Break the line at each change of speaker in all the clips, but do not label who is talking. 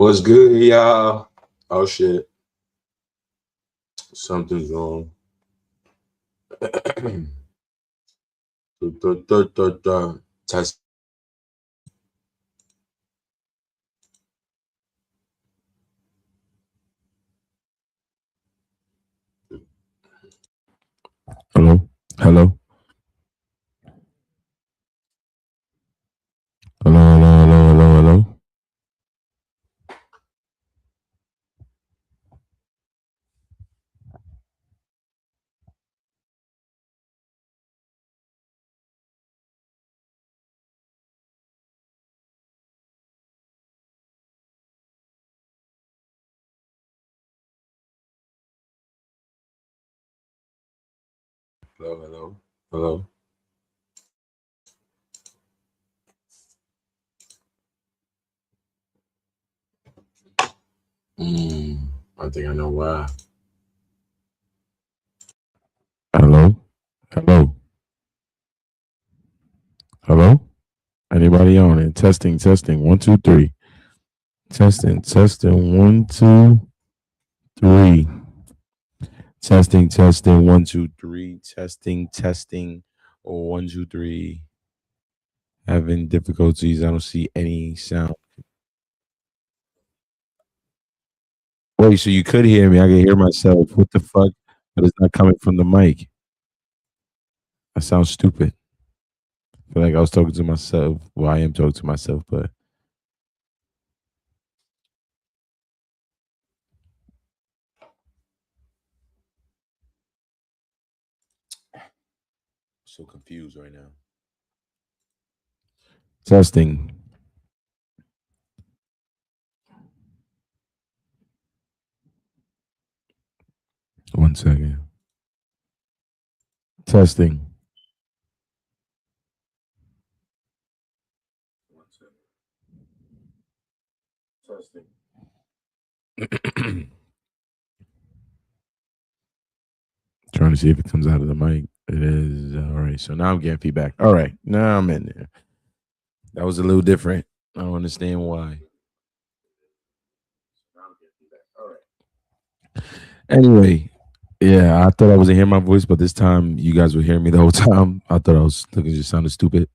What's good, y'all? Oh shit, something's wrong. Test.
Hello, hello, hello, hello, hello, hello, hello.
Hello, hello, hello. I think I know why.
Hello, hello, hello. Anybody on it? Testing, testing. 1, 2, 3. Testing, testing. 1, 2, 3. Testing, testing. 1, 2, 3. Testing, testing. 1, 2, 3. Having difficulties. I don't see any sound. Wait, so you could hear me? I can hear myself. What the fuck? But it's not coming from the mic. That sounds stupid. I feel like I was talking to myself. Well, I am talking to myself, but so confused right now. Testing. 1 second. Testing. Testing. Trying to see if it comes out of the mic. It is all right. So now I'm getting feedback. All right, now I'm in there. That was a little different. I don't understand why. Anyway, yeah, I thought I wasn't hearing my voice, but this time you guys were hearing me the whole time. I thought I was looking just sounded stupid.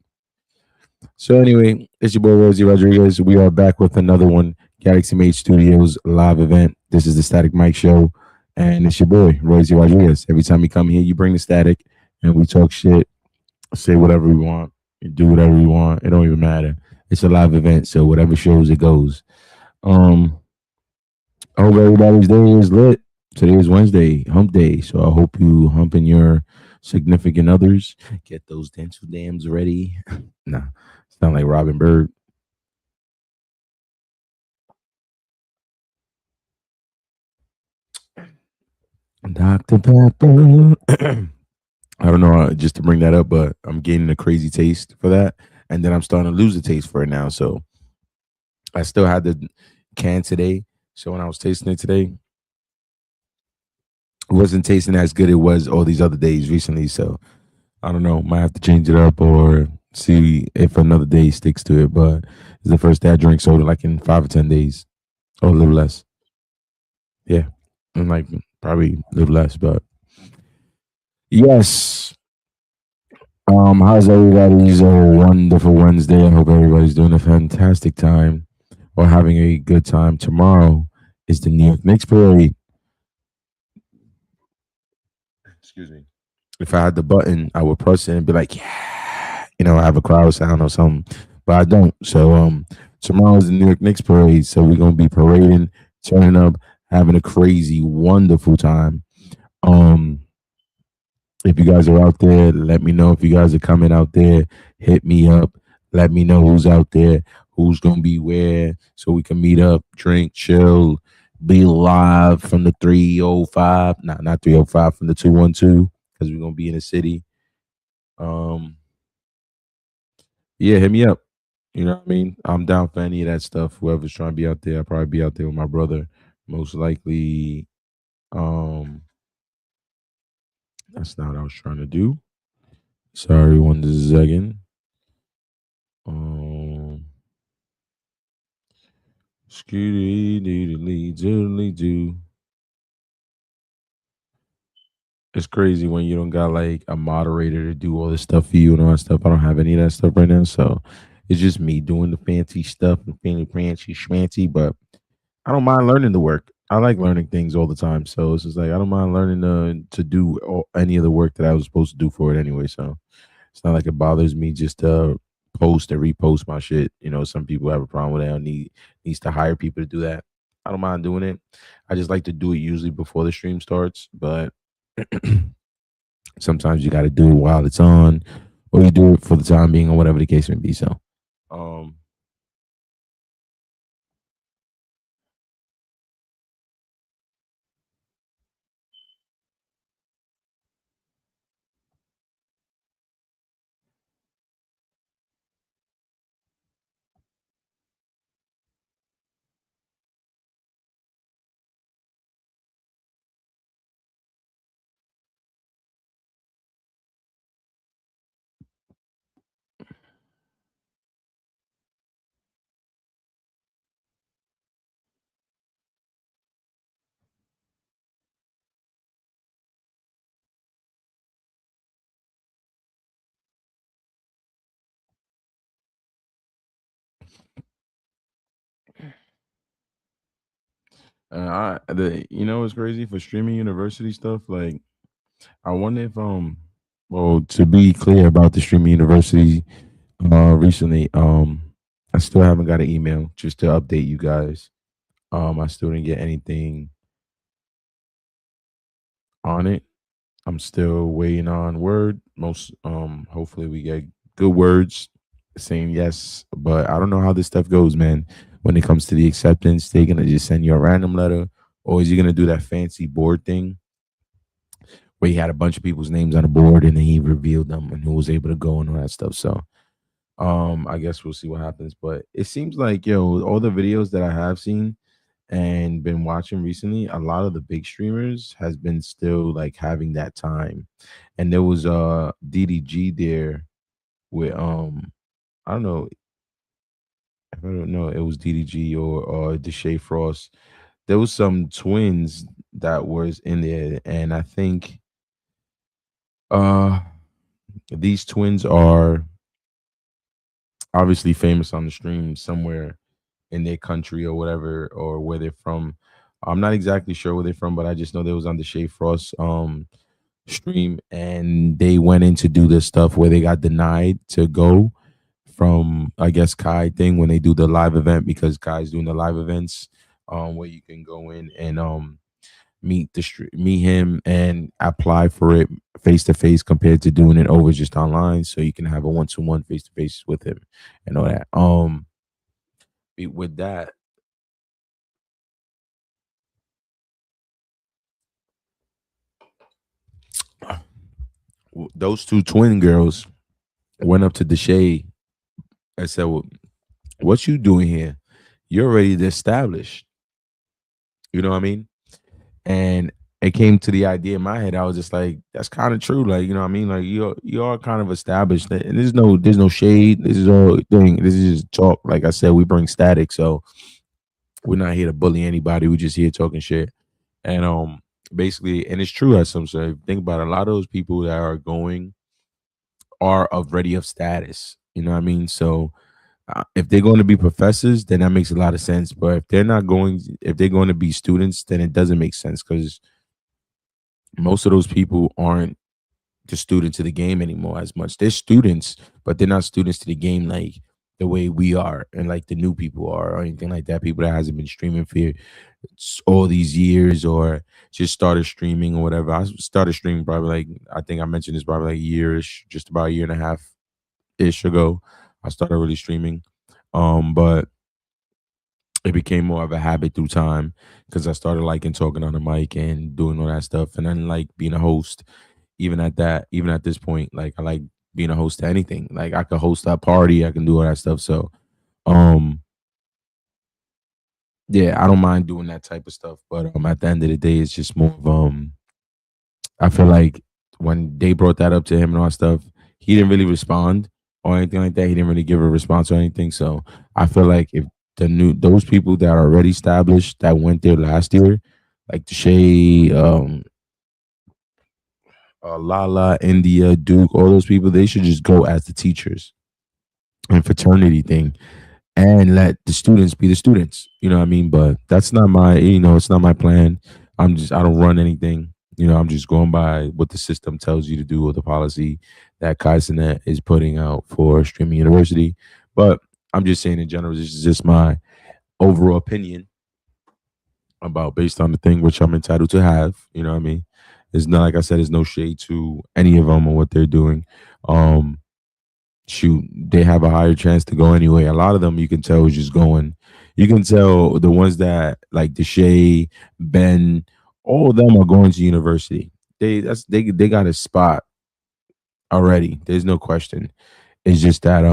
So anyway, it's your boy Rosie Rodriguez. We are back with another one, Galaxy Mage Studios live event. This is the Static Mike Show, and it's your boy Rosie Rodriguez. Every time you come here, you bring the static, and we talk shit, say whatever we want, do whatever we want. It don't even matter. It's a live event, so whatever shows it goes. Um, I hope everybody's day is lit. Today is Wednesday, hump day. So I hope you humping your significant others. Get those dental dams ready. Nah, sound like Robin Bird. Dr. Pepper. I don't know just to bring that up, but I'm gaining a crazy taste for that. And then I'm starting to lose the taste for it now. So I still had the can today. So when I was tasting it today, it wasn't tasting as good it was all these other days recently. So I don't know. Might have to change it up or see if another day sticks to it. But it's the first day I drink soda like in 5 or 10 days, or a little less. Yeah, and like probably a little less. But yes. How's everybody's wonderful Wednesday? I hope everybody's doing a fantastic time or having a good time. Tomorrow is the New York Knicks parade. Excuse me. If I had the button, I would press it and be like, yeah, have a crowd sound or something. But I don't. So tomorrow is the New York Knicks parade. So we're gonna be parading, turning up, having a crazy, wonderful time. Um, if you guys are out there, let me know. If you guys are coming out there, hit me up. Let me know who's out there, who's gonna be where, so we can meet up, drink, chill, be live from the 305. Not 305, from the 212, because we're gonna be in the city. Um, yeah, hit me up. You know what I mean? I'm down for any of that stuff. Whoever's trying to be out there, I'll probably be out there with my brother. Most likely, um, that's not what I was trying to do. Sorry, 1 second. Um, Scooty doodly doodly doo. It's crazy when you don't got like a moderator to do all this stuff for you and all that stuff. I don't have any of that stuff right now, so it's just me doing the fancy stuff and fancy schmancy. But I don't mind learning the work. I like learning things all the time, so it's just like I don't mind learning to do any of the work that I was supposed to do for it anyway. So it's not like it bothers me just to post and repost my shit. You know, some people have a problem with that. I needs to hire people to do that. I don't mind doing it. I just like to do it usually before the stream starts, but sometimes you got to do it while it's on, or you do it for the time being, or whatever the case may be. So, um, you know, it's crazy for streaming university stuff. Like, I wonder if well, to be clear about the streaming university, recently, I still haven't got an email just to update you guys. I still didn't get anything on it. I'm still waiting on word. Most hopefully we get good words saying yes. But I don't know how this stuff goes, man. When it comes to the acceptance, they're gonna just send you a random letter, or is he gonna do that fancy board thing where he had a bunch of people's names on the board and then he revealed them and who was able to go and all that stuff. So I guess we'll see what happens. But it seems like all the videos that I have seen and been watching recently, a lot of the big streamers has been still like having that time. And there was DDG there with I don't know if I don't know it was DDG or Deshae Frost. There was some twins that was in there, and I think uh these twins are obviously famous on the stream somewhere in their country or whatever, or where they're from. I'm not exactly sure where they're from, but I just know they was on the Shea Frost stream, and they went in to do this stuff where they got denied to go from, I guess, Kai thing when they do the live event, because Kai's doing the live events where you can go in and meet him and apply for it face to face, compared to doing it over just online, so you can have a 1-to-1 face to face with him and all that. With that, those two twin girls went up to Deshae and said, well, "What you doing here? You're already established." You know what I mean? And it came to the idea in my head. I was just like, "That's kind of true." Like, you know what I mean? Like, you are kind of established, and there's no shade. This is all thing. This is just talk. Like I said, we bring static, so we're not here to bully anybody. We just here talking shit. And basically, and it's true, as some say. Think about it, a lot of those people that are going are already of status. You know what I mean? So if they're going to be professors, then that makes a lot of sense. But if they're going to be students, then it doesn't make sense, because most of those people aren't the students of the game anymore as much. They're students, but they're not students to the game like the way we are and like the new people are, or anything like that. People that hasn't been streaming for all these years, or just started streaming or whatever. I started streaming probably, like, I think I mentioned this, probably like a yearish, just about a year and a half ish ago. I started really streaming. But it became more of a habit through time, because I started liking talking on the mic and doing all that stuff. And then like being a host, even at this point, like I like being a host to anything. Like I could host that party, I can do all that stuff. So um yeah, I don't mind doing that type of stuff. But at the end of the day, it's just more of I feel like when they brought that up to him and all that stuff, he didn't really respond or anything like that. He didn't really give a response or anything. So I feel like if those people that are already established that went there last year, like Deshae, Lala, India, Duke, all those people, they should just go as the teachers and fraternity thing and let the students be the students. You know what I mean? But that's not it's not my plan. I don't run anything. I'm just going by what the system tells you to do or the policy that Kaizenet is putting out for streaming university. But I'm just saying in general, this is just my overall opinion about based on the thing which I'm entitled to have. You know what I mean? It's not like I said, there's no shade to any of them or what they're doing. Um, Shoot, they have a higher chance to go anyway. A lot of them you can tell is just going. You can tell the ones that like Deshae, Ben, all of them are going to university. They got a spot already. There's no question. It's just that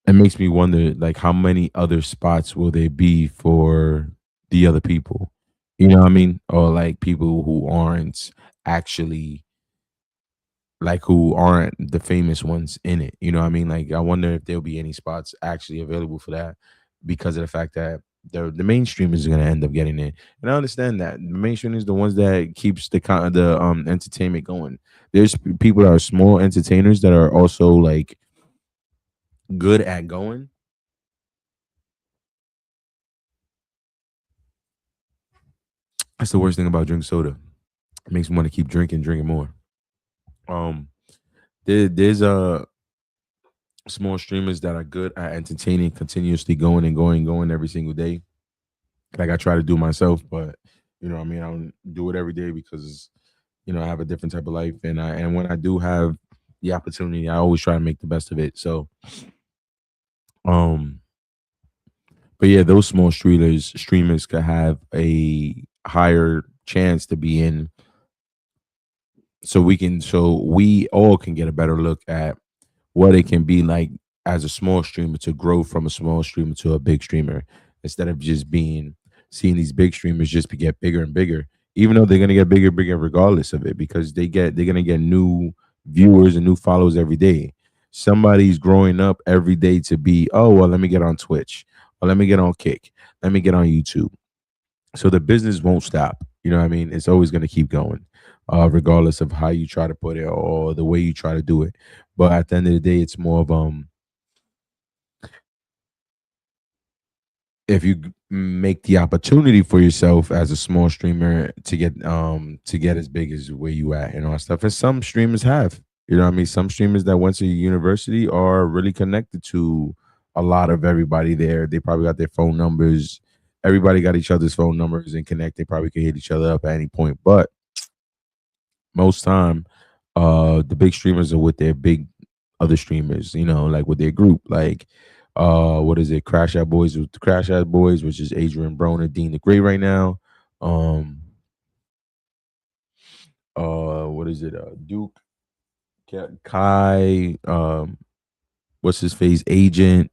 it makes me wonder like how many other spots will there be for the other people? You know what I mean? Or like people who aren't actually like who aren't the famous ones in it. You know what I mean? Like I wonder if there'll be any spots actually available for that because of the fact that the mainstream is going to end up getting it. And I understand that the mainstream is the ones that keeps the kind of the entertainment going. There's people that are small entertainers that are also like good at going. That's the worst thing about drinking soda. It makes me want to keep drinking more. Um, there's small streamers that are good at entertaining, continuously going and going every single day. Like I try to do myself, but I mean, I don't do it every day because I have a different type of life, and when I do have the opportunity, I always try to make the best of it. So, um, but yeah, those small streamers could have a higher chance to be in, so we all can get a better look at what it can be like as a small streamer to grow from a small streamer to a big streamer instead of just being seeing these big streamers just get bigger and bigger, even though they're gonna get bigger and bigger regardless of it because they're gonna get new viewers and new followers every day. Somebody's growing up every day to be, oh well, let me get on Twitch or let me get on Kick, let me get on YouTube. So the business won't stop. You know what I mean? It's always going to keep going, regardless of how you try to put it or the way you try to do it. But at the end of the day, it's more of if you make the opportunity for yourself as a small streamer to get as big as where you at and all that stuff. And some streamers have, you know what I mean? Some streamers that went to university are really connected to a lot of everybody there. They probably got their phone numbers. Everybody got each other's phone numbers and connect. They probably could hit each other up at any point. But most time, the big streamers are with their big other streamers, like with their group. Like what is it? Crash Out Boys with the Crash Out Boys, which is Adrian Broner, Dean the Great right now. What is it? Duke, Kai, what's his face? Agent,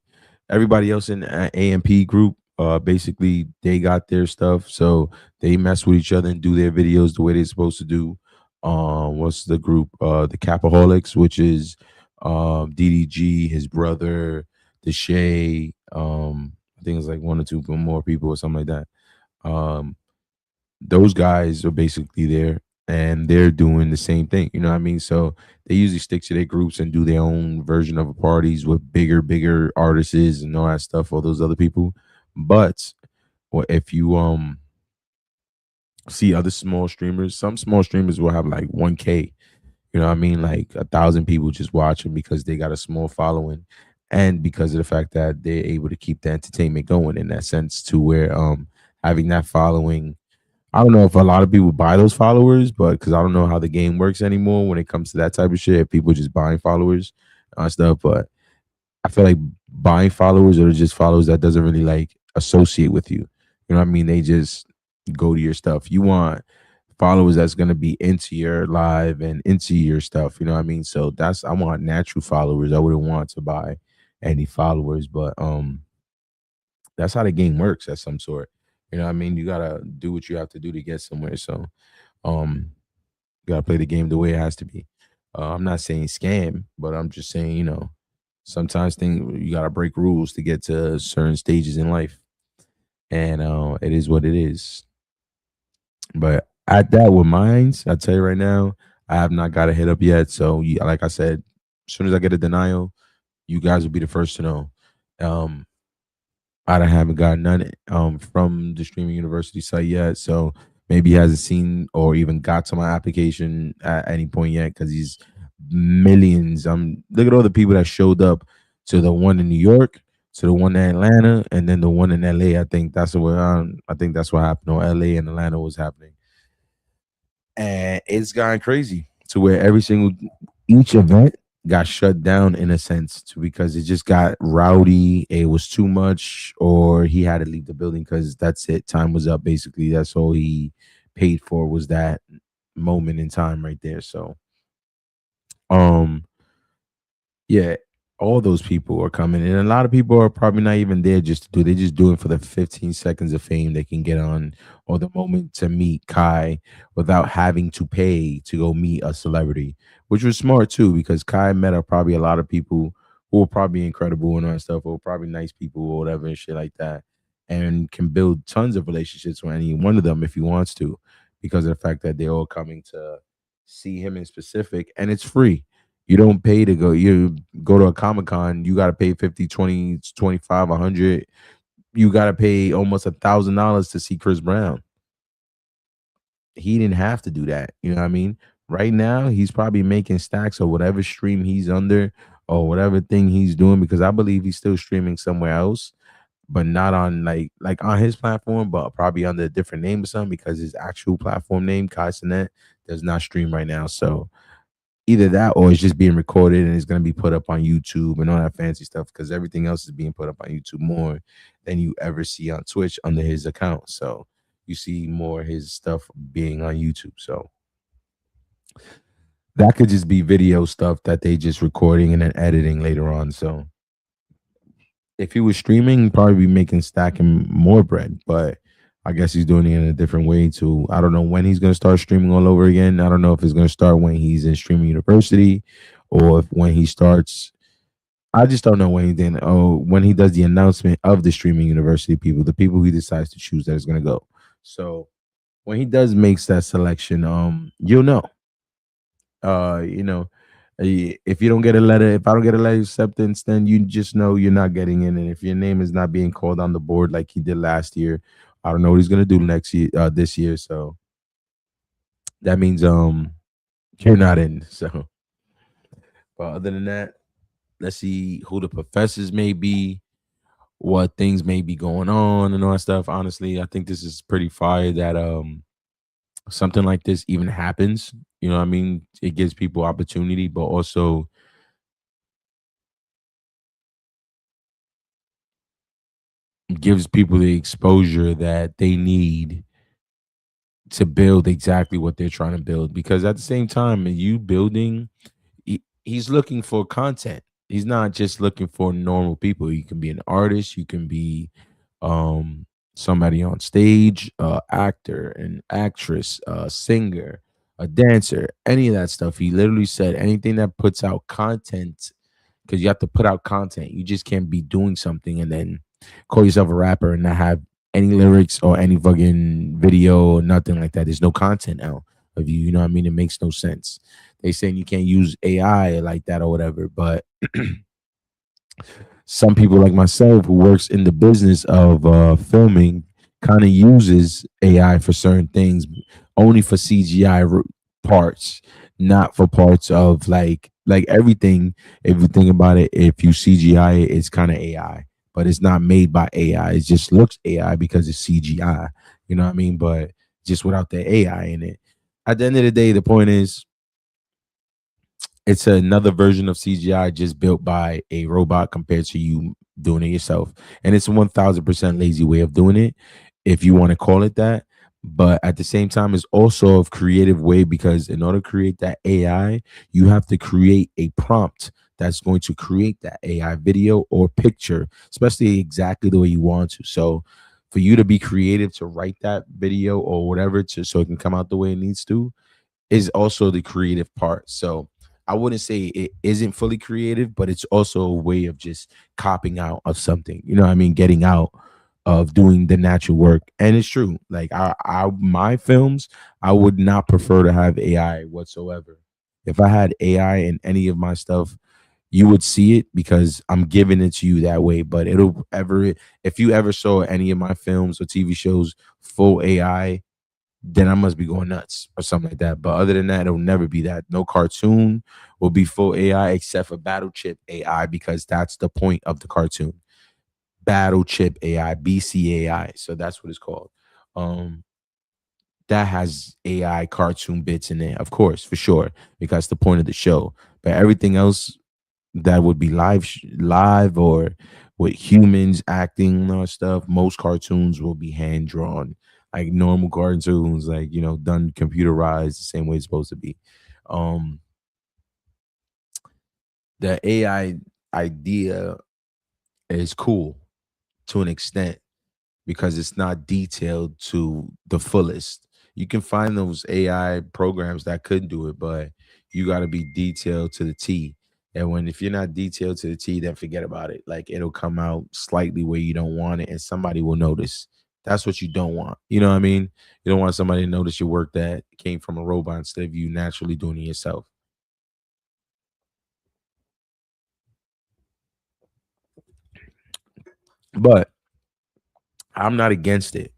everybody else in AMP group. Basically they got their stuff, so they mess with each other and do their videos the way they're supposed to do. What's the group? The Capaholics, which is DDG, his brother, Deshae, I think it's like one or two more people or something like that. Those guys are basically there and they're doing the same thing. You know what I mean? So they usually stick to their groups and do their own version of parties with bigger artists and all that stuff, all those other people. But if you see other small streamers, some small streamers will have like 1K, you know what I mean? Like 1,000 people just watching because they got a small following and because of the fact that they're able to keep the entertainment going in that sense to where having that following, I don't know if a lot of people buy those followers, but because I don't know how the game works anymore when it comes to that type of shit, if people just buying followers and stuff. But I feel like buying followers or just followers that doesn't really like associate with you. You know what I mean? They just go to your stuff. You want followers that's gonna be into your live and into your stuff. You know what I mean? So I want natural followers. I wouldn't want to buy any followers, but that's how the game works at some sort. You know what I mean? You gotta do what you have to do to get somewhere. So um you gotta play the game the way it has to be. I'm not saying scam, but I'm just saying, Sometimes you gotta break rules to get to certain stages in life, and it is what it is. But at that with mines, I tell you right now, I have not got a hit up yet. So, like I said, as soon as I get a denial, you guys will be the first to know. Um, I haven't gotten none from the streaming university site yet, so maybe he hasn't seen or even got to my application at any point yet because he's millions. Look at all the people that showed up to the one in New York, to the one in Atlanta, and then the one in LA. I think that's what happened. Or LA and Atlanta was happening, and it's gotten crazy to where each event got shut down in a sense because it just got rowdy, it was too much, or he had to leave the building because that's it, time was up. Basically, that's all he paid for, was that moment in time right there. So um yeah, all those people are coming, and a lot of people are probably not even there just to do. They just do it for the 15 seconds of fame they can get on, or the moment to meet Kai without having to pay to go meet a celebrity, which was smart too because Kai met up probably a lot of people who were probably incredible and all that stuff, or probably nice people or whatever and shit like that, and can build tons of relationships with any one of them if he wants to, because of the fact that they're all coming to see him in specific, and it's free. You don't pay to go. You go to a Comic Con, you got to pay 50, 20, 25, 100. You got to pay almost $1,000 to see Chris Brown. He didn't have to do that. You know what I mean? Right now, he's probably making stacks or whatever stream he's under or whatever thing he's doing, because I believe he's still streaming somewhere else, but not on like on his platform, but probably under a different name or something, because his actual platform name, Kai Cenat, does not stream right now. So either that or it's just being recorded and it's going to be put up on YouTube and all that fancy stuff, because everything else is being put up on YouTube more than you ever see on Twitch under his account. So you see more of his stuff being on YouTube. So that could just be video stuff that they just recording and then editing later on. So if he was streaming, he'd probably be stacking more bread, but I guess he's doing it in a different way too. I don't know when he's going to start streaming all over again. I don't know if it's going to start when he's in streaming university or if when he starts. I just don't know when he does the announcement of the streaming university people, the people he decides to choose that is going to go. So when he does makes that selection, you'll know. You know, if you don't get a letter, if I don't get a letter of acceptance, then you just know you're not getting in. And if your name is not being called on the board like he did last year, I don't know what he's gonna do next year, this year. So that means you're not in. So, but other than that, let's see who the professors may be, what things may be going on, and all that stuff. Honestly, I think this is pretty fire that something like this even happens. You know what I mean? It gives people opportunity, but also gives people the exposure that they need to build exactly what they're trying to build. Because at the same time, you building, he's looking for content. He's not just looking for normal people. You can be an artist, you can be somebody on stage, actor, an actress, a singer, a dancer, any of that stuff. He literally said anything that puts out content, because you have to put out content. You just can't be doing something and then call yourself a rapper and not have any lyrics or any fucking video or nothing like that. There's no content out of you. You know what I mean? It makes no sense. They saying you can't use AI like that or whatever, but some people like myself who works in the business of filming kind of uses AI for certain things, only for CGI parts, not for parts of like everything. If you think about it, if you CGI it, it's kind of AI, but it's not made by AI. It just looks AI because it's CGI. You know what I mean? But just without the AI in it. At the end of the day, the point is it's another version of CGI just built by a robot compared to you doing it yourself. And it's a 1000% lazy way of doing it, if you want to call it that. But at the same time, it's also a creative way, because in order to create that AI, you have to create a prompt that's going to create that AI video or picture, especially exactly the way you want to. So for you to be creative to write that video or whatever so it can come out the way it needs to, is also the creative part. So I wouldn't say it isn't fully creative, but it's also a way of just copping out of something. You know what I mean? Getting out of doing the natural work. And it's true. Like my films, I would not prefer to have AI whatsoever. If I had AI in any of my stuff, you would see it because I'm giving it to you that way. But it'll ever, if you ever saw any of my films or TV shows full AI, then I must be going nuts or something like that. But other than that, it'll never be that. No cartoon will be full AI except for Battle Chip AI because that's the point of the cartoon. Battle Chip AI, BCAI. So that's what it's called. Um, that has AI cartoon bits in there, of course, for sure, because the point of the show. But everything else that would be live or with humans acting or stuff, most cartoons will be hand drawn, like normal cartoons, like done computerized the same way it's supposed to be. Um, the AI idea is cool to an extent because it's not detailed to the fullest. You can find those AI programs that could do it, but you got to be detailed to the T. And if you're not detailed to the T, then forget about it. Like it'll come out slightly where you don't want it, and somebody will notice. That's what you don't want. You know what I mean? You don't want somebody to notice your work that came from a robot instead of you naturally doing it yourself. But I'm not against it.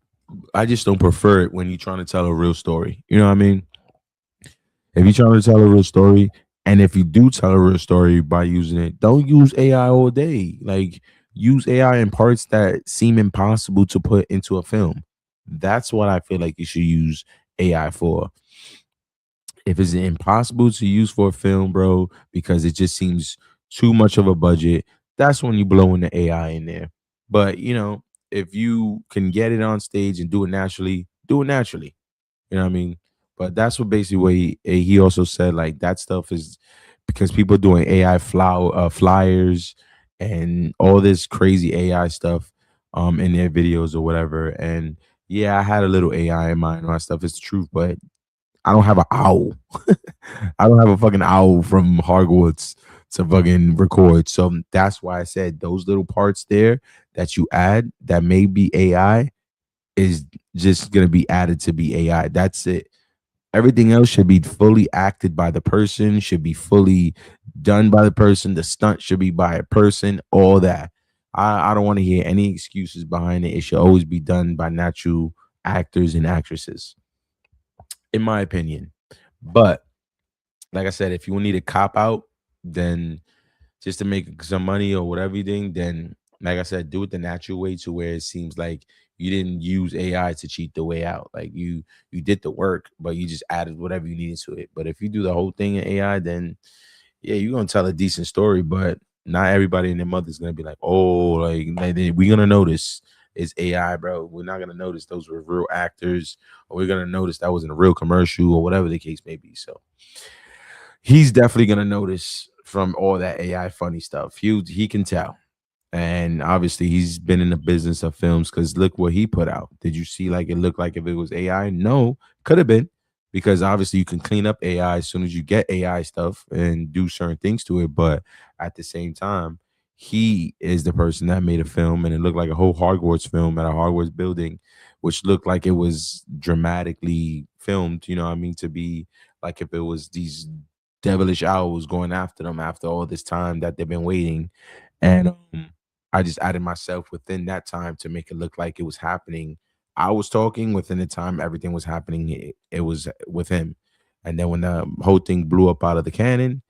I just don't prefer it when you're trying to tell a real story. You know what I mean? If you're trying to tell a real story, and if you do tell a real story by using it, don't use AI all day. Like use AI in parts that seem impossible to put into a film. That's what I feel like you should use AI for. If it's impossible to use for a film, bro, because it just seems too much of a budget, that's when you blow in the AI in there. But if you can get it on stage and do it naturally, do it naturally. You know what I mean? But that's what basically what he also said. Like that stuff is because people doing AI flyers and all this crazy AI stuff in their videos or whatever. And yeah, I had a little AI in mind and all that stuff. It's the truth, but I don't have an owl. I don't have a fucking owl from Hogwarts to fucking record. So that's why I said those little parts there that you add that may be AI is just gonna be added to be AI. That's it. Everything else should be fully acted by the person, should be fully done by the person. The stunt should be by a person, all that. I don't want to hear any excuses behind it. It should always be done by natural actors and actresses, in my opinion. But like I said, if you need a cop out, then just to make some money or whatever you think, then like I said, do it the natural way to where it seems like you didn't use AI to cheat the way out. Like you did the work, but you just added whatever you needed to it. But if you do the whole thing in AI, then yeah, you're gonna tell a decent story, but not everybody and their mother's gonna be like, oh, we're gonna notice it's AI, bro. We're not gonna notice those were real actors, or we're gonna notice that wasn't a real commercial, or whatever the case may be. So he's definitely gonna notice from all that AI funny stuff. He can tell. And obviously he's been in the business of films because look what he put out. Did you see like it looked like if it was AI? No, could have been because obviously you can clean up AI as soon as you get AI stuff and do certain things to it. But at the same time, he is the person that made a film and it looked like a whole Hogwarts film at a Hogwarts building, which looked like it was dramatically filmed, you know what I mean, to be like if it was these devilish owls going after them after all this time that they've been waiting. And I just added myself within that time to make it look like it was happening. I was talking within the time everything was happening. It was with him. And then when the whole thing blew up out of the cannon,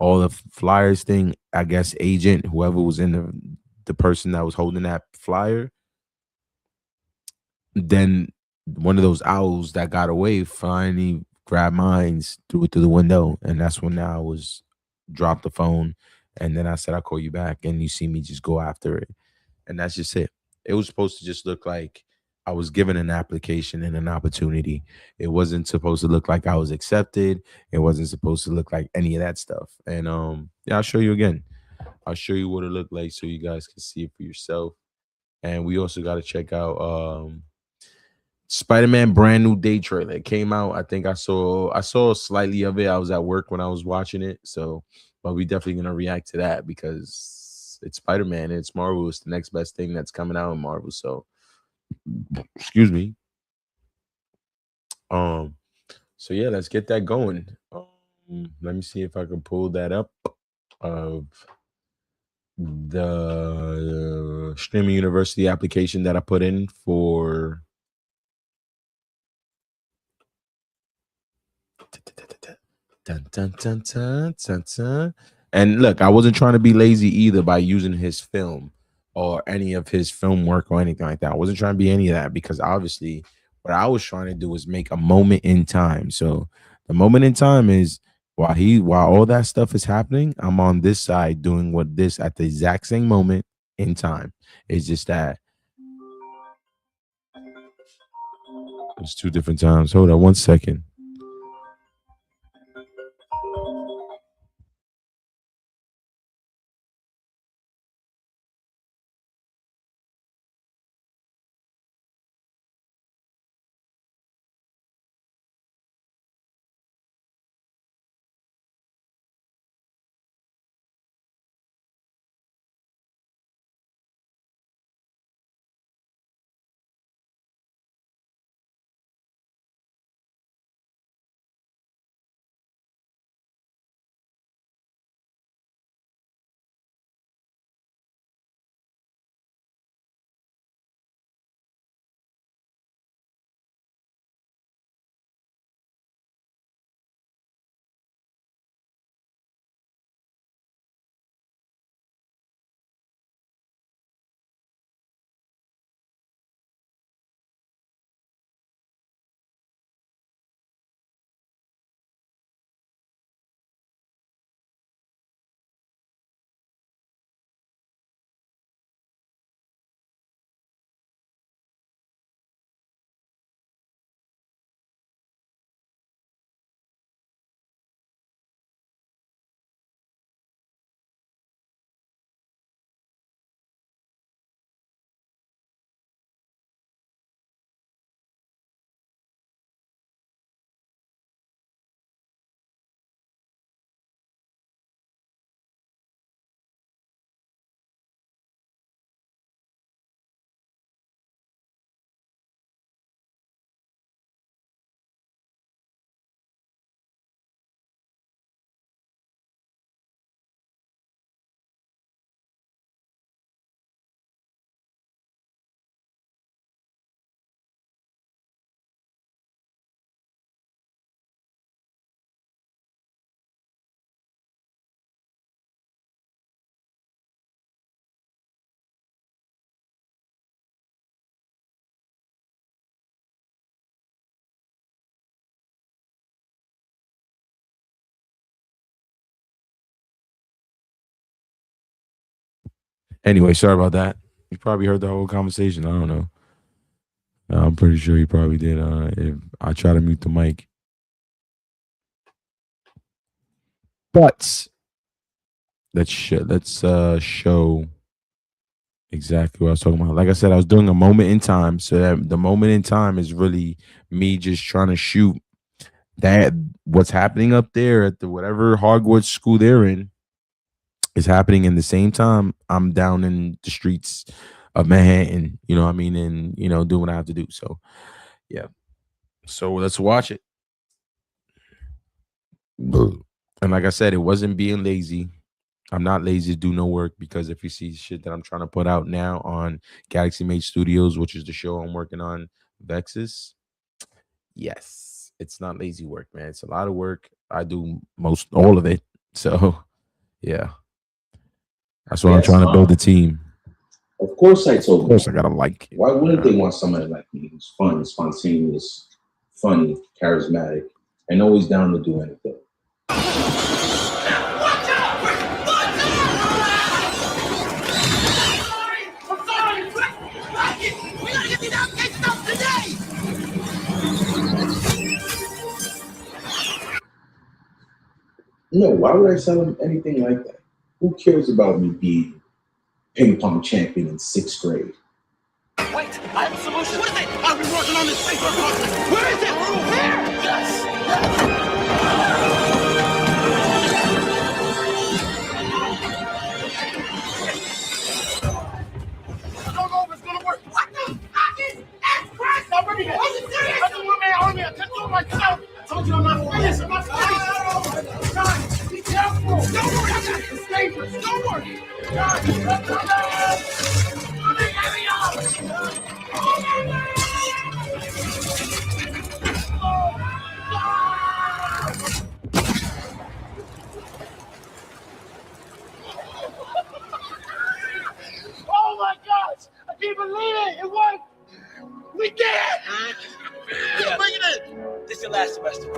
all the flyers thing, I guess agent, whoever was in the person that was holding that flyer, then one of those owls that got away finally grabbed mines, threw it through the window, and that's when I was dropped the phone, and then I said I'll call you back, and you see me just go after it, and that's just it. It was supposed to just look like I was given an application and an opportunity. It wasn't supposed to look like I was accepted. It wasn't supposed to look like any of that stuff. And yeah, I'll show you again. I'll show you what it looked like so you guys can see it for yourself. And we also got to check out Spider-Man brand new day trailer. It came out. I think I saw slightly of it. I was at work when I was watching it. So, but we definitely gonna react to that because it's Spider-Man and it's Marvel. It's the next best thing that's coming out in Marvel. So, excuse me. So yeah, let's get that going. Let me see if I can pull that up of the streaming university application that I put in for dun, dun, dun, dun, dun, dun. And look, I wasn't trying to be lazy either by using his film or any of his film work or anything like that. I wasn't trying to be any of that because obviously what I was trying to do was make a moment in time. So the moment in time is while all that stuff is happening, I'm on this side doing what this at the exact same moment in time. It's just that it's two different times. Hold on 1 second. Anyway, sorry about that. You probably heard the whole conversation. I don't know. I'm pretty sure you probably did. If I try to mute the mic, but let's show exactly what I was talking about. Like I said, I was doing a moment in time. So that the moment in time is really me just trying to shoot that what's happening up there at the whatever Hogwarts school they're in is happening in the same time I'm down in the streets of Manhattan, you know what I mean, and doing what I have to do. So yeah. So let's watch it. And like I said, it wasn't being lazy. I'm not lazy to do no work because if you see shit that I'm trying to put out now on Galaxy Mage Studios, which is the show I'm working on, Vexus, yes, it's not lazy work, man. It's a lot of work. I do most all of it. So yeah. That's why I'm trying to build a team.
Of course I told them.
Of course I gotta like it.
Why wouldn't they want somebody like me who's fun, spontaneous, funny, charismatic, and always down to do anything? No, why would I tell him anything like that? Who cares about me being ping pong champion in 6th grade?
Wait, I have a solution. What is it? working on this paper. Where is it? Here! Yes! I don't know if it's gonna work. What the fuck is that? Christ, I'm ready to. Are you serious? I just want my army. I can do it myself. I told you I'm not finished. I'm not finished. Guys, be careful. Don't worry. It's dangerous. Don't worry. Guys, let's go. Let me get me out. Oh my God. Oh my gosh! I can't believe it! It worked! We did it!
Yeah.
Bring it in!
This is your last semester.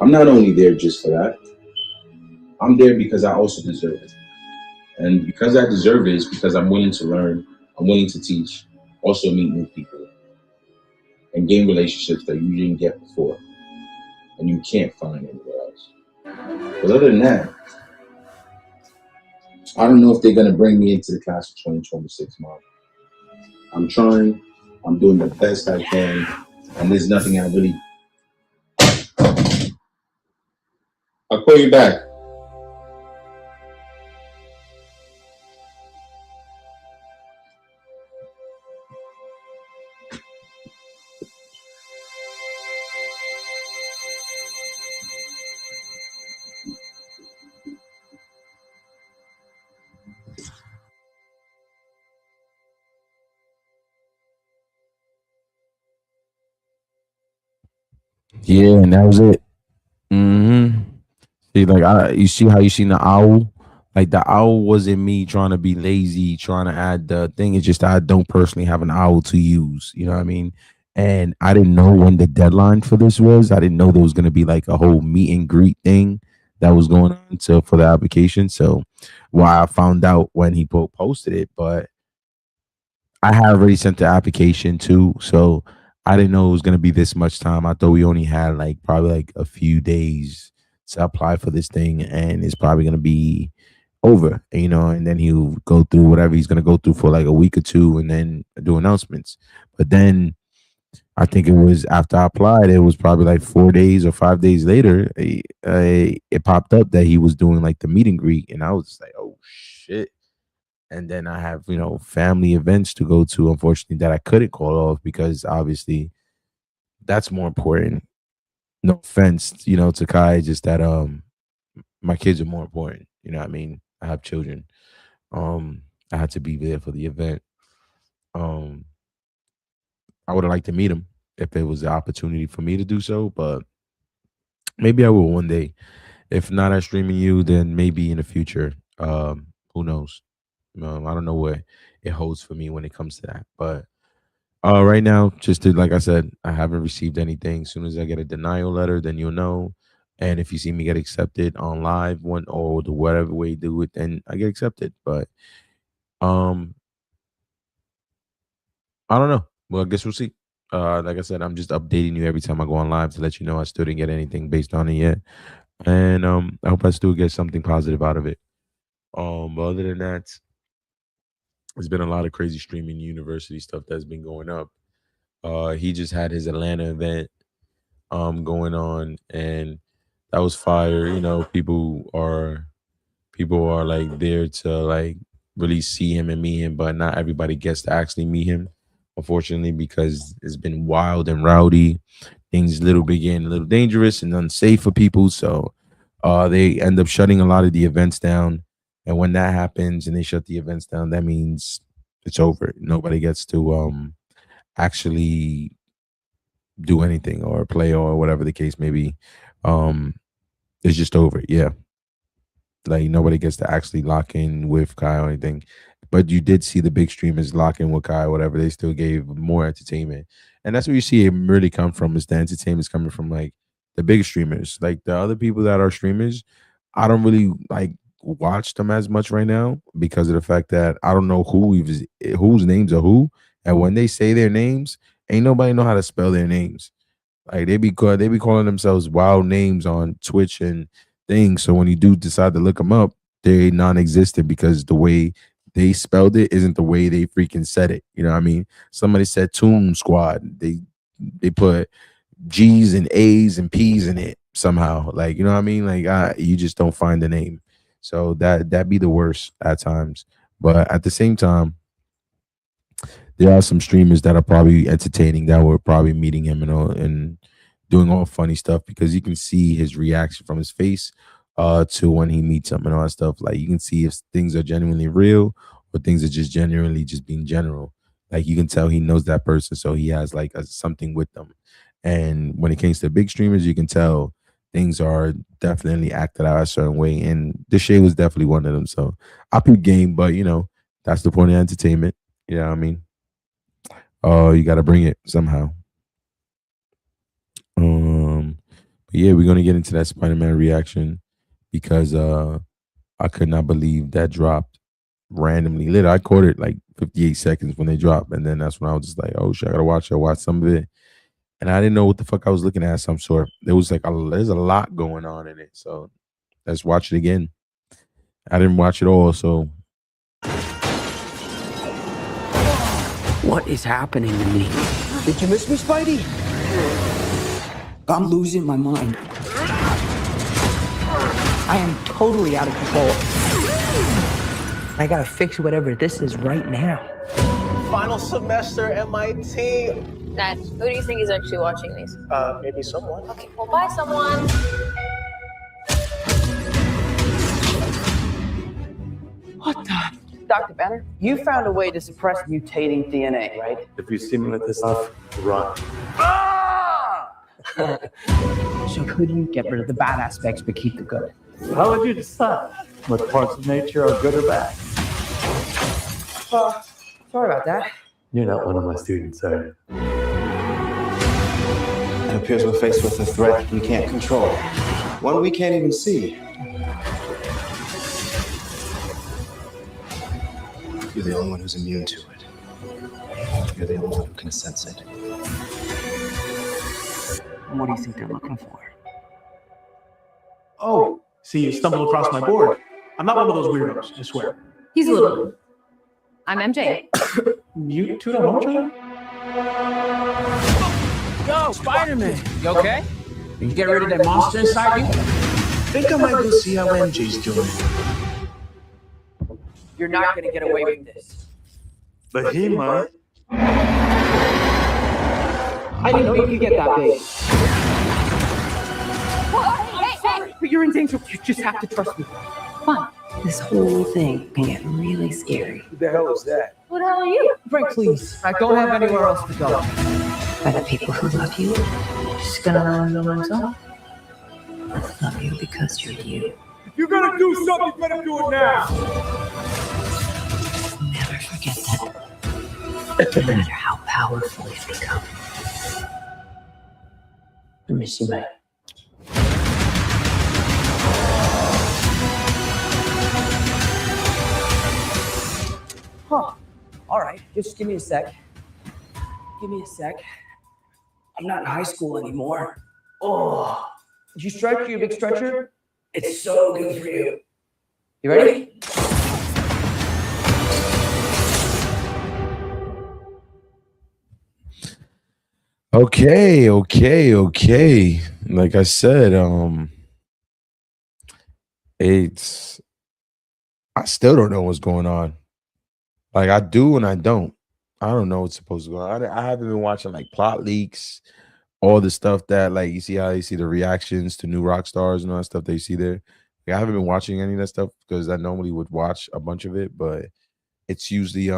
I'm not only there just for that. I'm there because I also deserve it. And because I deserve it is because I'm willing to learn, I'm willing to teach, also meet new people, and gain relationships that you didn't get before and you can't find anywhere else. But other than that, I don't know if they're going to bring me into the class of 2026, Mom. I'm trying, I'm doing the best I can, and there's nothing I really. I'll call you back.
Yeah, and that was it. See, like you see how you seen the owl? Like the owl wasn't me trying to be lazy, trying to add the thing. It's just I don't personally have an owl to use. You know what I mean? And I didn't know when the deadline for this was. I didn't know there was gonna be like a whole meet and greet thing that was going on for the application. So why I found out when he posted it, but I had already sent the application too, so I didn't know it was gonna be this much time. I thought we only had like probably like a few days to apply for this thing, and it's probably gonna be over, you know. And then he'll go through whatever he's gonna go through for like a week or two, and then do announcements. But then I think it was after I applied, it was probably like 4 days or 5 days later, it popped up that he was doing like the meet and greet, and I was just like, oh shit. And then I have, you know, family events to go to, unfortunately, that I couldn't call off because obviously that's more important. No offense, you know, to Kai, just that my kids are more important. You know what I mean? I have children. I had to be there for the event. Um I would have liked to meet him if there was the opportunity for me to do so, but maybe I will one day. If not at streaming you, then maybe in the future. Who knows? I don't know what it holds for me when it comes to that. But right now, just to, like I said, I haven't received anything. As soon as I get a denial letter, then you'll know. And if you see me get accepted on live one or the whatever way you do it, then I get accepted. But um, I don't know. Well, I guess we'll see. Like I said, I'm just updating you every time I go on live to let you know I still didn't get anything based on it yet. And I hope I still get something positive out of it. But other than that, there's been a lot of crazy streaming university stuff that's been going up. He just had his Atlanta event going on, and that was fire. You know, people are like there to like really see him and meet him, but not everybody gets to actually meet him, unfortunately, because it's been wild and rowdy. Things little bit getting a little dangerous and unsafe for people. So they end up shutting a lot of the events down. And when that happens and they shut the events down, that means it's over. Nobody gets to actually do anything or play or whatever the case may be. It's just over. Yeah. Like nobody gets to actually lock in with Kai or anything. But you did see the big streamers lock in with Kai or whatever. They still gave more entertainment. And that's where you see it really come from, is the entertainment's coming from like the big streamers. Like the other people that are streamers, I don't really like watch them as much right now because of the fact that I don't know whose names are who. And when they say their names, ain't nobody know how to spell their names. Like they be calling themselves wild names on Twitch and things. So when you do decide to look them up, they non-existent because the way they spelled it isn't the way they freaking said it. You know what I mean? Somebody said Toon Squad. They put G's and A's and P's in it somehow. Like, you know what I mean? Like you just don't find the name. So that be the worst at times. But at the same time, there are some streamers that are probably entertaining that were probably meeting him and doing all funny stuff because you can see his reaction from his face to when he meets him and all that stuff. Like you can see if things are genuinely real or things are just genuinely just being general. Like you can tell he knows that person, so he has like something with them. And when it comes to big streamers, you can tell things are definitely acted out a certain way. And the Shade was definitely one of them. So I peep game, but you know, that's the point of entertainment. You know what I mean? Oh, you got to bring it somehow. But yeah, we're gonna get into that Spider-Man reaction because I could not believe that dropped randomly. Lit, I caught it like 58 seconds when they dropped, and then that's when I was just like, oh shit, I gotta watch it. I watched some of it, and I didn't know what the fuck I was looking at. Some sort. There was like there's a lot going on in it, so let's watch it again. I didn't watch it all, so.
What is happening to me? Did you miss me, Spidey? I'm losing my mind. I am totally out of control. I gotta fix whatever this is right now.
Final semester MIT.
Dad, who do you think is actually watching these?
Maybe someone.
Okay, well, bye, someone.
What the?
Dr. Banner, you found a way to suppress mutating DNA, right?
If you see me with this stuff, run.
So could you get rid of the bad aspects but keep the good?
How would you decide what parts of nature are good or bad?
Sorry about that.
You're not one of my students, are you?
It appears we're faced with a threat we can't control. One we can't even see. You're the only one who's immune to it. You're the only one who can sense it.
What do you think they're looking for?
Oh, see, you stumbled across my board. I'm not one of those weirdos, I swear.
He's a little. I'm MJ.
You two don't know each other?
Yo, Spider-Man, you okay? Did you get rid of that monster inside you?
Think I might go see how MJ's doing.
You're not gonna get away with this.
But he might.
I didn't know you could get that big.
Hey!
But you're in danger. You just have to trust me.
Fun.
This whole thing can get really scary.
Who the hell is that?
Who the hell are you?
Frank, please. I don't have anywhere else to go.
By the people who love you,
Just gonna let him know myself.
love you because you're you.
If you're gonna do something, you better do it now.
Never forget that. No matter how powerful you've become.
I miss you, man. Huh. All right, just give me a sec. Give me a sec. I'm not in high school anymore. Oh, did you stretch? You a big stretcher? It's so good for you. You ready?
Okay. Like I said, I still don't know what's going on. Like I do and I don't. I don't know what's supposed to go on. I haven't been watching like plot leaks, all the stuff that like you see how you see the reactions to new rock stars and all that stuff that you see there. Like, I haven't been watching any of that stuff because I normally would watch a bunch of it, but it's usually I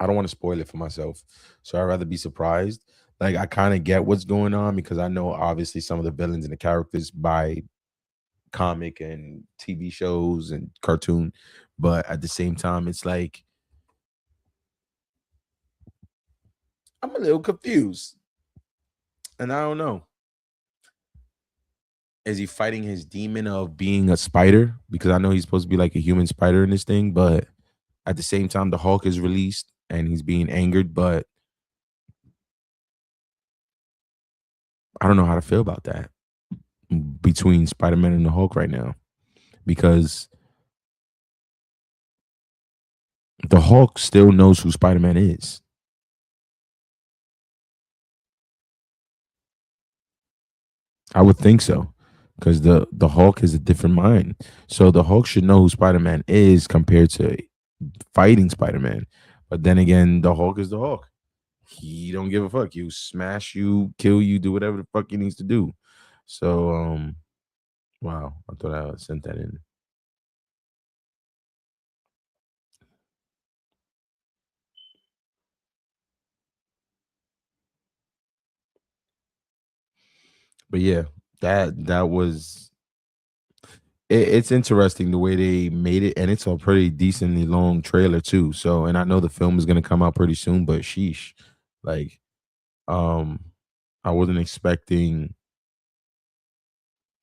don't want to spoil it for myself. So I'd rather be surprised. Like I kind of get what's going on because I know obviously some of the villains and the characters by comic and TV shows and cartoon, but at the same time, it's like I'm a little confused. And I don't know. Is he fighting his demon of being a spider? Because I know he's supposed to be like a human spider in this thing, but at the same time, the Hulk is released and he's being angered, but I don't know how to feel about that between Spider-Man and the Hulk right now, because the Hulk still knows who Spider-Man is. I would think so, because the Hulk is a different mind. So the Hulk should know who Spider-Man is compared to fighting Spider-Man. But then again, the Hulk is the Hulk. He don't give a fuck. You smash you, kill you, do whatever the fuck he needs to do. So wow, I thought I sent that in. But yeah, that was it's interesting the way they made it, and it's a pretty decently long trailer too. So, and I know the film is gonna come out pretty soon, but sheesh, like, I wasn't expecting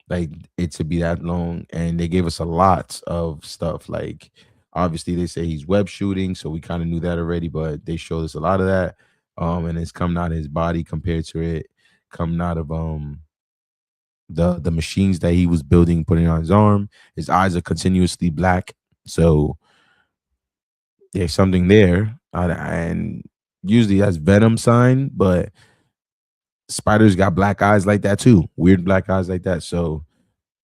like it to be that long, and they gave us a lot of stuff. Like, obviously, they say he's web shooting, so we kind of knew that already, but they showed us a lot of that. And it's coming out of his body compared to it coming out of the machines that he was building, putting on his arm. His eyes are continuously black, so there's something there. And usually that's Venom sign, but spiders got black eyes like that too, weird black eyes like that. So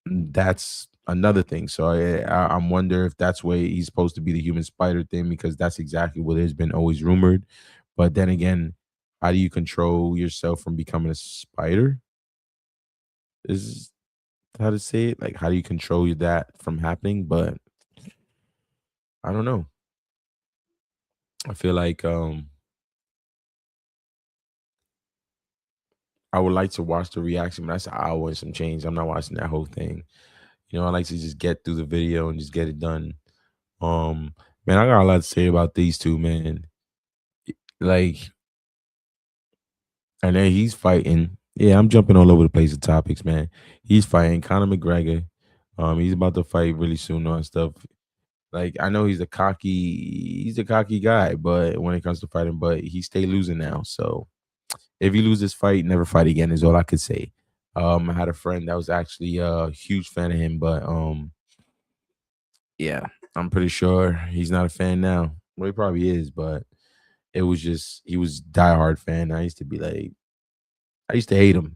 that's another thing. So I'm wonder if that's why he's supposed to be the human spider thing, because that's exactly what has been always rumored. But then again, how do you control yourself from becoming a spider? Is how to say it. Like, how do you control that from happening? But I don't know. I feel like I would like to watch the reaction, but that's an hour and some change. I'm not watching that whole thing. You know, I like to just get through the video and just get it done. Man, I got a lot to say about these two, man. Like, and then he's fighting. Yeah, I'm jumping all over the place with topics, man. He's fighting Conor McGregor. He's about to fight really soon on stuff. Like, I know he's a cocky guy, but when it comes to fighting, but he stay losing now. So if you lose this fight, never fight again is all I could say. I had a friend that was actually a huge fan of him, but yeah, I'm pretty sure he's not a fan now. Well, he probably is, but it was just he was diehard fan. I used to hate him.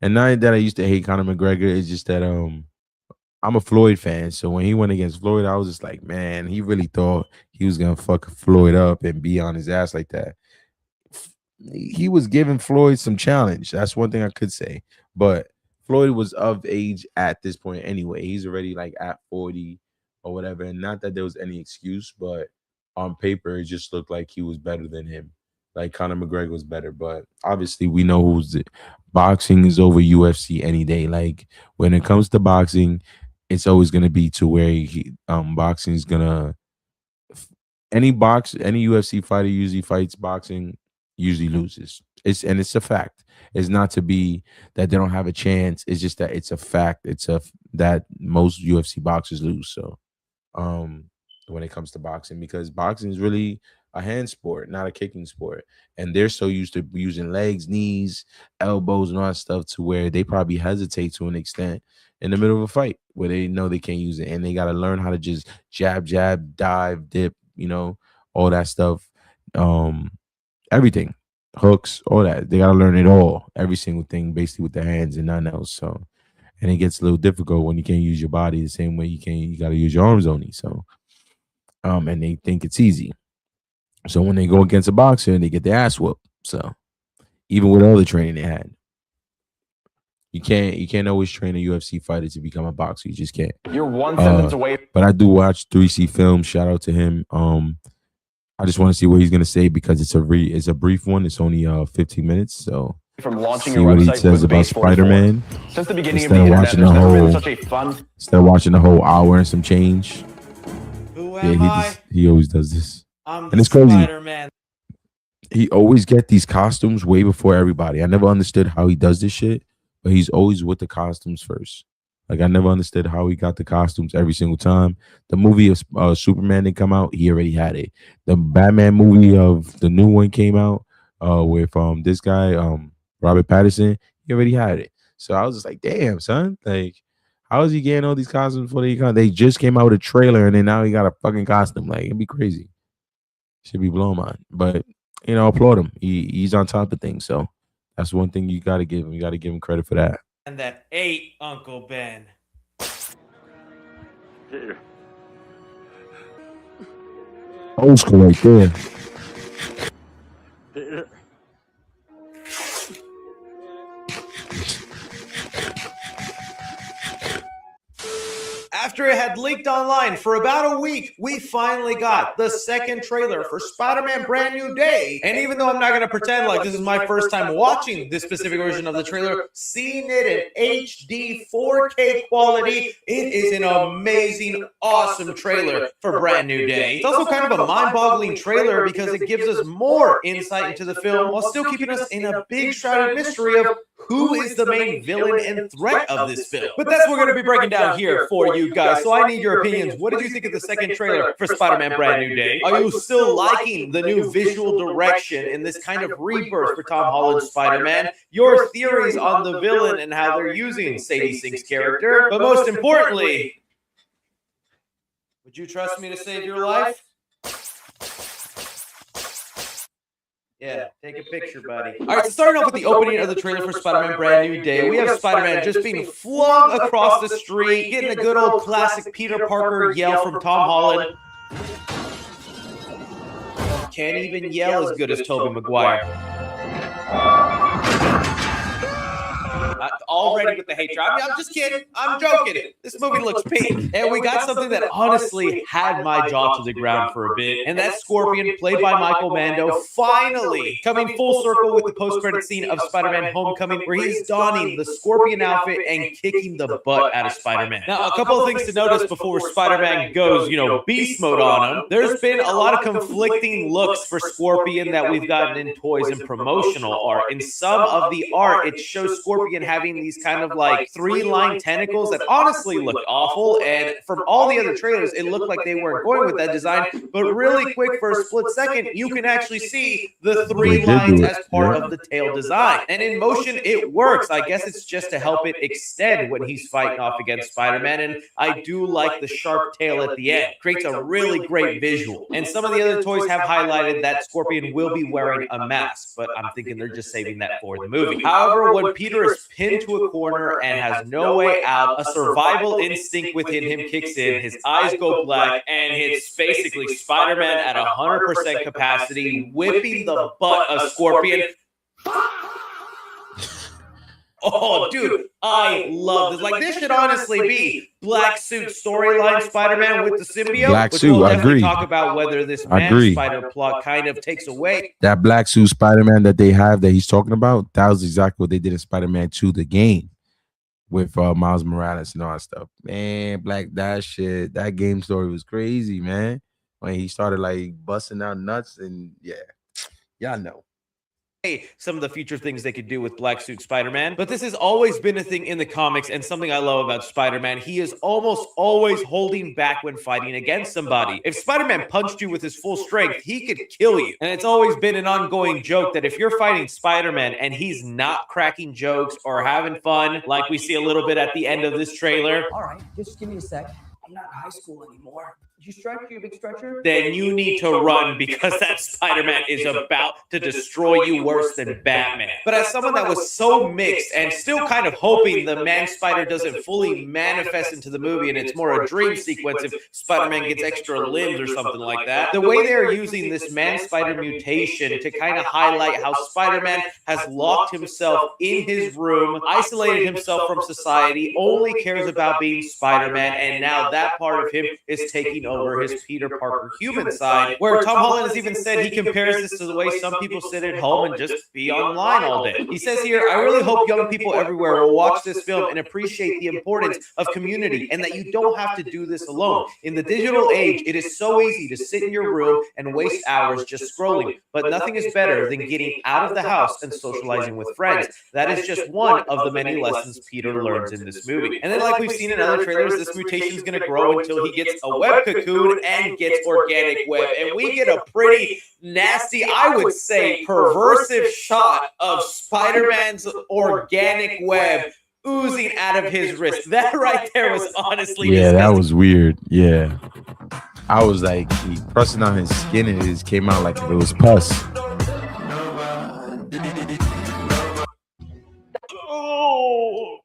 And not that I used to hate Conor McGregor, it's just that I'm a Floyd fan. So when he went against Floyd, I was just like, man, he really thought he was gonna fuck Floyd up and be on his ass like that. He was giving Floyd some challenge. That's one thing I could say. But Floyd was of age at this point anyway. He's already like at 40 or whatever. And not that there was any excuse, but on paper, it just looked like he was better than him. Like Conor McGregor was better, but obviously we know who's boxing is over UFC any day. Like when it comes to boxing, it's always gonna be to where boxing is gonna any UFC fighter usually fights boxing, usually loses. It's a fact. It's not to be that they don't have a chance. It's just that it's a fact. That most UFC boxers lose. So when it comes to boxing, because boxing is really a hand sport, not a kicking sport. And they're so used to using legs, knees, elbows, and all that stuff to where they probably hesitate to an extent in the middle of a fight where they know they can't use it. And they got to learn how to just jab, dive, dip, all that stuff. Everything, hooks, all that. They got to learn it all, every single thing, basically with their hands and nothing else. So, and it gets a little difficult when you can't use your body the same way you got to use your arms only. So, and they think it's easy. So when they go against a boxer, they get their ass whooped. So even with all the training they had, you can't always train a UFC fighter to become a boxer. You just can't.
You're one sentence away.
But I do watch 3C Film. Shout out to him. I just want to see what he's gonna say because it's a brief one. It's only 15 minutes. So
from launching
see
your
what he
website
says
with
about
Base 44.
Spider-Man.
Since the beginning of
Instead
the
of
internet,
watching
there's
the
never been
whole-
such a fun.
Instead of watching the whole hour and some change.
Who
Yeah,
am I?
he always does this.
I'm
And
the
it's crazy.
Spider-Man.
He always get these costumes way before everybody. I never understood how he does this shit, but he's always with the costumes first. Like I never understood how he got the costumes every single time. The movie of Superman didn't come out, he already had it. The Batman movie of the new one came out with this guy, Robert Pattinson. He already had it. So I was just like, damn, son. Like, how is he getting all these costumes before they come? They just came out with a trailer and then now he got a fucking costume. Like, it'd be crazy. Should be blowing mine. But, you know, applaud him. He's on top of things. So that's one thing you got to give him. You got to give him credit for that.
And that ate Uncle Ben.
Old school right there.
After it had leaked online for about a week, we finally got the second trailer for Spider-Man Brand New Day. And even though I'm not going to pretend like this is my first time watching this specific version of the trailer, seeing it in HD 4K quality, it is an amazing, awesome trailer for Brand New Day. It's also kind of a mind-boggling trailer because it gives us more insight into the film while still keeping us in a big shrouded mystery of who is the main villain and threat of this film. But that's what we're going to be breaking down here for you guys. So I need your opinions. What did you think of the second trailer for Spider-Man Brand New Day? Are you still liking the new visual direction in this kind of rebirth for Tom Holland's Spider-Man? Your theories on the villain and how they're using Sadie Sink's character. But most importantly, would you trust me to save your life? Yeah, take a picture, buddy. All right, so starting off with the opening of the trailer for Spider-Man Brand New Day, we have Spider-Man just being flung across the street, getting a good old classic Peter Parker yell from Tom Holland. Can't even yell as good as Tobey Maguire. Already with the hate drive. I'm just kidding. I'm joking. This movie looks pink. And we got something that honestly had my jaw to the ground for a bit. And that's Scorpion, played by Michael Mando, finally coming full circle with the post-credit scene of Spider-Man Homecoming, where he's donning the Scorpion outfit and kicking the butt out of Spider-Man. Now, a couple of things to notice before Spider-Man goes, beast mode on him. There's been a lot of conflicting looks for Scorpion that we've gotten in toys and promotional art. In some of the art, it shows Scorpion having these kind of like 3-line tentacles that honestly looked awful, and from all the other trailers it looked like they weren't going with that design, but really quick, for a split second, you can actually see the 3 lines as part of the tail design, and in motion it works. I guess it's just to help it extend when he's fighting off against Spider-Man, and I do like the sharp tail at the end. Creates a really great visual. And some of the other toys have highlighted that Scorpion will be wearing a mask, but I'm thinking they're just saving that for the movie. However, when Peter is pinned to a corner and has no way out, a survival instinct within him kicks in, his eyes go black, and hits basically Spider-Man at 100% capacity, whipping the butt of Scorpion. Oh, dude, I love this. Like, this should honestly be Black Suit storyline Spider-Man with the symbiote.
Black Suit, I agree.
Talk about whether this man spider plot kind of takes away
that Black Suit Spider-Man that they have that he's talking about. That was exactly what they did in Spider-Man 2, the game, with Miles Morales and all that stuff. Man, that game story was crazy, man. When he started like busting out nuts, and yeah, y'all know.
Some of the future things they could do with Black Suit Spider-Man, but this has always been a thing in the comics, and something I love about Spider-Man, he is almost always holding back when fighting against somebody. If Spider-Man punched you with his full strength, he could kill you, and it's always been an ongoing joke that if you're fighting Spider-Man and he's not cracking jokes or having fun, like we see a little bit at the end of this trailer,
all right, just give me a sec. I'm not in high school anymore. Did you stretch, you big stretcher?
Then you need to run, because that Spider-Man is about to destroy you worse than Batman. But as someone that was so mixed and still kind of hoping the Man Spider doesn't fully manifest into the movie and it's more a dream sequence if Spider-Man gets extra limbs or something like that, the way they're using this Man Spider mutation to kind of highlight how Spider-Man has locked himself in his room, isolated himself from society, only cares about being Spider-Man, and now that part of him is taking over his Peter Parker human side, where Tom Holland has even said he compares this to the way some people sit at home and just be online all day. He says here, I really hope young people everywhere will watch this film and appreciate the importance of community, and that you don't have to do this alone. In the digital age, it is so easy to sit in your room and waste hours just scrolling, but nothing is better than getting out of the house and socializing with friends. That is just one of the many lessons Peter learns in this movie. And then, like we've seen in other trailers, this mutation is going to grow until he gets a web cocoon cocoon and gets organic web. And we get a pretty nasty, I would say, perversive shot of Spider-Man's organic web oozing out of his wrist. That right there was honestly
yeah,
disgusting.
that was weird. Yeah. I was like, he pressing on his skin and it just came out like if it was pus.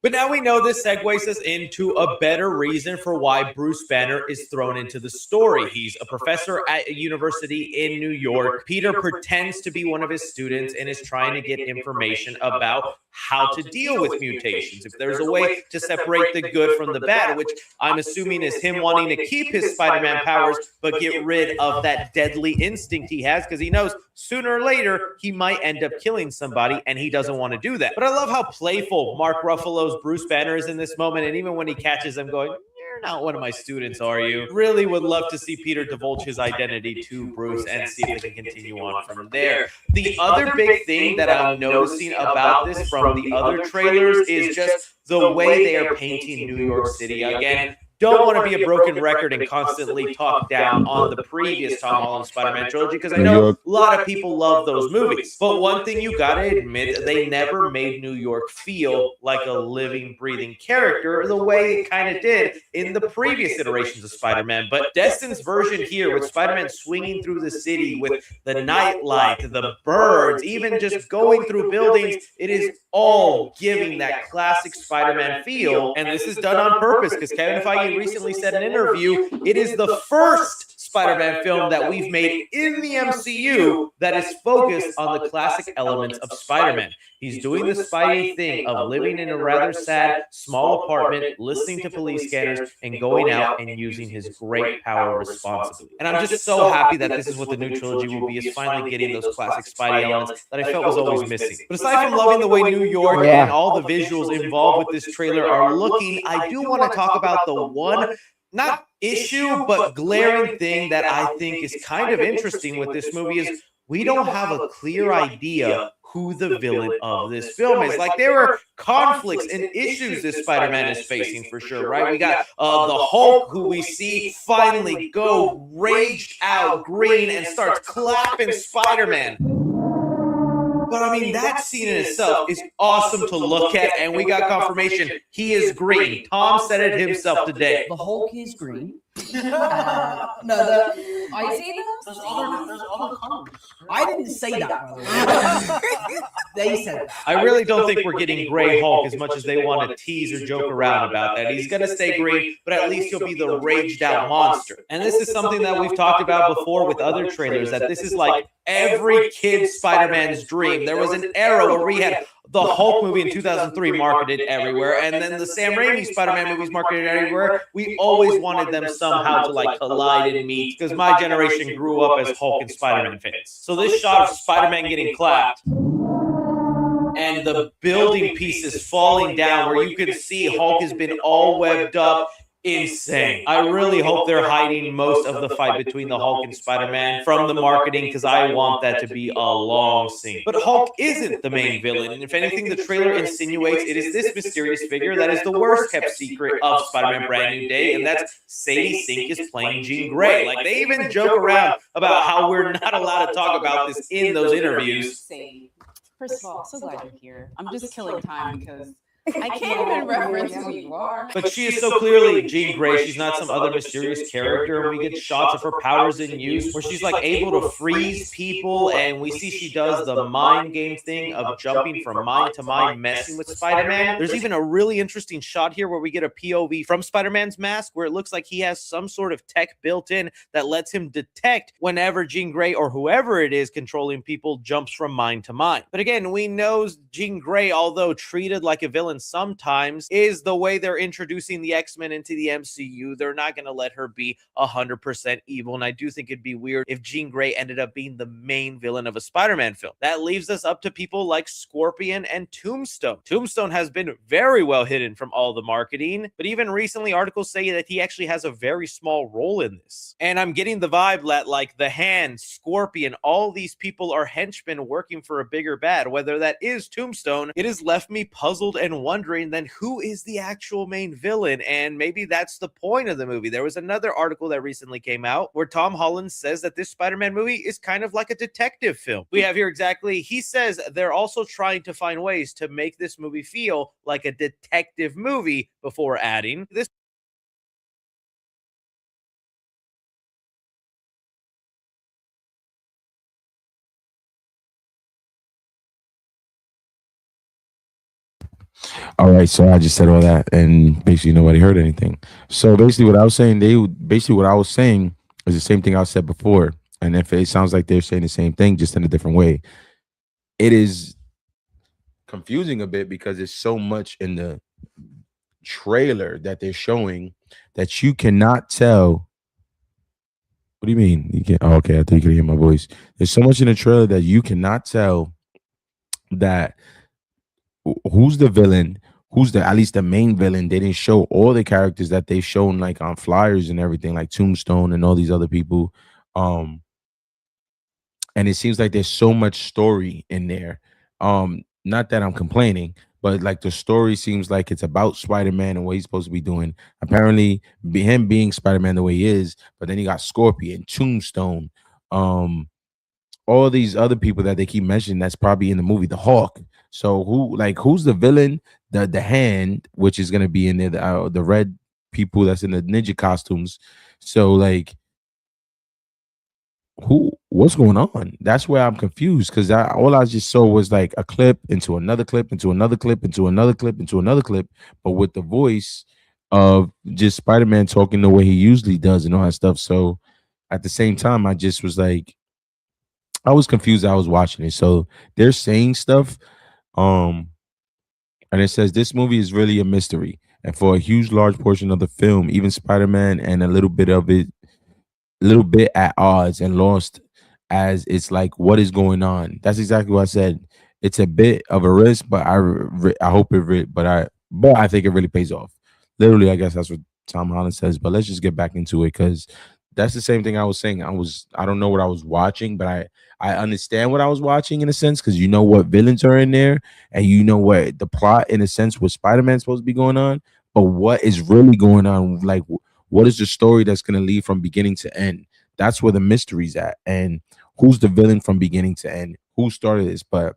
But now we know this segues us into a better reason for why Bruce Banner is thrown into the story. He's a professor at a university in New York. Peter pretends to be one of his students and is trying to get information about how to deal with mutations. If there's a way to separate the good from the bad, which I'm assuming is him wanting to keep his Spider-Man powers, but get rid of that deadly instinct he has, because he knows sooner or later he might end up killing somebody, and he doesn't want to do that. But I love how playful Mark Ruffalo's Bruce Banner is in this moment, and even when he catches him going, "You're not one of my students, are you?" Really would love to see Peter divulge his identity to Bruce and see if they can continue on from there. The other big thing that I'm noticing about this from the other trailers is just the way they are painting New York City. Again, don't want to be a broken record and constantly talk down on the previous Tom Holland Spider-Man trilogy, because I know a lot of people love those movies. But one thing you got to admit, they never made New York feel like a living, breathing character the way it kind of did in the previous iterations of Spider-Man. But Destin's version here, with Spider-Man swinging through the city with the nightlight, the birds, even just going through buildings, it is all giving that classic Spider-Man feel. And this is done on purpose, because Kevin Feige recently said in an interview, it is the first Spider-Man film that we've made in the MCU that is focused on the classic elements of Spider-Man. He's doing the Spidey thing of living in a rather sad, small apartment, listening to police scanners, and going out and using his great power responsibly. And I'm just so happy that this is what the new trilogy will be, is finally getting those classic Spidey elements that I felt was always missing. But aside from loving the way New York and all the visuals involved with this trailer are looking, I do want to talk about the one, not issue, but glaring thing that I think is kind of interesting with this movie is we don't have a clear idea who the villain of this film is. Like, there are conflicts and issues this Spider-Man is facing for sure, right? We got the Hulk, who we see finally go raged out green and starts clapping Spider-Man. But I mean, that scene in itself is awesome to look at, and we got confirmation he is green. Tom said it himself today.
The Hulk is green.
I see those.
There's other colors. I didn't say that, by the way. They said that.
I really don't think we're getting Gray Hulk as much as they want to tease or joke around about that. He's going to stay green, but at least he'll be the raged out monster. And this is something that we've talked about before with other trailers, that this is like every kid Spider-Man's dream. There was an era where we had the Hulk movie in 2003 marketed everywhere, and then the Sam Raimi Spider-Man movies marketed everywhere. We always wanted them somehow to like collide and meet, because my generation grew up as Hulk and Spider-Man fans. So this shot of Spider-Man getting clapped and the building pieces falling down, where you can see Hulk has been all webbed up, insane. I really hope they're hiding most of the fight between the Hulk and Spider-Man from the marketing, because I want that to be a long scene. But Hulk isn't the main villain, and if anything, the trailer insinuates it is this mysterious figure that is the worst kept secret of Spider-Man Brand New Day, and that's Sadie Sink is playing Jean Grey. Like, they even joke around about how we're not allowed to talk about this in those interviews.
First of all, so glad you're here. I'm just killing time because I can't even reference who you are.
But she is so clearly Jean Grey. She's not some other mysterious character. And we get shots of her powers in use where she's like able to freeze people. And we see she does the mind game thing of jumping from mind to mind, messing with Spider-Man. There's even a really interesting shot here where we get a POV from Spider-Man's mask where it looks like he has some sort of tech built in that lets him detect whenever Jean Grey or whoever it is controlling people jumps from mind to mind. But again, we know Jean Grey, although treated like a villain sometimes, is the way they're introducing the X-Men into the MCU. They're not going to let her be 100% evil, and I do think it'd be weird if Jean Grey ended up being the main villain of a Spider-Man film. That leaves us up to people like Scorpion and Tombstone. Tombstone has been very well hidden from all the marketing, but even recently articles say that he actually has a very small role in this. And I'm getting the vibe that like the Hand, Scorpion, all these people are henchmen working for a bigger bad. Whether that is Tombstone, it has left me puzzled and everyone wondering, then who is the actual main villain? And maybe that's the point of the movie. There was another article that recently came out where Tom Holland says that this Spider-Man movie is kind of like a detective film. We have here exactly, he says they're also trying to find ways to make this movie feel like a detective movie before adding this.
All right, so I just said all that, and basically nobody heard anything. So basically, what I was saying, what I was saying is the same thing I said before. And if it sounds like they're saying the same thing, just in a different way, it is confusing a bit because there's so much in the trailer that they're showing that you cannot tell. What do you mean? You can't? Oh, okay, I thought you could hear my voice. There's so much in the trailer that you cannot tell that who's the villain, who's at least the main villain. They didn't show all the characters that they've shown like on flyers and everything, like Tombstone and all these other people. And it seems like there's so much story in there. Not that I'm complaining, but like the story seems like it's about Spider-Man and what he's supposed to be doing. Apparently, him being Spider-Man the way he is, but then you got Scorpion, Tombstone, all these other people that they keep mentioning that's probably in the movie, the Hawk. So who's the villain? The Hand, which is gonna be in there, the red people that's in the ninja costumes. So like, what's going on? That's where I'm confused, because all I just saw was like a clip into another clip into another clip into another clip into another clip, but with the voice of just Spider-Man talking the way he usually does and all that stuff. So at the same time, I just was like, I was confused. I was watching it. So they're saying stuff, and it says this movie is really a mystery, and for a huge large portion of the film, even Spider-Man and a little bit at odds and lost, as it's like, what is going on? That's exactly what I said. It's a bit of a risk, but I hope but I think it really pays off. Literally, I guess that's what Tom Holland says. But let's just get back into it, because that's the same thing I was saying. I don't know what I was watching, but I understand what I was watching in a sense, because you know what villains are in there, and you know what the plot in a sense what Spider-Man's supposed to be going on. But what is really going on? Like, what is the story that's going to lead from beginning to end? That's where the mystery's at. And who's the villain from beginning to end? Who started this? But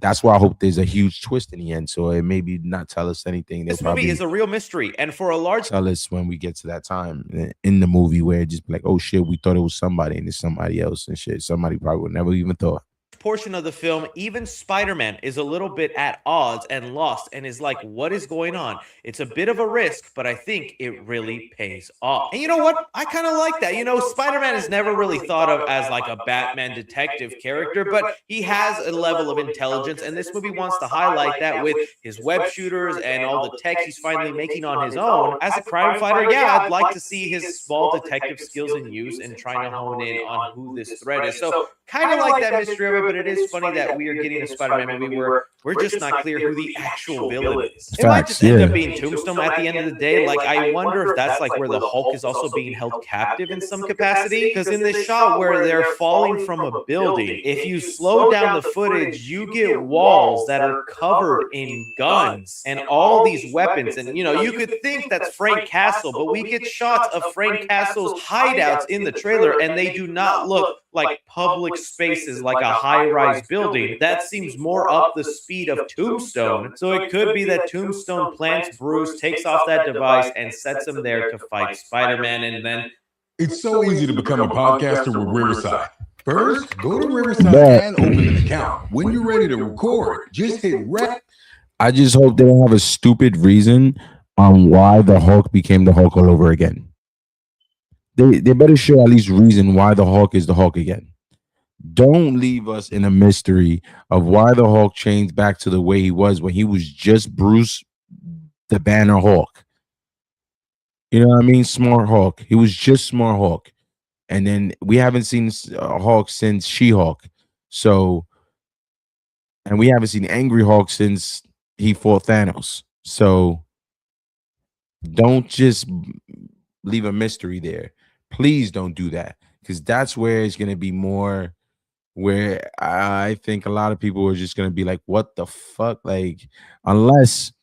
that's why I hope there's a huge twist in the end. So it maybe not tell us anything.
This movie is a real mystery. And for a large
tell us when we get to that time in the movie where it just be like, oh shit, we thought it was somebody and it's somebody else and shit. Somebody probably would never even thought.
Portion of the film, even Spider-Man is a little bit at odds and lost and is like, what is going on? It's a bit of a risk, but I think it really pays off. And you know what? I kind of like that. You know, Spider-Man is never really thought of as like a Batman detective character, but he has a level of intelligence, and this movie wants to highlight that with his web shooters and all the tech he's finally making on his own. As a crime fighter, yeah, I'd like to see his small detective skills in use and trying to hone in on who this threat is. So kind of like that mystery of it, but it is funny that we are getting a Spider-Man movie where we're just not clear who the actual villain is. It might just end up being Tombstone at the end of the day. Like, I wonder if that's like where the Hulk is also being held captive in some capacity, because in this shot where they're falling from a building, if you slow down the footage, you get walls that are covered in guns and all these weapons. And, you know, you could think that's Frank Castle, but we get shots of Frank Castle's hideouts in the trailer, and they do not look like public spaces, like a high-rise building. That seems more up the speed of Tombstone. So it could be that Tombstone plants Bruce, takes off that device, and sets him there to fight Spider-Man. And then
it's so easy to become a podcaster with Riverside. First, go to Riverside and open an account. When you're ready to record, just hit rec.
I just hope they don't have a stupid reason on why the Hulk became the Hulk all over again. They better show at least reason why the Hulk is the Hulk again. Don't leave us in a mystery of why the Hulk changed back to the way he was when he was just Bruce the Banner Hulk. You know what I mean? Smart Hulk. He was just Smart Hulk. And then we haven't seen Hulk since She-Hulk. So, and we haven't seen Angry Hulk since he fought Thanos. So, don't just leave a mystery there. Please don't do that, because that's where it's going to be more where I think a lot of people are just going to be like, what the fuck? Like, unless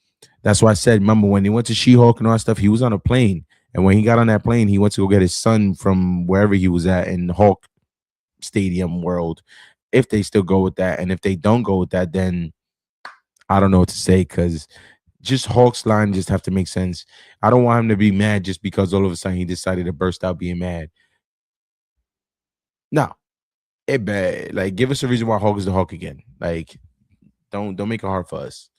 That's why I said, remember when he went to She-Hulk and all that stuff, he was on a plane. And when he got on that plane, he went to go get his son from wherever he was at in Hulk Stadium World. If they still go with that. And if they don't go with that, then I don't know what to say, because just Hulk's line just have to make sense. I don't want him to be mad just because all of a sudden he decided to burst out being mad. No. Like, give us a reason why Hulk is the Hulk again. Like, don't make it hard for us.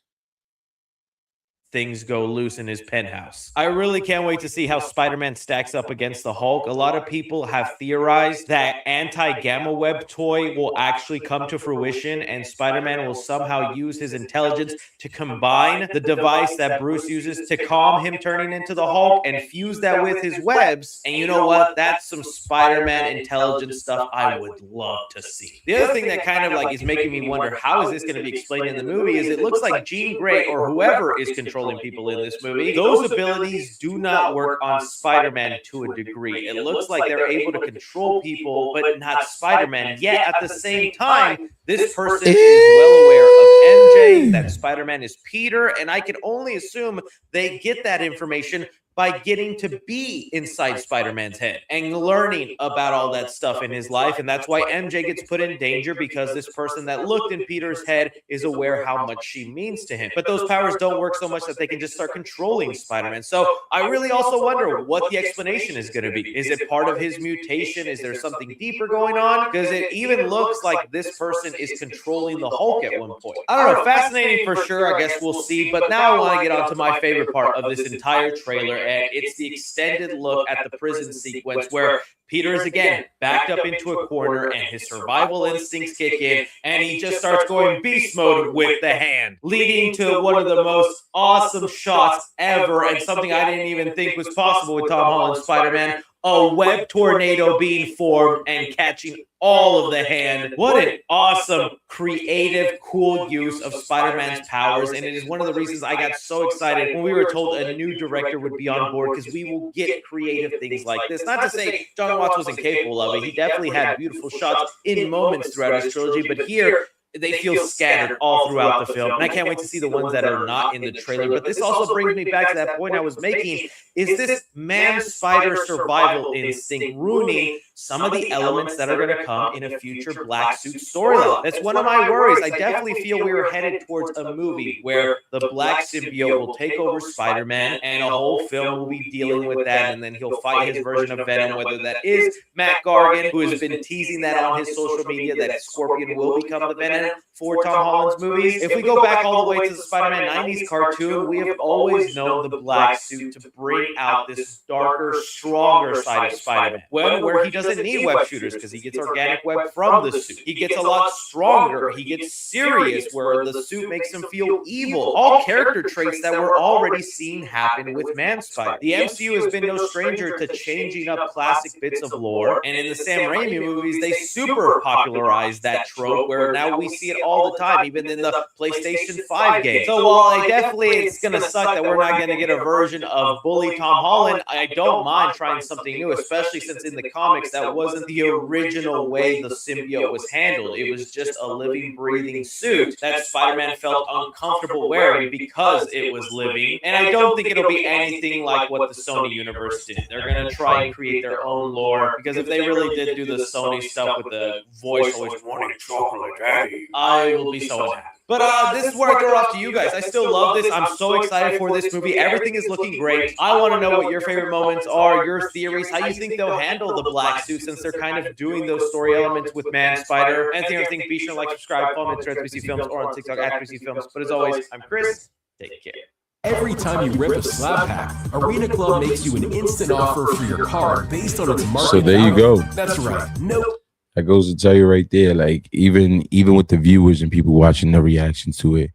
Things go loose in his penthouse. I really can't wait to see how Spider-Man stacks up against the Hulk. A lot of people have theorized that anti-gamma web toy will actually come to fruition, and Spider-Man will somehow use his intelligence to combine the device that Bruce uses to calm him turning into the Hulk and fuse that with his webs. And you know what? That's some Spider-Man intelligence stuff I would love to see. The other thing that kind of like is making me wonder how is this going to be explained in the movie is it looks like Jean Grey or whoever is controlling people in this movie, those abilities do not work on Spider-Man to a degree. It looks like they're able to control people, but not Spider-Man. Yet at the same time, this person is well aware of MJ, that Spider-Man is Peter, and I can only assume they get that information by getting to be inside Spider-Man's head and learning about all that stuff in his life. And that's why MJ gets put in danger, because this person that looked in Peter's head is aware how much she means to him. But those powers don't work so much that they can just start controlling Spider-Man. So I really also wonder what the explanation is going to be. Is it part of his mutation? Is there something deeper going on? Because it even looks like this person is controlling the Hulk at one point. I don't know. Fascinating for sure. I guess we'll see. But now I want to get on to my favorite part of this entire trailer. And it's the extended look at the prison sequence where Peter is again backed up into a corner and his survival instincts kick in and he just starts going beast mode with the hand, leading to one of the most awesome shots ever and something I didn't even think was possible with Tom Holland's Spider-Man. A web tornado being formed and catching all of the hand. What an awesome, creative, cool use of Spider-Man's powers. And it is one of the reasons I got so excited when we were told a new director would be on board, because we will get creative things like this. Not to say John Watts wasn't capable of it. He definitely had beautiful shots in moments throughout his trilogy, but here they feel scattered all throughout the film. And I can't wait to see the ones that are not in the trailer. But this also brings me back to that point I was making. Is this man-spider survival instinct ruining some of the elements that are going to come in a future Black Suit storyline? That's one of my worries. I definitely feel we are headed towards a movie where the Black symbiote will take over Spider-Man and a whole film will be dealing with that, and then he'll fight his version of Venom, whether that is Matt Gargan, who has been teasing that on his social media, that Scorpion will become the Venom for Tom Holland's movies. If we go back all the way to the Spider-Man 90s cartoon, we have always known the Black Suit to bring out this darker, stronger side of Spider-Man, where he doesn't need web shooters because he gets organic web from the suit. He gets a lot stronger. He gets serious, where the suit makes him feel evil. All character traits that we're already seeing happen with Man-Spider. The MCU has been no stranger to changing up classic bits of lore, and in the Sam Raimi movies, they super popularized that trope, where now we see it all the time, even in the PlayStation 5 game. So while it's going to suck that we're not going to get a version of Bully Tom Holland, I don't mind trying something new, especially since in the comics that wasn't the original way the symbiote was handled. It was just a living, breathing suit that Spider-Man felt uncomfortable wearing because it was living. And I don't think it'll be anything like what the Sony universe did. They're going to try and create their own lore, because if they really did do the Sony stuff with the voice always wanting chocolate daddy, I will be so happy. But this is where I throw off to you guys. I still love this. I'm so excited for this movie. Everything is looking great. I want to know what your favorite moments are, your theories, how you think they'll handle the Black Suit, since they're kind of doing those story elements with Man-Spider. Anything, everything, be sure to like, subscribe, follow me on Twitter, 3C Films, or on TikTok at 3C Films. But as always, I'm Chris. Take care.
Every time you rip a slab pack, Arena Club makes you an instant offer for your card based on its market.
So there you go.
That's right. Nope.
That goes to tell you right there, like even with the viewers and people watching the reactions to it,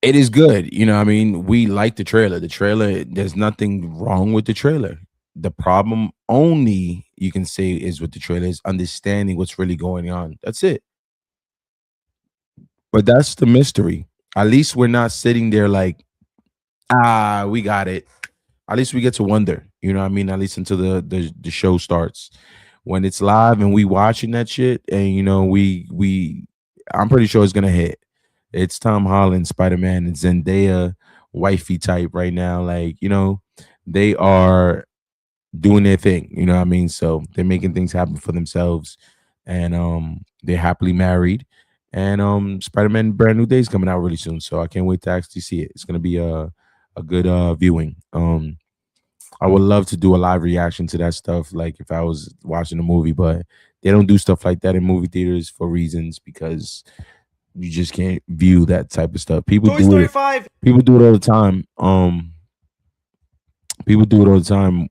it is good. You know what I mean? We like the trailer. The trailer, there's nothing wrong with the trailer. The problem only you can say is with the trailer is understanding what's really going on. That's it. But that's the mystery. At least we're not sitting there like, we got it. At least we get to wonder, you know what I mean? At least until the show starts. When it's live and we watching that shit, and you know, I'm pretty sure it's gonna hit. It's Tom Holland, Spider-Man, and Zendaya wifey type right now. Like, they are doing their thing. You know what I mean? So they're making things happen for themselves, and they're happily married. And Spider-Man Brand New Day is coming out really soon, so I can't wait to actually see it. It's gonna be a good viewing. I would love to do a live reaction to that stuff, like if I was watching a movie, but they don't do stuff like that in movie theaters for reasons, because you just can't view that type of stuff. People
Toy
do
Story
it.
5.
People do it all the time. People do it all the time.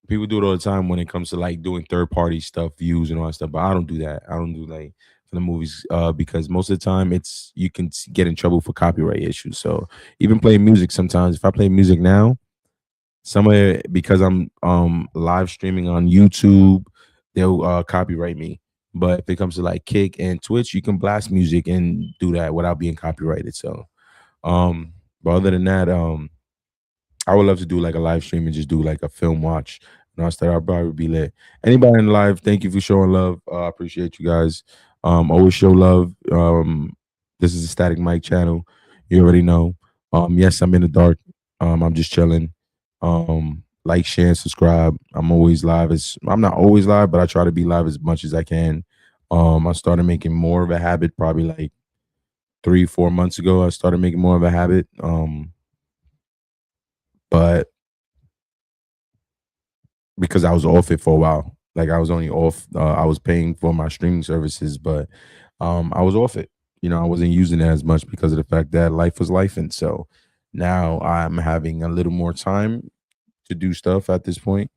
People do it all the time when it comes to like doing third party stuff, views and all that stuff. But I don't do that. I don't do like for the movies because most of the time you can get in trouble for copyright issues. So even playing music, sometimes if I play music now, somewhere because I'm live streaming on YouTube, they'll copyright me. But if it comes to like Kick and Twitch, you can blast music and do that without being copyrighted. So but other than that, I would love to do like a live stream and just do like a film watch. And I'll probably be lit. Anybody in live, thank you for showing love. I appreciate you guys. Always show love. This is a Static Mike channel. You already know. Yes, I'm in the dark. I'm just chilling. Like, share, and subscribe. I'm always live. I'm not always live, but I try to be live as much as I can. I started making more of a habit probably like 3-4 months ago. I started making more of a habit. But because I was off it for a while, like I was only off, I was paying for my streaming services, but I was off it. I wasn't using it as much because of the fact that life was life. And so now I'm having a little more time to do stuff at this point.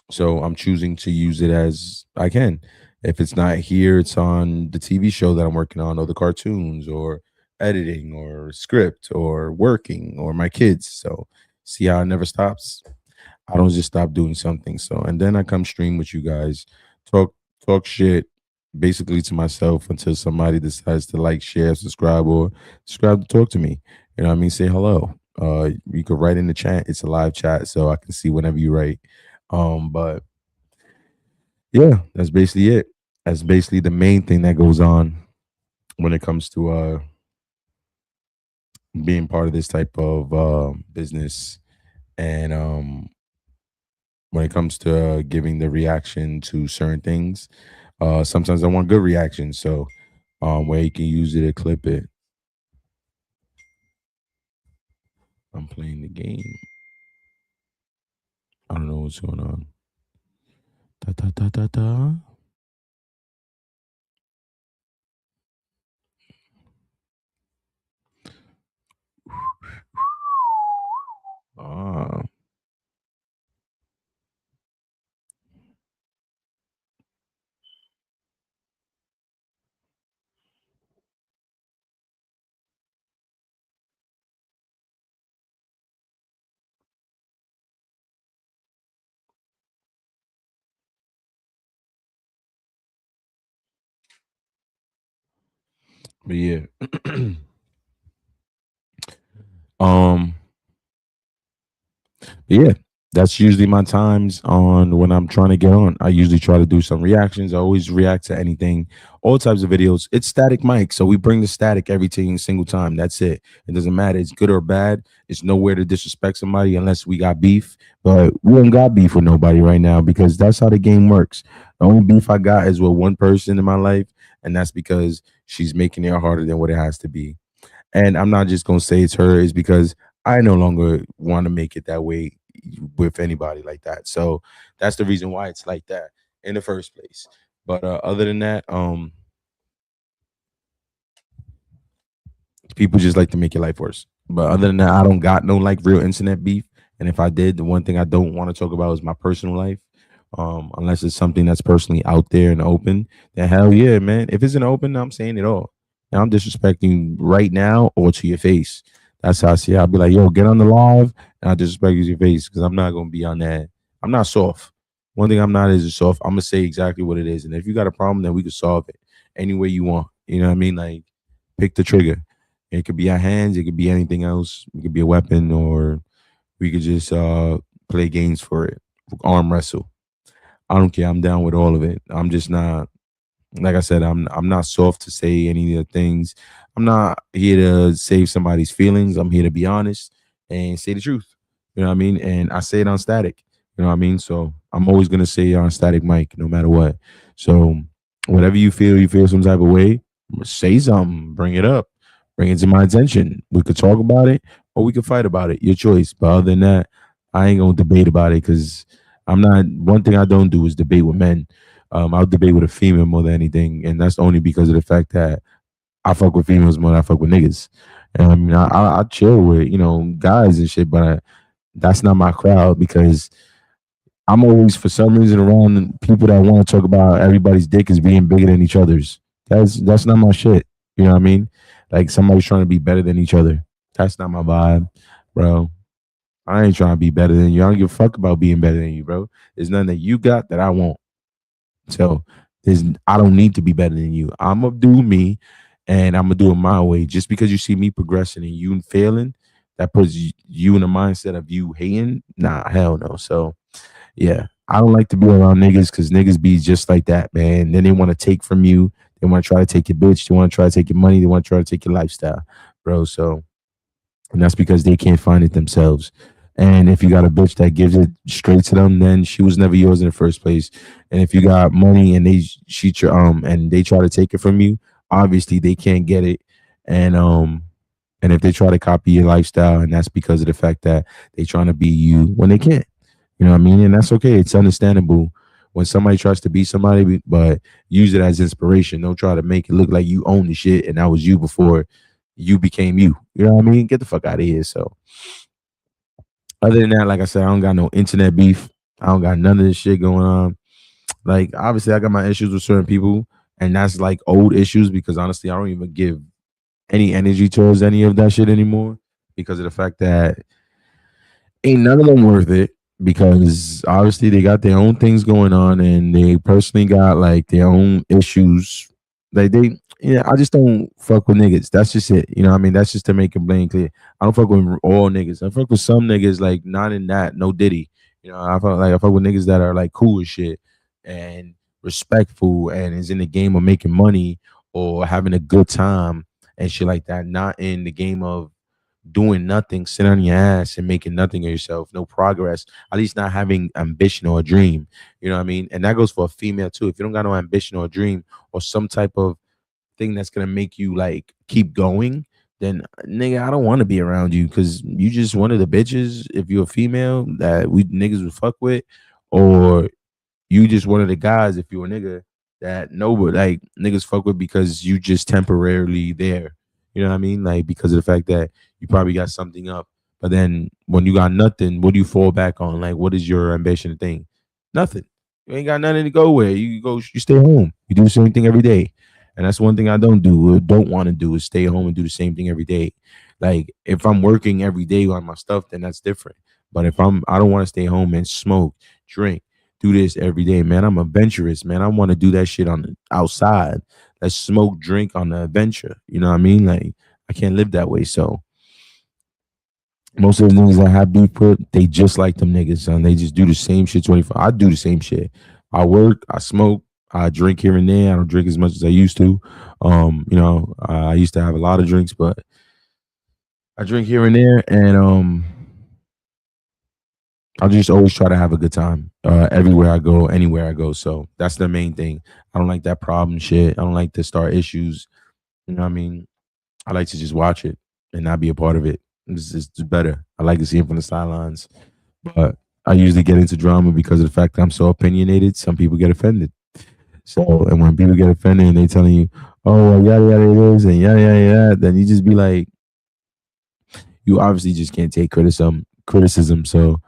So I'm choosing to use it as I can. If it's not here, it's on the TV show that I'm working on, or the cartoons, or editing, or script, or working, or my kids. So see how it never stops. I don't just stop doing something. So, and then I come stream with you guys, talk shit basically to myself until somebody decides to like, share, subscribe, or subscribe to talk to me. You know what I mean? Say hello. You can write in the chat. It's a live chat, so I can see whenever you write. But yeah, that's basically it. That's basically the main thing that goes on when it comes to being part of this type of business. And when it comes to giving the reaction to certain things, sometimes I want good reactions. So where you can use it to clip it. I'm playing the game. I don't know what's going on. Da, da, da, da, da. Ah. But yeah. Yeah, that's usually my times on when I'm trying to get on. I usually try to do some reactions. I always react to anything, all types of videos. It's Static Mike, so we bring the static every single time. That's it. It doesn't matter. It's good or bad. It's nowhere to disrespect somebody unless we got beef. But we don't got beef with nobody right now because that's how the game works. The only beef I got is with one person in my life, and that's because she's making it harder than what it has to be. And I'm not just gonna say it's her. It's because I no longer want to make it that way with anybody like that. So that's the reason why it's like that in the first place. But other than that, people just like to make your life worse. But other than that, I don't got no like real internet beef. And if I did, the one thing I don't want to talk about is my personal life. Unless it's something that's personally out there and open, then hell yeah, man. If it's in open, I'm saying it all. And I'm disrespecting right now or to your face. That's how I see it. I'll be like, yo, get on the live, and I'll disrespect you to your face because I'm not going to be on that. I'm not soft. One thing I'm not is soft. I'm going to say exactly what it is. And if you got a problem, then we can solve it any way you want. You know what I mean? Like, pick the trigger. It could be our hands. It could be anything else. It could be a weapon, or we could just play games for it. Arm wrestle. I don't care. I'm down with all of it. I'm just not like I said, I'm not soft to say any of the things. I'm not here to save somebody's feelings. I'm here to be honest and say the truth. You know what I mean? And I say it on static. You know what I mean? So I'm always gonna say it on static mic, no matter what. So whatever you feel some type of way, say something, bring it up, bring it to my attention. We could talk about it or we could fight about it. Your choice. But other than that, I ain't gonna debate about it because I'm not. One thing I don't do is debate with men. I'll debate with a female more than anything, and that's only because of the fact that I fuck with females more than I fuck with niggas. And I mean, I chill with guys and shit, but that's not my crowd because I'm always for some reason around people that want to talk about everybody's dick as being bigger than each other's. That's not my shit. You know what I mean? Like somebody's trying to be better than each other. That's not my vibe, bro. I ain't trying to be better than you. I don't give a fuck about being better than you, bro. There's nothing that you got that I won't. So I don't need to be better than you. I'm gonna do me, and I'm gonna do it my way. Just because you see me progressing and you failing, that puts you in the mindset of you hating. Nah, hell no. So yeah, I don't like to be around niggas because niggas be just like that, man. Then they want to take from you. They want to try to take your bitch. They want to try to take your money. They want to try to take your lifestyle, bro. So, and that's because they can't find it themselves. And if you got a bitch that gives it straight to them, then she was never yours in the first place. And if you got money and they cheat your and they try to take it from you, obviously they can't get it. And if they try to copy your lifestyle, and that's because of the fact that they trying to be you when they can't. You know what I mean? And that's okay. It's understandable when somebody tries to be somebody, but use it as inspiration. Don't try to make it look like you own the shit and that was you before you became you. You know what I mean? Get the fuck out of here. So other than that, like I said, I don't got no internet beef. I don't got none of this shit going on. Like, obviously, I got my issues with certain people, and that's like old issues because honestly, I don't even give any energy towards any of that shit anymore because of the fact that ain't none of them worth it because obviously they got their own things going on and they personally got like their own issues. Like I just don't fuck with niggas. That's just it. You know what I mean? That's just to make it plain clear. I don't fuck with all niggas. I fuck with some niggas, like not in that, no Diddy. You know, I fuck with niggas that are like cool as shit and respectful and is in the game of making money or having a good time and shit like that. Not in the game of doing nothing, sitting on your ass and making nothing of yourself, no progress, at least not having ambition or a dream. You know what I mean? And that goes for a female too. If you don't got no ambition or a dream or some type of thing that's gonna make you like keep going, then nigga, I don't want to be around you because you just one of the bitches if you're a female that we niggas would fuck with, or you just one of the guys if you're a nigga that nobody like niggas fuck with because you just temporarily there. You know what I mean? Like because of the fact that you probably got something up, but then when you got nothing, what do you fall back on? Like, what is your ambition thing? Nothing. You ain't got nothing to go where. You stay home. You do the same thing every day. And that's one thing I don't do or don't want to do is stay home and do the same thing every day. Like if I'm working every day on my stuff, then that's different. But if I don't want to stay home and smoke, drink, do this every day, man. I'm adventurous, man. I want to do that shit on the outside. Let's smoke, drink on the adventure. You know what I mean? Like I can't live that way. So most of the niggas I have beef with, they just like them niggas, son. They just do the same shit 24. I do the same shit. I work, I smoke, I drink here and there. I don't drink as much as I used to. You know, I used to have a lot of drinks, but I drink here and there, and I just always try to have a good time everywhere I go, anywhere I go. So that's the main thing. I don't like that problem shit. I don't like to start issues. You know what I mean? I like to just watch it and not be a part of it. It's just better. I like to see it from the sidelines. But I usually get into drama because of the fact that I'm so opinionated. Some people get offended. So, and when people get offended and they telling you, oh, well, yada, yada, it is, and yada, yada, yada, then you just be like, you obviously just can't take criticism. So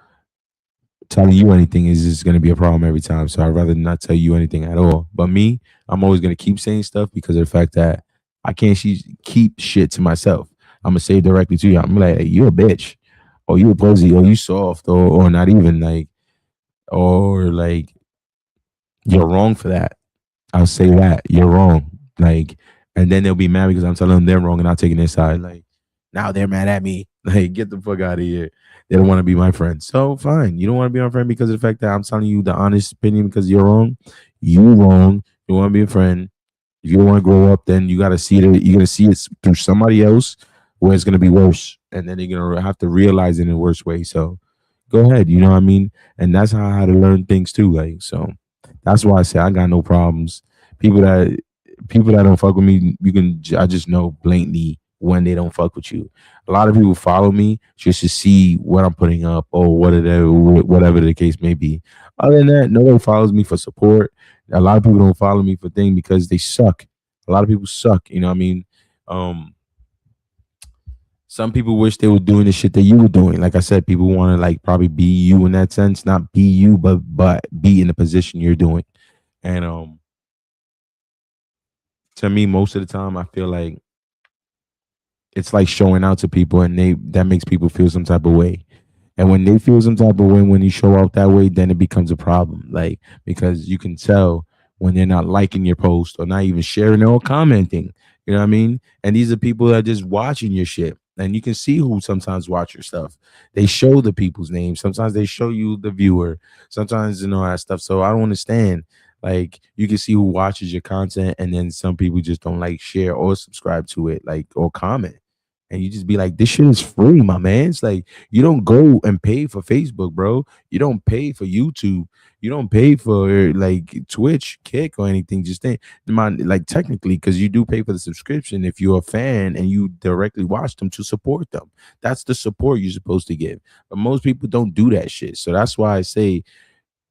telling you anything is just going to be a problem every time. So I'd rather not tell you anything at all. But me, I'm always going to keep saying stuff because of the fact that I can't keep shit to myself. I'm going to say it directly to you. I'm like, hey, you a bitch, or you a pussy, or you soft, or not even like, or like, you're wrong for that. I'll say that you're wrong. Like, and then they'll be mad because I'm telling them they're wrong and I'm taking their side. Like, now they're mad at me. Like, get the fuck out of here. They don't want to be my friend. So fine. You don't want to be my friend because of the fact that I'm telling you the honest opinion because you're wrong. You wrong. You want to be a friend. If you don't want to grow up, then you gotta see it. You gotta see it through somebody else where it's gonna be worse, and then you're gonna have to realize it in a worse way. So go ahead, you know what I mean? And that's how I had to learn things too. Like, so that's why I say I got no problems. People that don't fuck with me, I just know blatantly when they don't fuck with you. A lot of people follow me just to see what I'm putting up or whatever the case may be. Other than that, nobody follows me for support. A lot of people don't follow me for things because they suck. A lot of people suck, you know what I mean? Some people wish they were doing the shit that you were doing. Like I said, people want to like probably be you in that sense, not be you, but be in the position you're doing. And to me, most of the time, I feel like it's like showing out to people, and that makes people feel some type of way. And when they feel some type of way, when you show out that way, then it becomes a problem. Like, because you can tell when they're not liking your post or not even sharing or commenting. You know what I mean? And these are people that are just watching your shit. And you can see who sometimes watch your stuff. They show the people's names. Sometimes they show you the viewer. Sometimes, you know, that stuff. So I don't understand. Like, you can see who watches your content, and then some people just don't like, share, or subscribe to it, like, or comment. And you just be like, this shit is free, my man. It's like, you don't go and pay for Facebook, bro. You don't pay for YouTube. You don't pay for like Twitch, Kick, or anything. Just think, like, technically, because you do pay for the subscription if you're a fan and you directly watch them to support them. That's the support you're supposed to give. But most people don't do that shit. So that's why I say,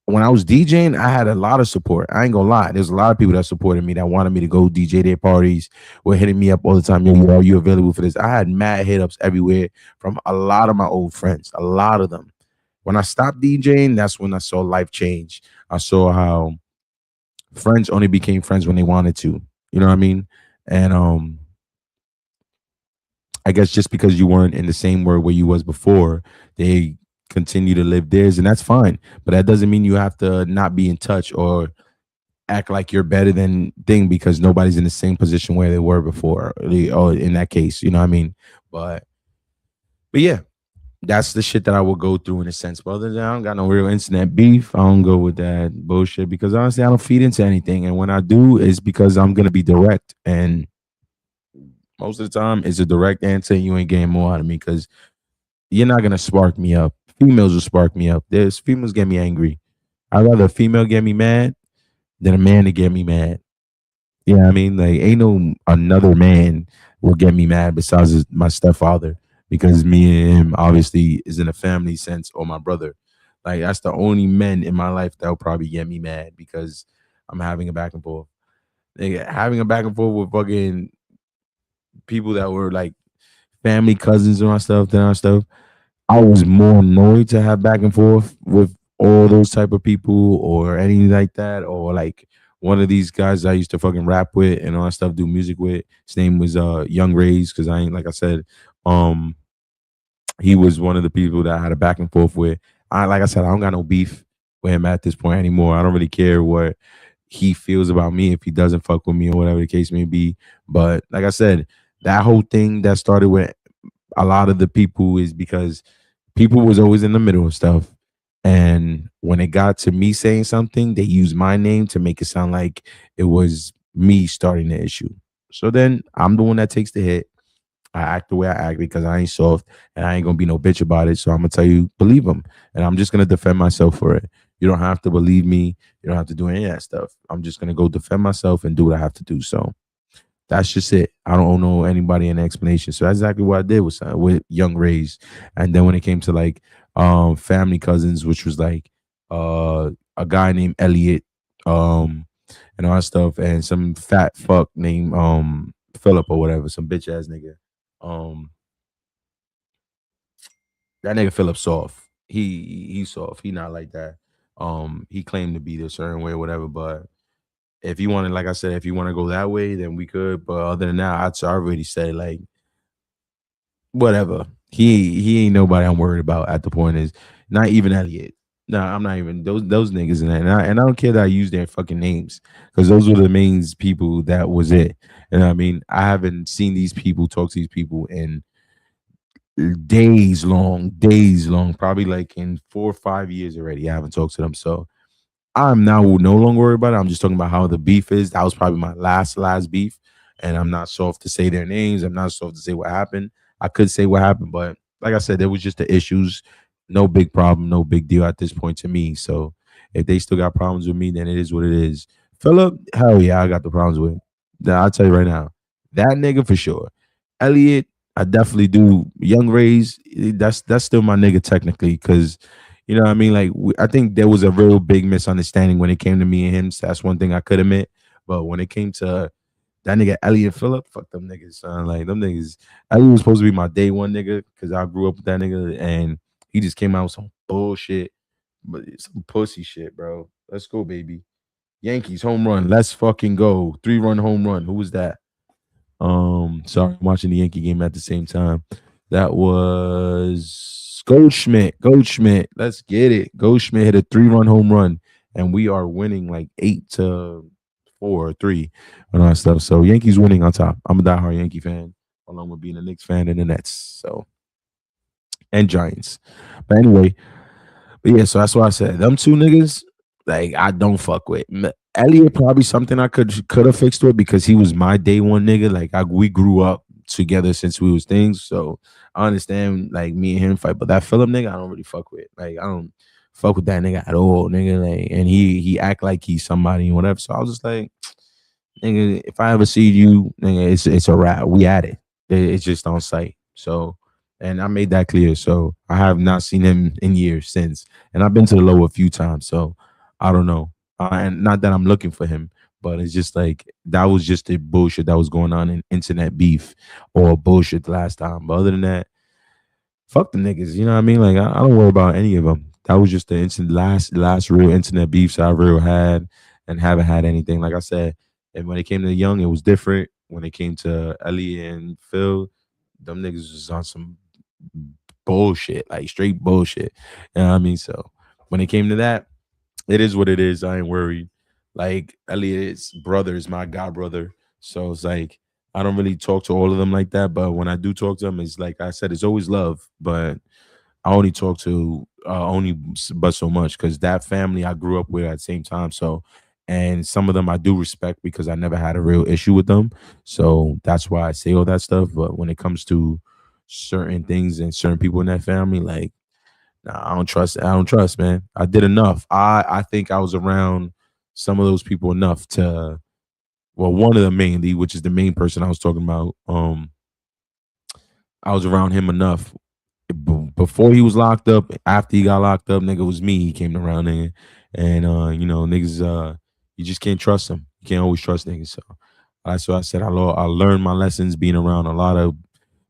when I was DJing, I had a lot of support. I ain't gonna lie. There's a lot of people that supported me, that wanted me to go DJ their parties, were hitting me up all the time. Yo, are you available for this? I had mad hit ups everywhere from a lot of my old friends, a lot of them. When I stopped DJing, that's when I saw life change. I saw how friends only became friends when they wanted to. You know what I mean? And I guess just because you weren't in the same world where you was before, they continue to live theirs, and that's fine. But that doesn't mean you have to not be in touch or act like you're better than thing because nobody's in the same position where they were before. Or in that case, you know what I mean? But yeah, that's the shit that I will go through in a sense. But other than that, I don't got no real internet beef. I don't go with that bullshit because honestly, I don't feed into anything. And when I do, it's because I'm gonna be direct. And most of the time, it's a direct answer. And you ain't getting more out of me because you're not gonna spark me up. Females will spark me up. There's females get me angry. I'd rather a female get me mad than a man to get me mad. You know what I mean? Like, ain't no another man will get me mad besides my stepfather, because me and him obviously is in a family sense, or my brother. Like, that's the only men in my life that will probably get me mad because I'm having a back and forth. Having a back and forth with fucking people that were like family cousins and our stuff. I was more annoyed to have back and forth with all those type of people or anything like that, or like one of these guys I used to fucking rap with and all that stuff, do music with. His name was Young Rays, because like I said, he was one of the people that I had a back and forth with. Like I said, I don't got no beef with him at this point anymore. I don't really care what he feels about me if he doesn't fuck with me or whatever the case may be. But like I said, that whole thing that started with a lot of the people is because people was always in the middle of stuff. And when it got to me saying something, they used my name to make it sound like it was me starting the issue. So then I'm the one that takes the hit. I act the way I act because I ain't soft and I ain't gonna be no bitch about it. So I'm gonna tell you, believe them. And I'm just gonna defend myself for it. You don't have to believe me. You don't have to do any of that stuff. I'm just gonna go defend myself and do what I have to do. So that's just it. I don't know anybody an explanation. So that's exactly what I did with Young Rays. And then when it came to like family cousins, which was like a guy named Elliot, and all that stuff, and some fat fuck named Philip or whatever, some bitch ass nigga. That nigga Philip soft. He's soft. He not like that. He claimed to be the certain way or whatever, but if you want to, like I said, if you want to go that way, then we could. But other than that, I already said, like, whatever. He ain't nobody I'm worried about at the point is not even Elliot. No, I'm not even those niggas in that. And I don't care that I use their fucking names because those were the main people that was it. And I mean, I haven't seen these people, talk to these people in days long, probably like in 4 or 5 years already. I haven't talked to them. So I'm now no longer worried about it. I'm just talking about how the beef is. That was probably my last beef, and I'm not soft to say their names. I'm not soft to say what happened. I could say what happened, but like I said, there was just the issues. No big problem, no big deal at this point to me. So if they still got problems with me, then it is what it is. Philip, hell yeah, I got the problems with. Now I'll tell you right now, that nigga for sure. Elliot, I definitely do. Young Rays, that's still my nigga technically, because you know what I mean. Like I think there was a real big misunderstanding when it came to me and him. So that's one thing I could admit. But when it came to that nigga Elliot Phillip, fuck them niggas, son. Like them niggas. Elliot was supposed to be my day one nigga because I grew up with that nigga, and he just came out with some bullshit, but some pussy shit, bro. Let's go, baby. Yankees home run. Let's fucking go. 3-run home run. Who was that? Sorry, I'm watching the Yankee game at the same time. That was Goldschmidt. Goldschmidt. Let's get it. Goldschmidt hit a 3-run home run, and we are winning like 8-4 or 3 and all that stuff. So Yankees winning on top. I'm a diehard Yankee fan, along with being a Knicks fan and the Nets. So and Giants. But anyway, but yeah, so that's why I said them two niggas, like I don't fuck with. Elliot probably something I could have fixed with because he was my day one nigga. Like we grew up together since we was things. So I understand like me and him fight. But that Phillip nigga, I don't really fuck with. Like I don't fuck with that nigga at all, nigga. Like and he act like he's somebody and whatever. So I was just like, nigga, if I ever see you, nigga, it's a wrap. We at it. It's just on sight. So and I made that clear. So I have not seen him in years since. And I've been to the low a few times. So I don't know. And not that I'm looking for him, but it's just like that was just the bullshit that was going on in internet beef or bullshit the last time. But other than that, fuck the niggas. You know what I mean? Like I don't worry about any of them. That was just the last real internet beefs I real had and haven't had anything. Like I said, and when it came to Young, it was different. When it came to Ellie and Phil, them niggas was on some bullshit, like straight bullshit. You know what I mean? So when it came to that, it is what it is. I ain't worried. Like Elliot's brother is my god brother, so it's like I don't really talk to all of them like that. But when I do talk to them, it's like I said, it's always love. But I only talk to but so much because that family I grew up with at the same time. So and some of them I do respect because I never had a real issue with them. So that's why I say all that stuff. But when it comes to certain things and certain people in that family, like. Nah, I don't trust, man. I did enough. I think I was around some of those people enough to, well, one of them mainly, which is the main person I was talking about. I was around him enough before he was locked up. After he got locked up, nigga, was me. He came around there, and you know, niggas, you just can't trust them. You can't always trust niggas. So that's why I said I learned my lessons being around a lot of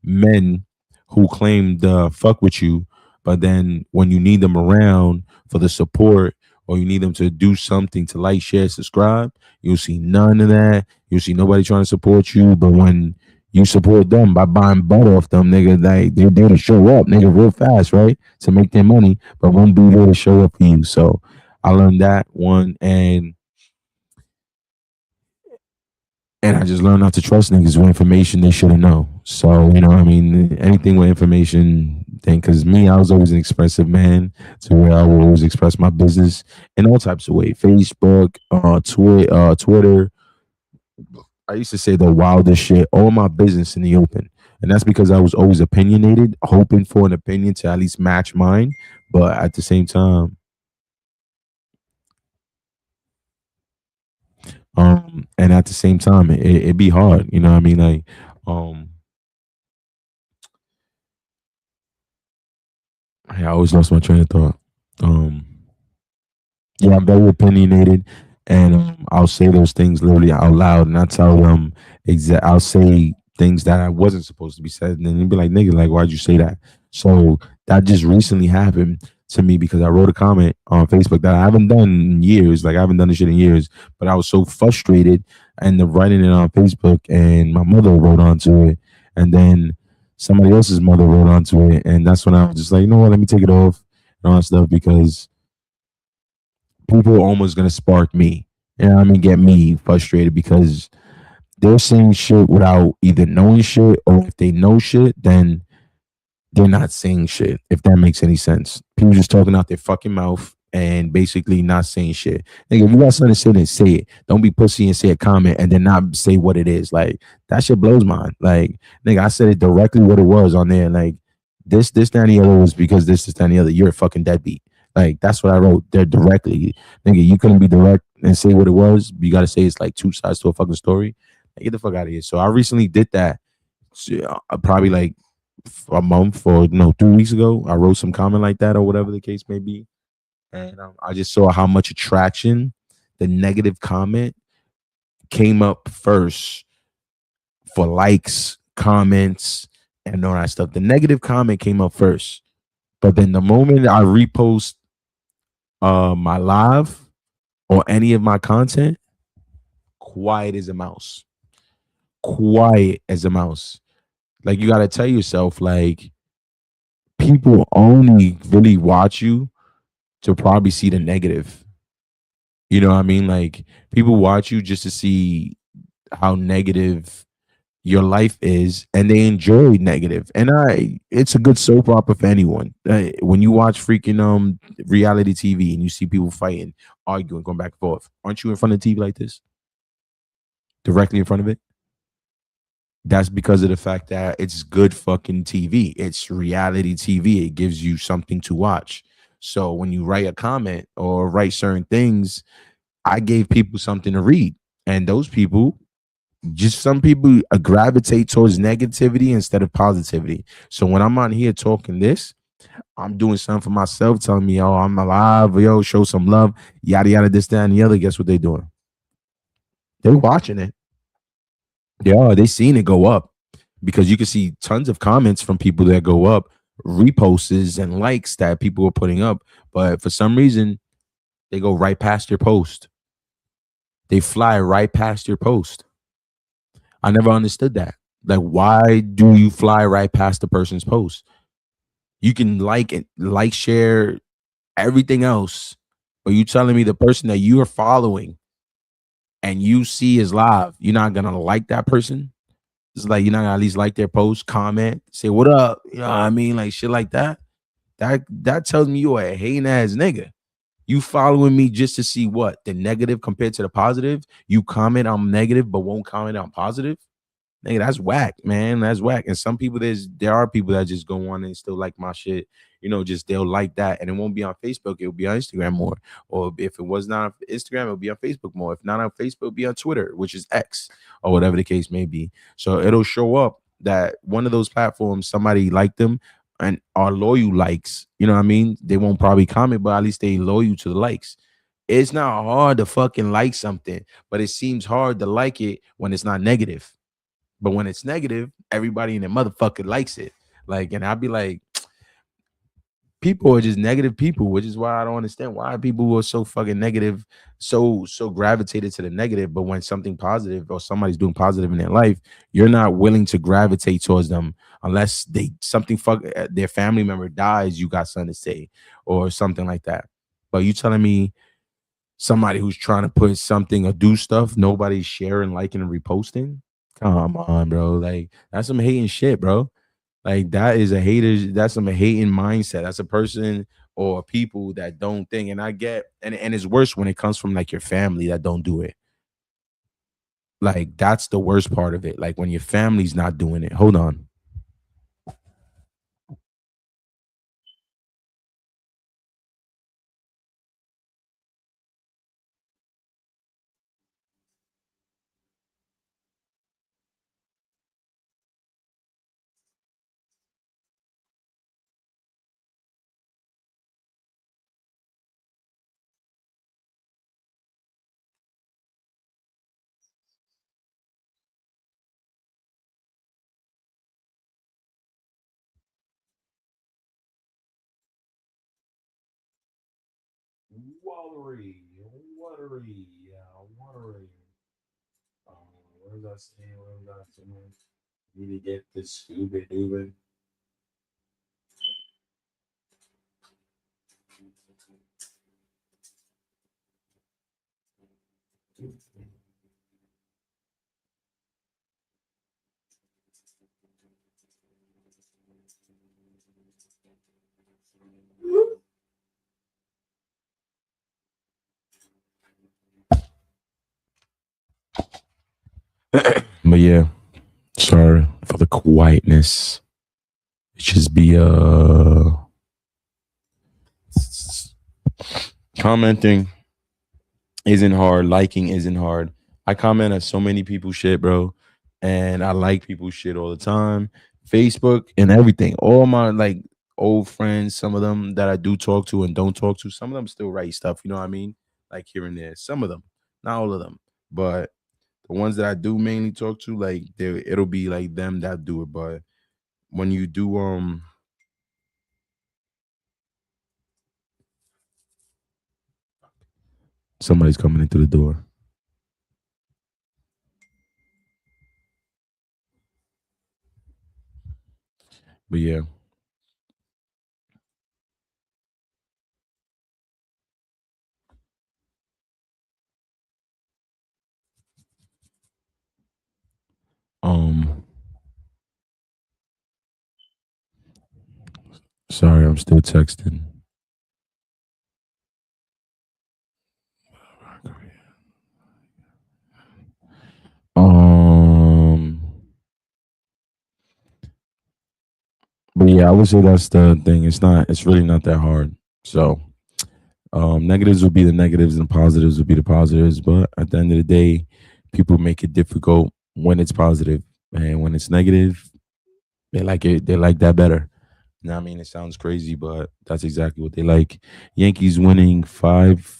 men who claimed fuck with you. But then when you need them around for the support or you need them to do something to like, share, subscribe, you'll see none of that. You'll see nobody trying to support you. But when you support them by buying butter off them, nigga, like they're there to show up, nigga, real fast, right? To make their money, but won't be there to show up for you. So I learned that one, and I just learned not to trust niggas with information they shouldn't know. So, you know what I mean? Anything with information thing, because me, I was always an expressive man to where I would always express my business in all types of ways. Facebook, Twitter. I used to say the wildest shit, all my business in the open. And that's because I was always opinionated, hoping for an opinion to at least match mine. But at the same time, and at the same time, it'd be hard, you know what I mean? Like, I always lost my train of thought. Yeah, I'm very opinionated, and I'll say those things literally out loud, and I tell them I'll say things that I wasn't supposed to be said, and then they'd be like, "Nigga, like, why'd you say that?" So that just recently happened to me because I wrote a comment on Facebook that I haven't done in years. Like I haven't done this shit in years, but I was so frustrated and writing it on Facebook, and my mother wrote onto it, and then somebody else's mother wrote onto it, and that's when I was just like, you know what, let me take it off and all that stuff because people are almost gonna spark me. You know what I mean? Get me frustrated because they're saying shit without either knowing shit, or if they know shit, then they're not saying shit, if that makes any sense. People just talking out their fucking mouth and basically not saying shit. Nigga, if you got something to say, then say it. Don't be pussy and say a comment and then not say what it is. Like, that shit blows mine. Like, nigga, I said it directly what it was on there. Like, this, that, and the other was because this, that, and the other. You're a fucking deadbeat. Like, that's what I wrote there directly. Nigga, you couldn't be direct and say what it was. You got to say it's like two sides to a fucking story. Like, get the fuck out of here. So I recently did that. Probably like a month or 3 weeks ago. I wrote some comment like that or whatever the case may be. And I just saw how much attraction the negative comment came up first for likes, comments, and all that stuff. The negative comment came up first. But then the moment I repost my live or any of my content, quiet as a mouse. Quiet as a mouse. Like, you got to tell yourself, like, people only really watch you to probably see the negative. You know what I mean? Like, people watch you just to see how negative your life is, and they enjoy negative. And it's a good soap opera for anyone. When you watch freaking reality TV and you see people fighting, arguing, going back and forth, aren't you in front of the TV like this? Directly in front of it? That's because of the fact that it's good fucking TV. It's reality TV. It gives you something to watch. So when you write a comment or write certain things, I gave people something to read. And those people, just some people gravitate towards negativity instead of positivity. So when I'm on here talking this, I'm doing something for myself, telling me, oh, I'm alive, yo, show some love, yada, yada, this, that, and the other. Guess what they're doing? They're watching it. They seen it go up, because you can see tons of comments from people that go up, reposts and likes that people are putting up. But for some reason, they go right past your post. They fly right past your post. I never understood that. Like, why do you fly right past the person's post? You can like it, share, everything else, but you telling me the person that you are following and you see is live, you're not gonna like that person? It's like, you're not gonna at least like their post, comment, say what up, you know what I mean? Like, shit like that. That tells me you're a hating ass nigga. You following me just to see what? The negative compared to the positive? You comment on negative but won't comment on positive? Nigga, that's whack, man. That's whack. And some people, there are people that just go on and still like my shit. Just they'll like that, and it won't be on Facebook. It'll be on Instagram more. Or if it was not on Instagram, it'll be on Facebook more. If not on Facebook, it'll be on Twitter, which is X, or whatever the case may be. So it'll show up that one of those platforms, somebody liked them and are loyal likes. You know what I mean? They won't probably comment, but at least they loyal to the likes. It's not hard to fucking like something, but it seems hard to like it when it's not negative. But when it's negative, everybody in the motherfucker likes it. Like, and I'd be like, people are just negative people, which is why I don't understand why people are so fucking negative, so gravitated to the negative. But when something positive or somebody's doing positive in their life, you're not willing to gravitate towards them unless their family member dies. You got something to say or something like that. But you telling me somebody who's trying to put something or do stuff, nobody's sharing, liking, and reposting? Come on, bro. Like, that's some hating shit, bro. Like, that's some hating mindset. That's a person or people that don't think. And I get, and it's worse when it comes from like your family that don't do it. Like, that's the worst part of it. Like, when your family's not doing it. Hold on. Watery. What was I saying? Need to get this stupid dude. But yeah, sorry for the quietness. It just be commenting isn't hard. Liking isn't hard. I comment on so many people's shit, bro, and I like people's shit all the time. Facebook and everything. All my like old friends, some of them that I do talk to and don't talk to, some of them still write stuff. You know what I mean? Like here and there. Some of them, not all of them, but the ones that I do mainly talk to, like it'll be like them that do it. But when you do somebody's coming into the door. But yeah. Sorry, I'm still texting. But yeah, I would say that's the thing. It's really not that hard. So negatives will be the negatives and positives will be the positives. But at the end of the day, people make it difficult when it's positive. And when it's negative, they like it. They like that better. You know what I mean? It sounds crazy, but that's exactly what they like. Yankees winning 9-3.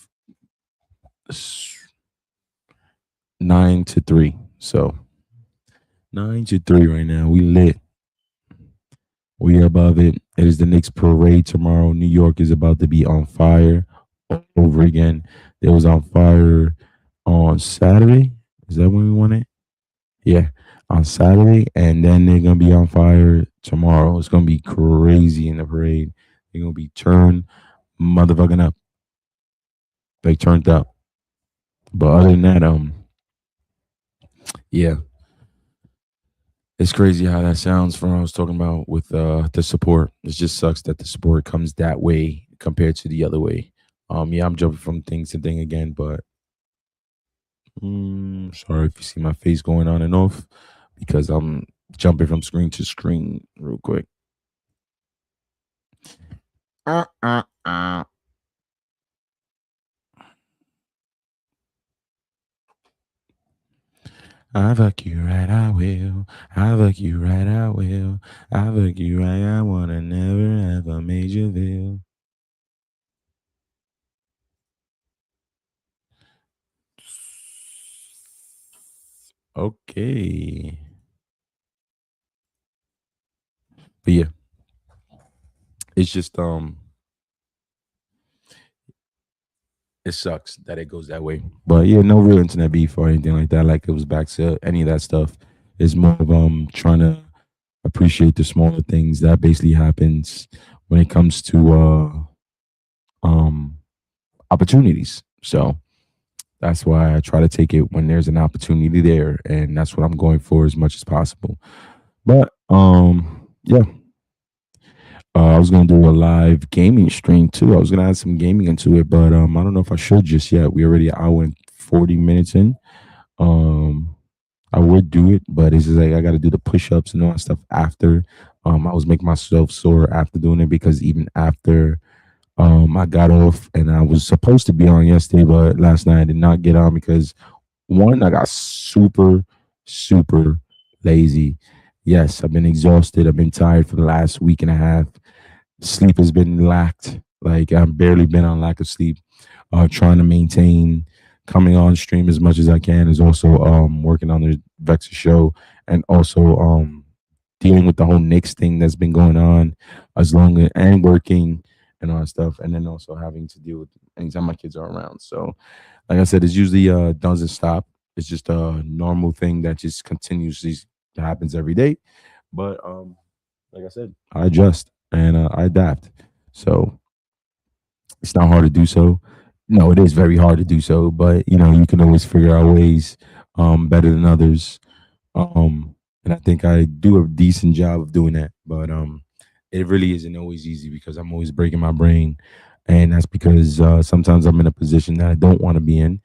So 9-3 right now. We lit. We are above it. It is the Knicks parade tomorrow. New York is about to be on fire all over again. It was on fire on Saturday. Is that when we won it? Yeah, on Saturday. And then they're going to be on fire tomorrow. It's going to be crazy in the parade. They're going to be turned motherfucking up. They turned up. But other than that, yeah. It's crazy how that sounds from what I was talking about with the support. It just sucks that the support comes that way compared to the other way. Yeah, I'm jumping from thing to thing again, but sorry if you see my face going on and off because I'm jumping from screen to screen real quick. I fuck you right, I will. I fuck you right, I will. I fuck you right, I wanna never ever made you feel. Okay. But yeah. It's just it sucks that it goes that way. But yeah, no real internet beef or anything like that. Like it was back to any of that stuff. It's more of trying to appreciate the smaller things that basically happens when it comes to opportunities. So that's why I try to take it when there's an opportunity there, and that's what I'm going for as much as possible. But yeah. I was gonna do a live gaming stream too. I was gonna add some gaming into it, but I don't know if I should just yet. We already an hour and 40 minutes in. I would do it, but it's just like I got to do the push-ups and all that stuff after. I was making myself sore after doing it because even after I got off and I was supposed to be on yesterday, but last night I did not get on because one, I got super lazy. Yes, I've been exhausted. I've been tired for the last week and a half. Sleep has been lacked. Like I've barely been on lack of sleep. Trying to maintain coming on stream as much as I can is also working on the Vexer show and also dealing with the whole Knicks thing that's been going on and working and all that stuff, and then also having to deal with anytime my kids are around. So like I said, it's usually doesn't stop. It's just a normal thing that just continuously happens every day. But like I said, I adjust and I adapt. So it's not hard to do so. No, it is very hard to do so, but you know, you can always figure out ways better than others. And I think I do a decent job of doing that. But it really isn't always easy because I'm always breaking my brain. And that's because sometimes I'm in a position that I don't want to be in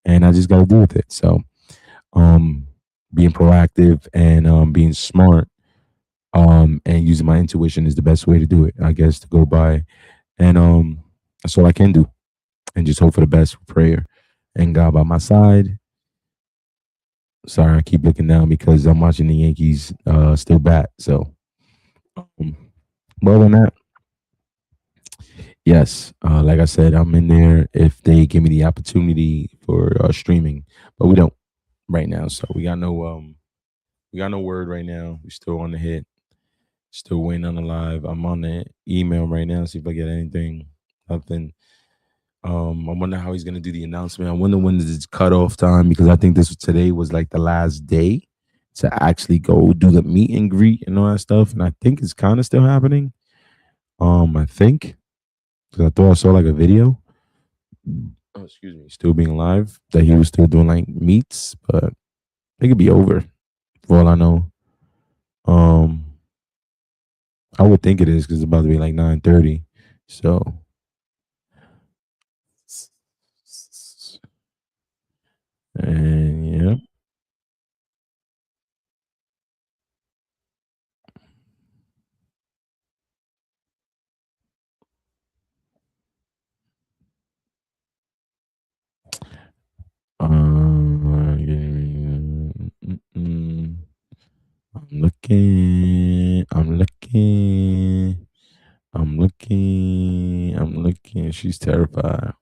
and I just gotta deal with it. So being proactive and being smart and using my intuition is the best way to do it, I guess, to go by. And that's all I can do. And just hope for the best with prayer and God by my side. Sorry, I keep looking down because I'm watching the Yankees still bat. So, more than that, yes, like I said, I'm in there if they give me the opportunity for streaming, but we don't right now. So we got no word right now. We still on the hit, still waiting on the live. I'm on the email right now, see if I get anything. Nothing. I wonder how he's gonna do the announcement. I wonder when is its cutoff time, because I think today was like the last day to actually go do the meet and greet and all that stuff. And I think it's kind of still happening. I think, because I thought I saw like a video. Oh, excuse me, still being live, that he was still doing like meets, but it could be over for all I know. I would think it is because it's about to be like 9:30. So. And yeah. I'm looking. She's terrified.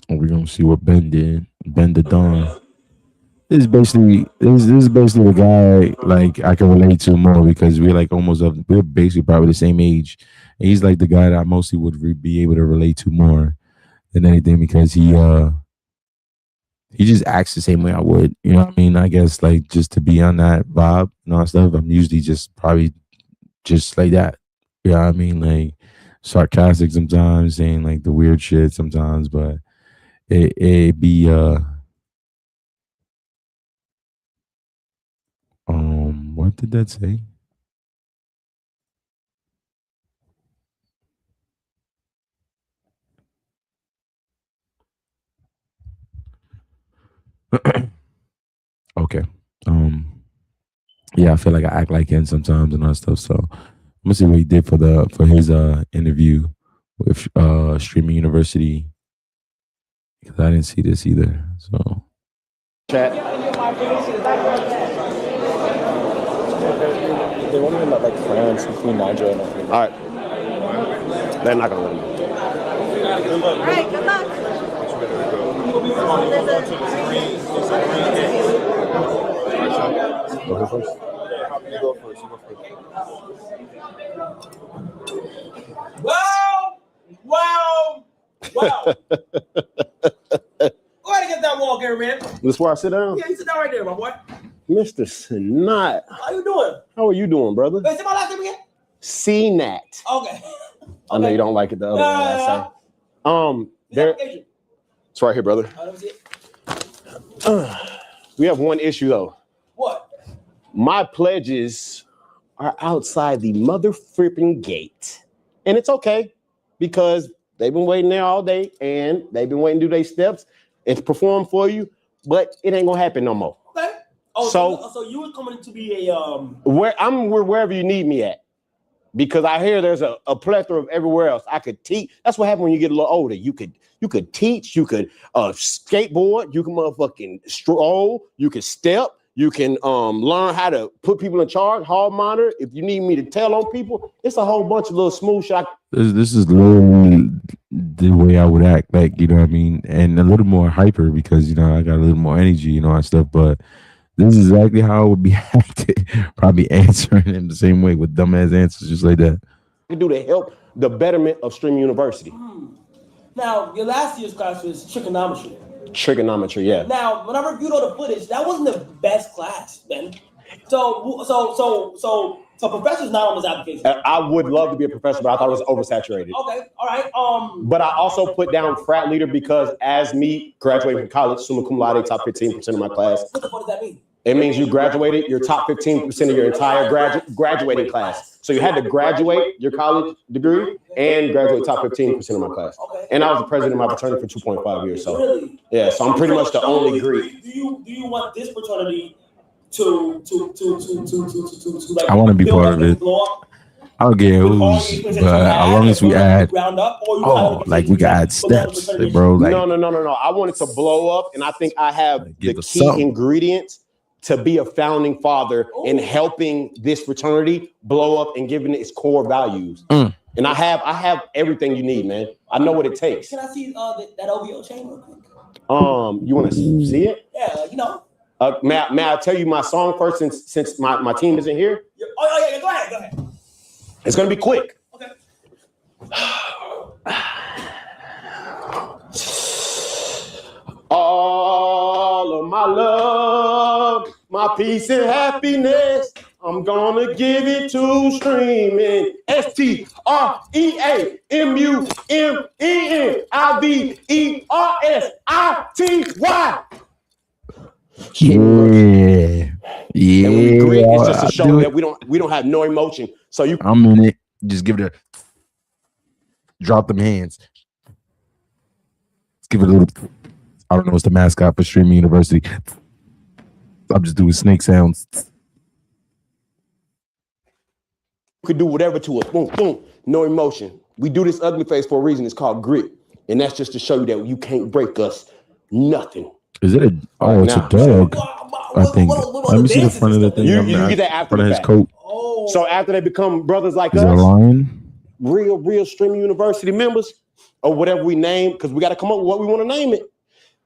We're gonna see what Ben did. Ben the Don. This is basically the guy like I can relate to more because we're like we're basically probably the same age. And he's like the guy that I mostly would be able to relate to more than anything because he just acts the same way I would. You know what I mean? I guess like just to be on that vibe and all that stuff, I'm usually just probably just like that. You know what I mean? Like sarcastic sometimes, saying like the weird shit sometimes, but it be what did that say? Okay. Yeah, I feel like I act like him sometimes and all that stuff. So I'm gonna see what he did for his interview with Streaming University. Because I didn't see this either. So
Chat. They want to end up like France between Niger and All right. They're not gonna let him.
All right, good luck.
Go first.
Wow. Go ahead and get that wall, Gary, man.
This where I sit down?
Yeah, you sit down right there, my boy.
Mr. Sinat.
How you doing?
How are you doing, brother?
Wait, say my last name again?
CNAT.
Okay.
I know you don't like it the other one last time. There, it's right here, brother. We have one issue though.
What?
My pledges are outside the mother-fripping gate. And it's okay because they've been waiting there all day and they've been waiting to do their steps and perform for you, but it ain't gonna happen no more.
Okay. Oh, so you were coming to be a
wherever you need me at. Because I hear there's a plethora of everywhere else. I could teach. That's what happens when you get a little older. You could teach, you could skateboard, you can motherfucking stroll, you can step, you can learn how to put people in charge, hall monitor. If you need me to tell on people, it's a whole bunch of little smooth shit.
this is literally the way I would act, like, you know what I mean? And a little more hyper because, you know, I got a little more energy, you know, and stuff, but this is exactly how I would be acting. Probably answering him the same way with dumbass answers, just like that.
Can do to help the betterment of Stream University.
Now, your last year's class was trigonometry.
Trigonometry, yeah.
Now, when I reviewed all the footage, that wasn't the best class, Ben. So professor's not on this application.
I would love to be a professor, but I thought it was oversaturated.
Okay, all right.
But I also put down frat leader because as me graduating from college, summa cum laude, top 15% of my class.
What does that mean?
It means you graduated your top 15% of your entire graduating class. So you had to graduate your college degree and graduate top 15% of my class. And I was the president of my fraternity for 2.5 years. So yeah, so I'm pretty much the only Greek.
Do you want this fraternity to like
I want to be part of it. I don't get who's, but as long as we add, like we can add steps, like, bro. Like,
No. I want it to blow up, and I think I have the key ingredients to be a founding father in helping this fraternity blow up and giving it its core values. And I have everything you need, man. I know what it takes.
Can I see that OVO chain real quick?
You want to see it?
Yeah, you know.
May I tell you my song first, since my team isn't here?
Oh yeah, go ahead.
It's gonna be quick.
Okay.
All of my love, my peace and happiness, I'm gonna give it to streaming. STREAMUMENIVERSITY.
yeah.
And we agree, it's just to show that we don't have no emotion. So
I'm in it. Just give it a drop them hands. Let's give it a little. I don't know what's the mascot for Streaming University. I'm just doing snake sounds.
You could do whatever to us. Boom, boom. No emotion. We do this ugly face for a reason. It's called grit. And that's just to show you that you can't break us. Nothing.
Is it a? Oh, it's a dog. I think. Let me see the front of the thing.
You get that after
front of his
fact.
coat.
So after they become brothers like
Is it a
us,
lion?
real Streaming University members, or whatever we name, because we got to come up with what we want to name it.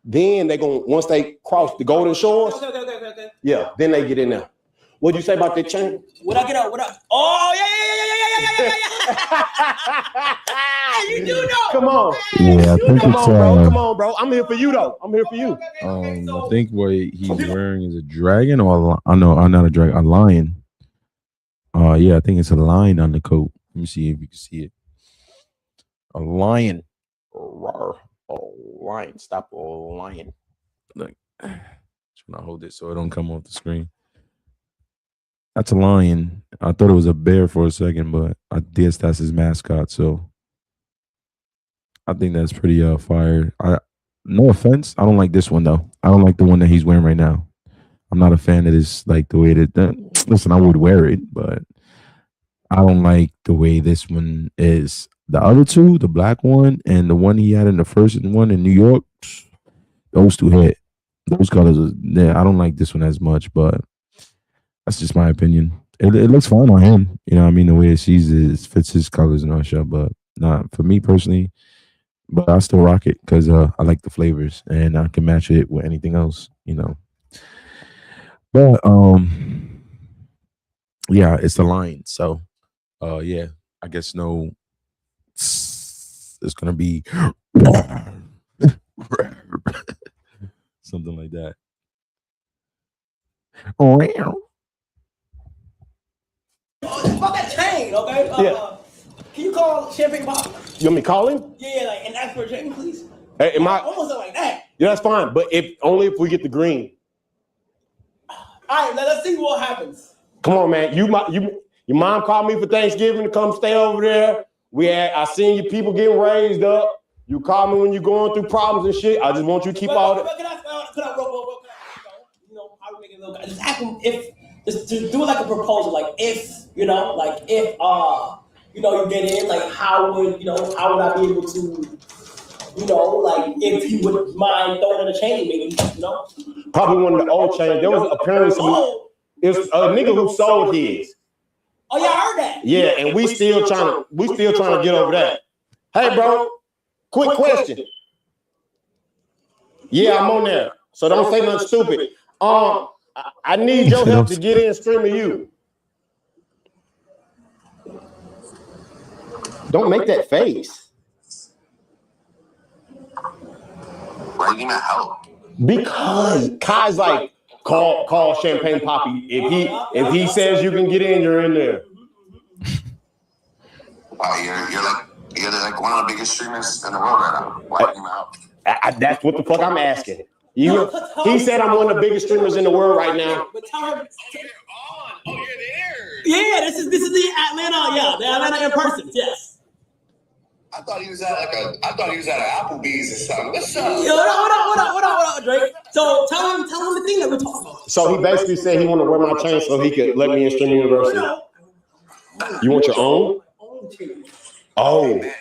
Then they going once they cross the Golden Shores,
Okay.
yeah, then they get in there. What'd you say about that chain?
What I get out? What up? Oh yeah. You do know.
Come on.
Yeah, I think
Come
it's
on, bro. Come on, bro. I'm here for you, though. I'm here for you.
I think what he's wearing is a dragon or not a dragon, a lion. Yeah, I think it's a lion on the coat. Let me see if you can see it. A lion. Rawr. Oh, lion. Stop. Oh, lion. Look. Just want to hold it so it don't come off the screen. That's a lion. I thought it was a bear for a second, but I guess that's his mascot. So I think that's pretty fire. No offense, I don't like this one though. I don't like the one that he's wearing right now. I'm not a fan of this, like the way that. Listen, I would wear it, but I don't like the way this one is. The other two, the black one and the one he had in the first one in New York, those two hit. Those colors, I don't like this one as much, but that's just my opinion. It looks fine on him. You know what I mean? The way it sees it fits his colors and all that, but not for me personally. But I still rock it because I like the flavors and I can match it with anything else, you know. But yeah, it's the lion. So yeah, I guess no, it's gonna be something like that. Oh,
Fuck that chain, okay?
Yeah.
Can you call Champagne Pop?
You want me to call him?
Yeah, like and ask for a chain, please.
Hey,
Almost like that.
Yeah, that's fine. But only if we get the green.
All right, let's see what happens.
Come on, man. Your mom called me for Thanksgiving to come stay over there. I seen you people getting raised up. You call me when you're going through problems and shit. I just want you to keep all that.
Just ask him if, just to do like a proposal, like if, you know, like if, you know, you get in, like how would I be able to, you know, like if he would mind throwing in a chain, maybe, you know?
Probably one of the old chains. There was apparently it was a nigga who sold his.
Oh yeah, I heard that.
Yeah, and we still trying to get over that. Hey, bro, quick question. Yeah, I'm on there, so don't say nothing stupid. I need your help to get in Streaming U. Don't make that face.
Why you need my help?
Because Kai's like, call Champagne Poppy. If he says you can get in, you're in there.
Wow, you're like one of the biggest streamers in the world right now. Why you need my help?
That's what the fuck I'm asking. He said I'm one of the biggest streamers in the world right now.
But tell her. Yeah, this is the Atlanta. The Atlanta in person. Yes.
I thought he was at an Applebee's or something. What's up?
Yo, hold on, Drake. So tell him the thing that we're talking about.
So he basically said he want to wear my chain so he could let me in Streaming University. You want your own? Oh.
Hey,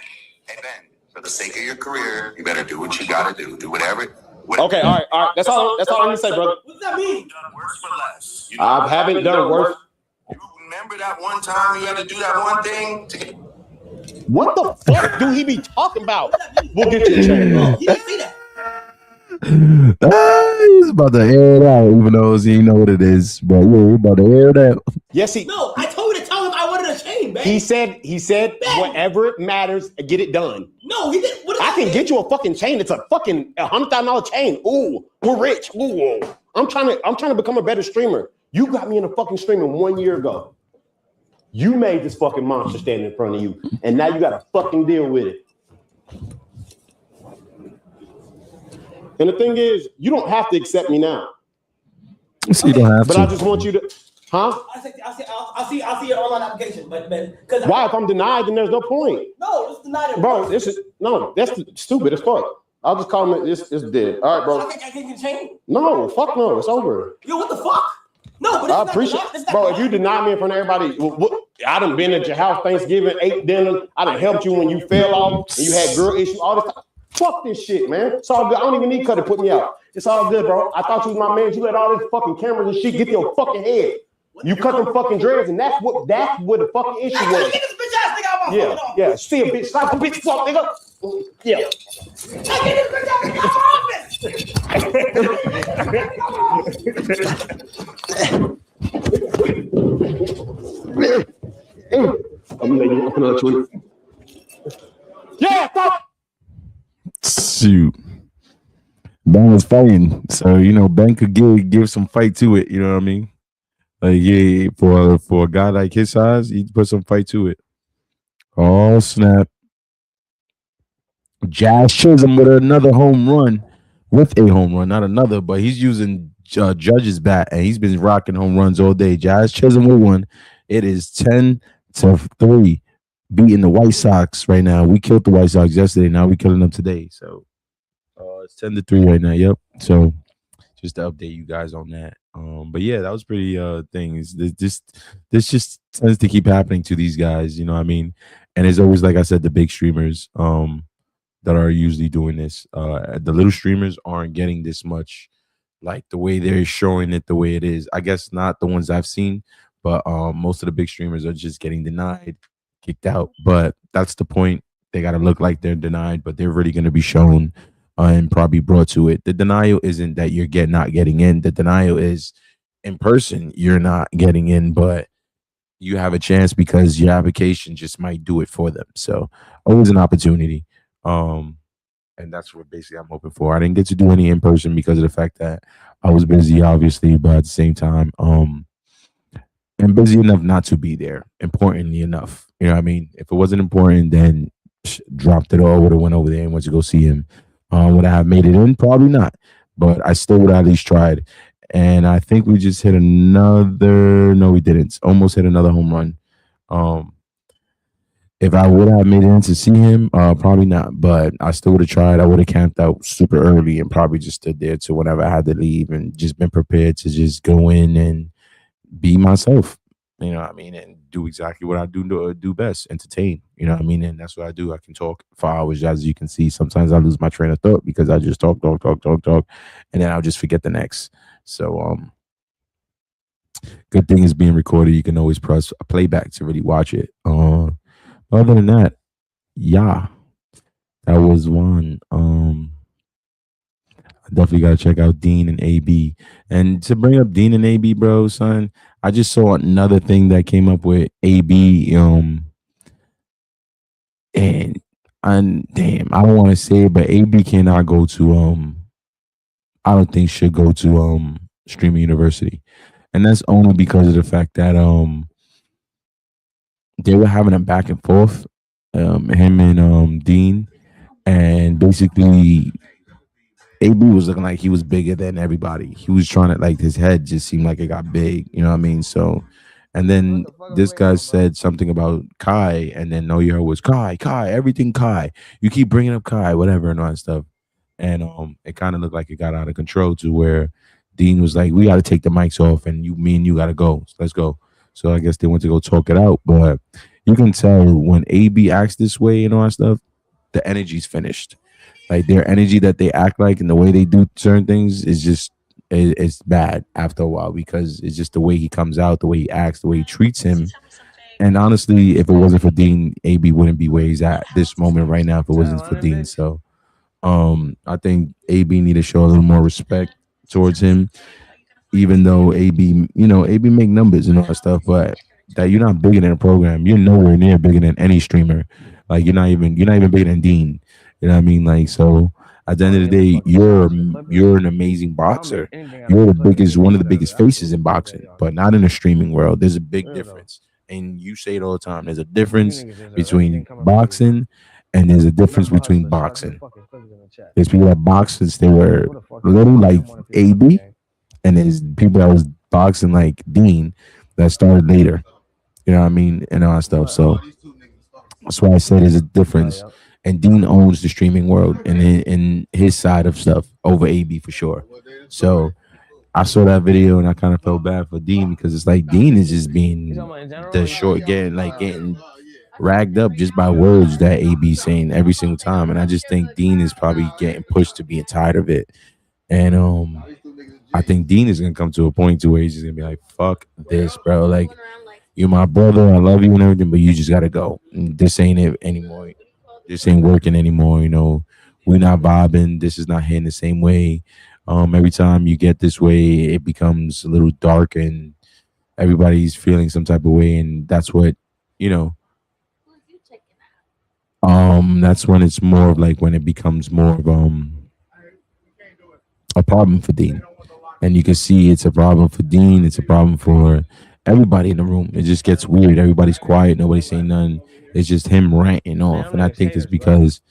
Ben, for the sake of your career, you better do what you gotta do. Do whatever.
Okay, all right. That's all I need to say, brother.
What does that mean?
Worse for less.
I haven't done worse.
You remember that one time you had to do that one thing to get.
What the fuck do he be talking about? We'll get you a chain.
He didn't say that.
He's about to air it out, even though he didn't know what it is. But yeah, we're about to air it out.
Yes,
No, I told you to tell him I wanted a chain, man.
He said whatever it matters, get it done.
No, he didn't.
I can get you a fucking chain. It's a fucking $100,000 chain. Ooh, we're rich. Ooh, I'm trying to become a better streamer. You got me in a fucking streaming 1 year ago. You made this fucking monster stand in front of you, and now you got to fucking deal with it. And the thing is, you don't have to accept me now.
So you don't have
but
to.
I just want you to, huh?
I'll see your online application, but because
why? If I'm denied, then there's no point.
No, it's denied.
Bro, that's stupid as fuck. I'll just call him. It's dead. All right, bro.
I can't get a chain.
No, fuck no. It's over.
Yo, what the fuck? No, but
I appreciate, bro. If you deny me in front of everybody, I done been at your house Thanksgiving, ate dinner. I done helped you when you fell off and you had girl issues. All this stuff. Fuck this shit, man. It's all good. I don't even need Cuddy to put me out. It's all good, bro. I thought you was my man. You let all these fucking cameras and shit get to your fucking head. You cut them fucking dreads, and that's what the fucking issue was.
Get this bitch ass nigga out my phone.
Yeah. See a bitch, slap a bitch, fuck nigga. Yeah.
Get this bitch out
I'm gonna let you. Yeah, fuck.
Shoot. Ben was fighting. So, Ben could give some fight to it. You know what I mean? Like, yeah, for a guy like his size, he'd put some fight to it. Oh, snap. Jazz Chisholm with another home run. With a home run, not another, but he's using Judge's bat, and he's been rocking home runs all day. Jazz Chisholm with one. It is 10-3. Beating the White Sox right now. We killed the White Sox yesterday. Now we're killing them today. So it's 10-3 right now. Yep. So just to update you guys on that. But yeah, that was pretty things. This just tends to keep happening to these guys. You know what I mean? And it's always, like I said, the big streamers that are usually doing this. The little streamers aren't getting this much, like the way they're showing it, the way it is. I guess not the ones I've seen, but most of the big streamers are just getting denied, kicked out. But that's the point. They got to look like they're denied, but they're really going to be shown and probably brought to it. The denial isn't that you're not getting in. The denial is in person, you're not getting in, but you have a chance because your application just might do it for them. So always an opportunity. And that's what basically I'm hoping for. I didn't get to do any in person because of the fact that I was busy, obviously, but at the same time, and busy enough not to be there. Importantly enough, you know what I mean? If it wasn't important, then dropped it all, would have went over there and went to go see him. Would I have made it in? Probably not, but I still would have at least tried. And I think we just hit another. No, we didn't. Almost hit another home run. If I would have made it in to see him, probably not. But I still would have tried. I would have camped out super early and probably just stood there to whenever I had to leave and just been prepared to just go in and be myself. You know what I mean? And do exactly what I do best, entertain. You know what I mean? And that's what I do. I can talk for hours, as you can see. Sometimes I lose my train of thought because I just talk, and then I'll just forget the next. So, good thing is being recorded. You can always press a playback to really watch it. Other than that, yeah, that was one. I definitely gotta check out Dean and AB. And to bring up Dean and AB, bro, son, I just saw another thing that came up with AB. And damn, I don't want to say it, but AB cannot go to I don't think should go to Streaming University. And that's only because of the fact that they were having a back and forth, him and Dean, and basically AB was looking like he was bigger than everybody. He was trying to, like, his head just seemed like it got big. You know what I mean? So, and then this guy said something about Kai, and then No Yo was Kai, everything Kai. You keep bringing up Kai, whatever, and all that stuff. And it kind of looked like it got out of control to where Dean was like, "We got to take the mics off, and me and you got to go. So let's go." So I guess they went to go talk it out. But you can tell when AB acts this way and all that stuff, the energy's finished. Like their energy that they act like and the way they do certain things is just it's bad after a while, because it's just the way he comes out, the way he acts, the way he treats him. And honestly, if it wasn't for Dean, AB wouldn't be where he's at this moment right now if it wasn't for Dean. So I think AB need to show a little more respect towards him, even though AB make numbers and all that stuff, but that you're not bigger than a program. You're nowhere near bigger than any streamer. Like you're not even bigger than Dean. You know what I mean? Like, so at the end of the day, you're an amazing boxer. You're one of the biggest faces in boxing, but not in the streaming world. There's a big difference. And you say it all the time. There's a difference between boxing and there's a difference between boxing. There's people that box since they were little, like AB, and there's people that was boxing like Dean that started later. You know what I mean? And all that stuff. So that's why I said there's a difference. And Dean owns the streaming world and in his side of stuff over AB for sure. So I saw that video and I kind of felt bad for Dean, because it's like Dean is just being getting ragged up just by words that AB's saying every single time. And I just think Dean is probably getting pushed to being tired of it. And I think Dean is gonna come to a point to where he's just gonna be like, fuck this, bro. Like, you're my brother, I love you and everything, but you just gotta go. This ain't it anymore. This ain't working anymore. You know, we're not vibing. This is not hitting the same way. Every time you get this way, it becomes a little dark and everybody's feeling some type of way. And that's what, you know, that's when it's more of like when it becomes more of a problem for Dean. And you can see it's a problem for Dean. It's a problem for everybody in the room. It just gets weird. Everybody's quiet. Nobody's saying nothing. It's just him ranting off. And I think it's because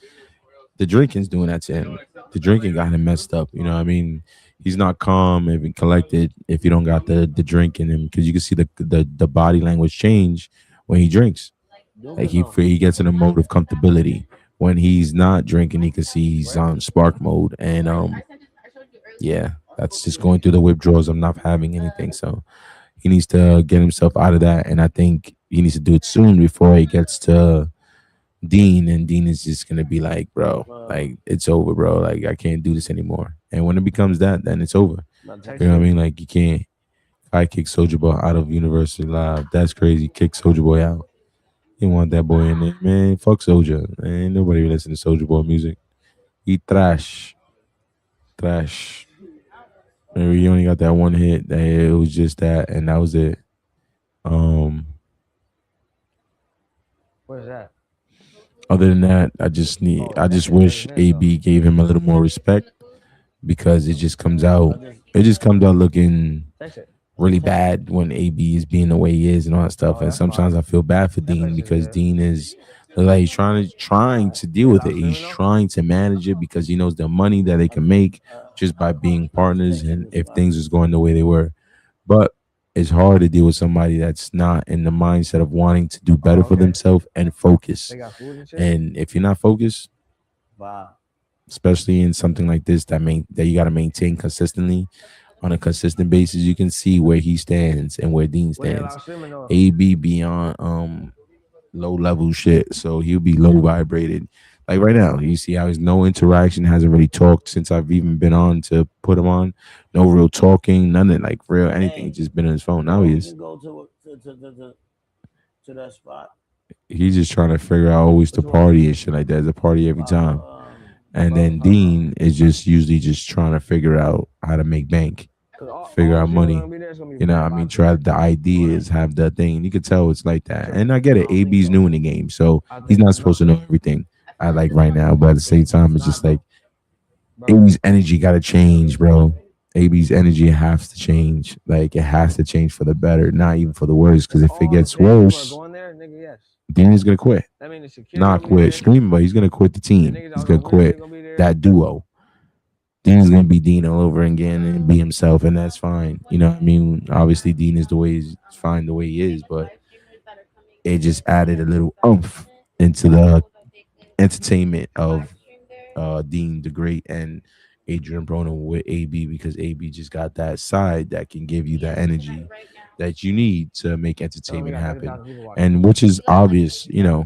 the drinking's doing that to him. The drinking got him messed up. You know what I mean? He's not calm and collected if you don't got the drink in him, because you can see the body language change when he drinks. Like he gets in a mode of comfortability. When he's not drinking, he can see he's on spark mode. And yeah, that's just going through the withdrawals of not having anything. So he needs to get himself out of that. And I think he needs to do it soon before he gets to Dean. And Dean is just going to be like, bro, like, it's over, bro. Like, I can't do this anymore. And when it becomes that, then it's over. You know what I mean? Like, you can't. I kick Soulja Boy out of University Live. That's crazy. Kick Soulja Boy out. You want that boy in there, man. Fuck Soulja. Man, nobody listen to Soulja Boy music. He trash. Maybe you only got that one hit. That it was just that, and that was it.
What is that?
Other than that, I just wish AB gave him a little more respect, because it just comes out looking really bad when AB is being the way he is and all that stuff. And sometimes I feel bad for Dean, because Dean is like, he's trying to deal with it. He's trying to manage it, because he knows the money that they can make just by being partners, and if things was going the way they were. But it's hard to deal with somebody that's not in the mindset of wanting to do better for themselves and focus. And if you're not focused, especially in something like this that you got to maintain consistently on a consistent basis, you can see where he stands and where Dean stands. AB beyond low level shit, so he'll be low vibrated. Like right now, you see how there's no interaction, hasn't really talked since I've even been on to put him on. No real talking, nothing like real anything. Just been on his phone. Now he is.
Go to that spot.
He's just trying to figure out always to party and shit like that. There's a party every time. And then Dean is just usually just trying to figure out how to make bank, figure out money. You know what I mean? Try the ideas, have the thing. You can tell it's like that. And I get it. AB's new in the game, so he's not supposed to know everything. I like right now, but at the same time, it's just like AB's energy got to change, bro. AB's energy has to change. Like, it has to change for the better, not even for the worse. Because if it gets worse, Dean is gonna quit. Not quit streaming, but he's gonna quit the team. He's gonna quit that duo. Dean's gonna be Dean all over again and be himself, and that's fine. You know what I mean? Obviously, Dean is fine the way he is, but it just added a little oomph into the entertainment of Dean the Great and Adrian Broner with AB, because AB just got that side that can give you that energy that you need to make entertainment happen, and which is obvious. You know,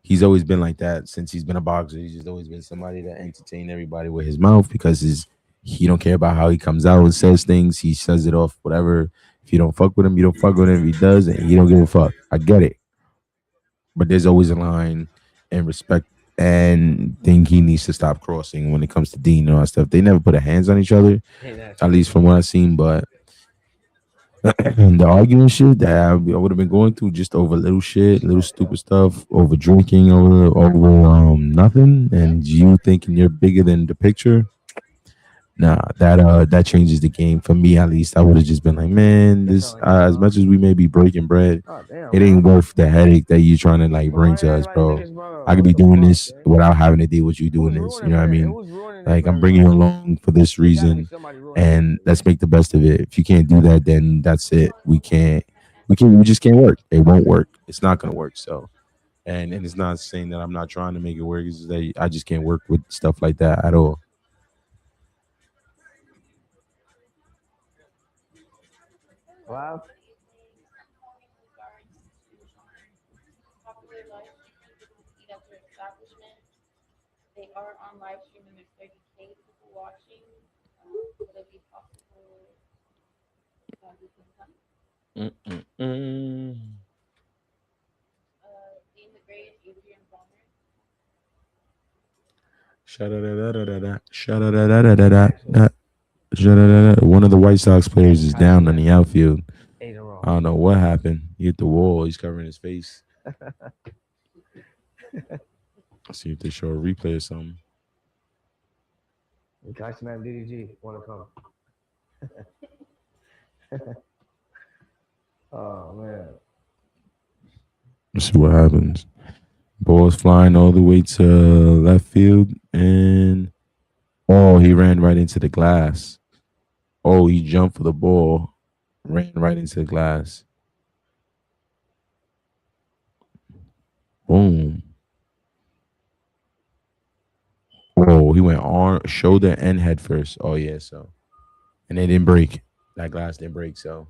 he's always been like that since he's been a boxer. He's just always been somebody that entertain everybody with his mouth, because he don't care about how he comes out and says things. He says it off whatever. If you don't fuck with him, you don't fuck with him. If he does, and he don't give a fuck. I get it, but there's always a line and respect and thing he needs to stop crossing when it comes to Dean and all that stuff. They never put their hands on each other, at least from what I've seen. But the argument shit that I would have been going through just over little shit, little stupid stuff, over drinking, over nothing, and you thinking you're bigger than the picture. Nah, that changes the game for me. At least I would have just been like, man, this as much as we may be breaking bread, it ain't worth the headache that you trying to like bring to us, bro. I could be doing this without having to deal with you doing this. You know what I mean? Like, I'm bringing you along for this reason, and let's make the best of it. If you can't do that, then that's it. We just can't work. It won't work. It's not gonna work. So, and it's not saying that I'm not trying to make it work. It's just that I just can't work with stuff like that at all.
Wow.
They are on live stream and there's 30K people watching. Would it be possible that we can come? Dean the Great, Adrian Broner.
One of the White Sox players is down on the outfield. I don't know what happened. He hit the wall. He's covering his face. Let's see if they show a replay or something.
Guys, man, DDG want to come. Oh man.
Let's see what happens. Ball's flying all the way to left field, and he ran right into the glass. He jumped for the ball, ran right into the glass. Boom. He went arm, shoulder, and head first. Oh yeah, so, and it didn't break. That glass didn't break, so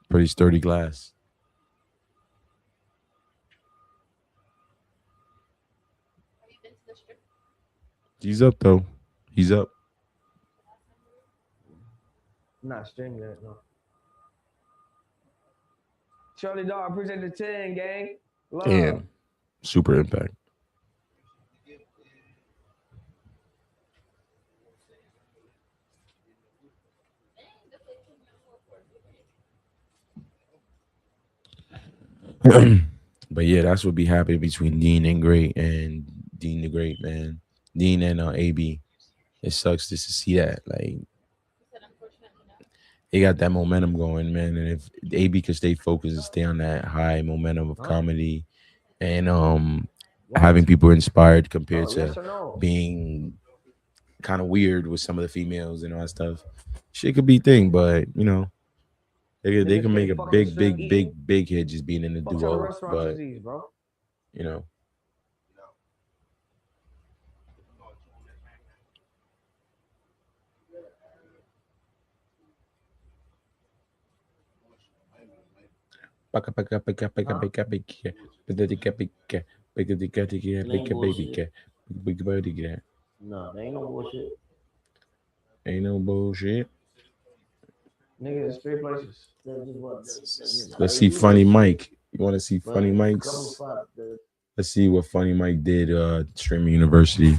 pretty sturdy glass. He's up though. He's up.
Not streaming yet, no. Charlie Dog, appreciate the 10, gang. Love.
Damn. Super Impact. But yeah, that's what be happening between Dean and Great and Dean the Great, man. Dean and AB. It sucks just to see that. Like, they got that momentum going, man. And if AB could stay focused and stay on that high momentum of comedy and having people inspired compared to being kind of weird with some of the females and all that stuff, shit could be a thing, but you know. They can make a big hit just being in the duo, but you know.
No, they ain't no bullshit.
Ain't no bullshit.
Nigga, there's 3 places.
Let's see Funny Mike. You want to see Funny Mike's? Let's see what Funny Mike did Streaming University,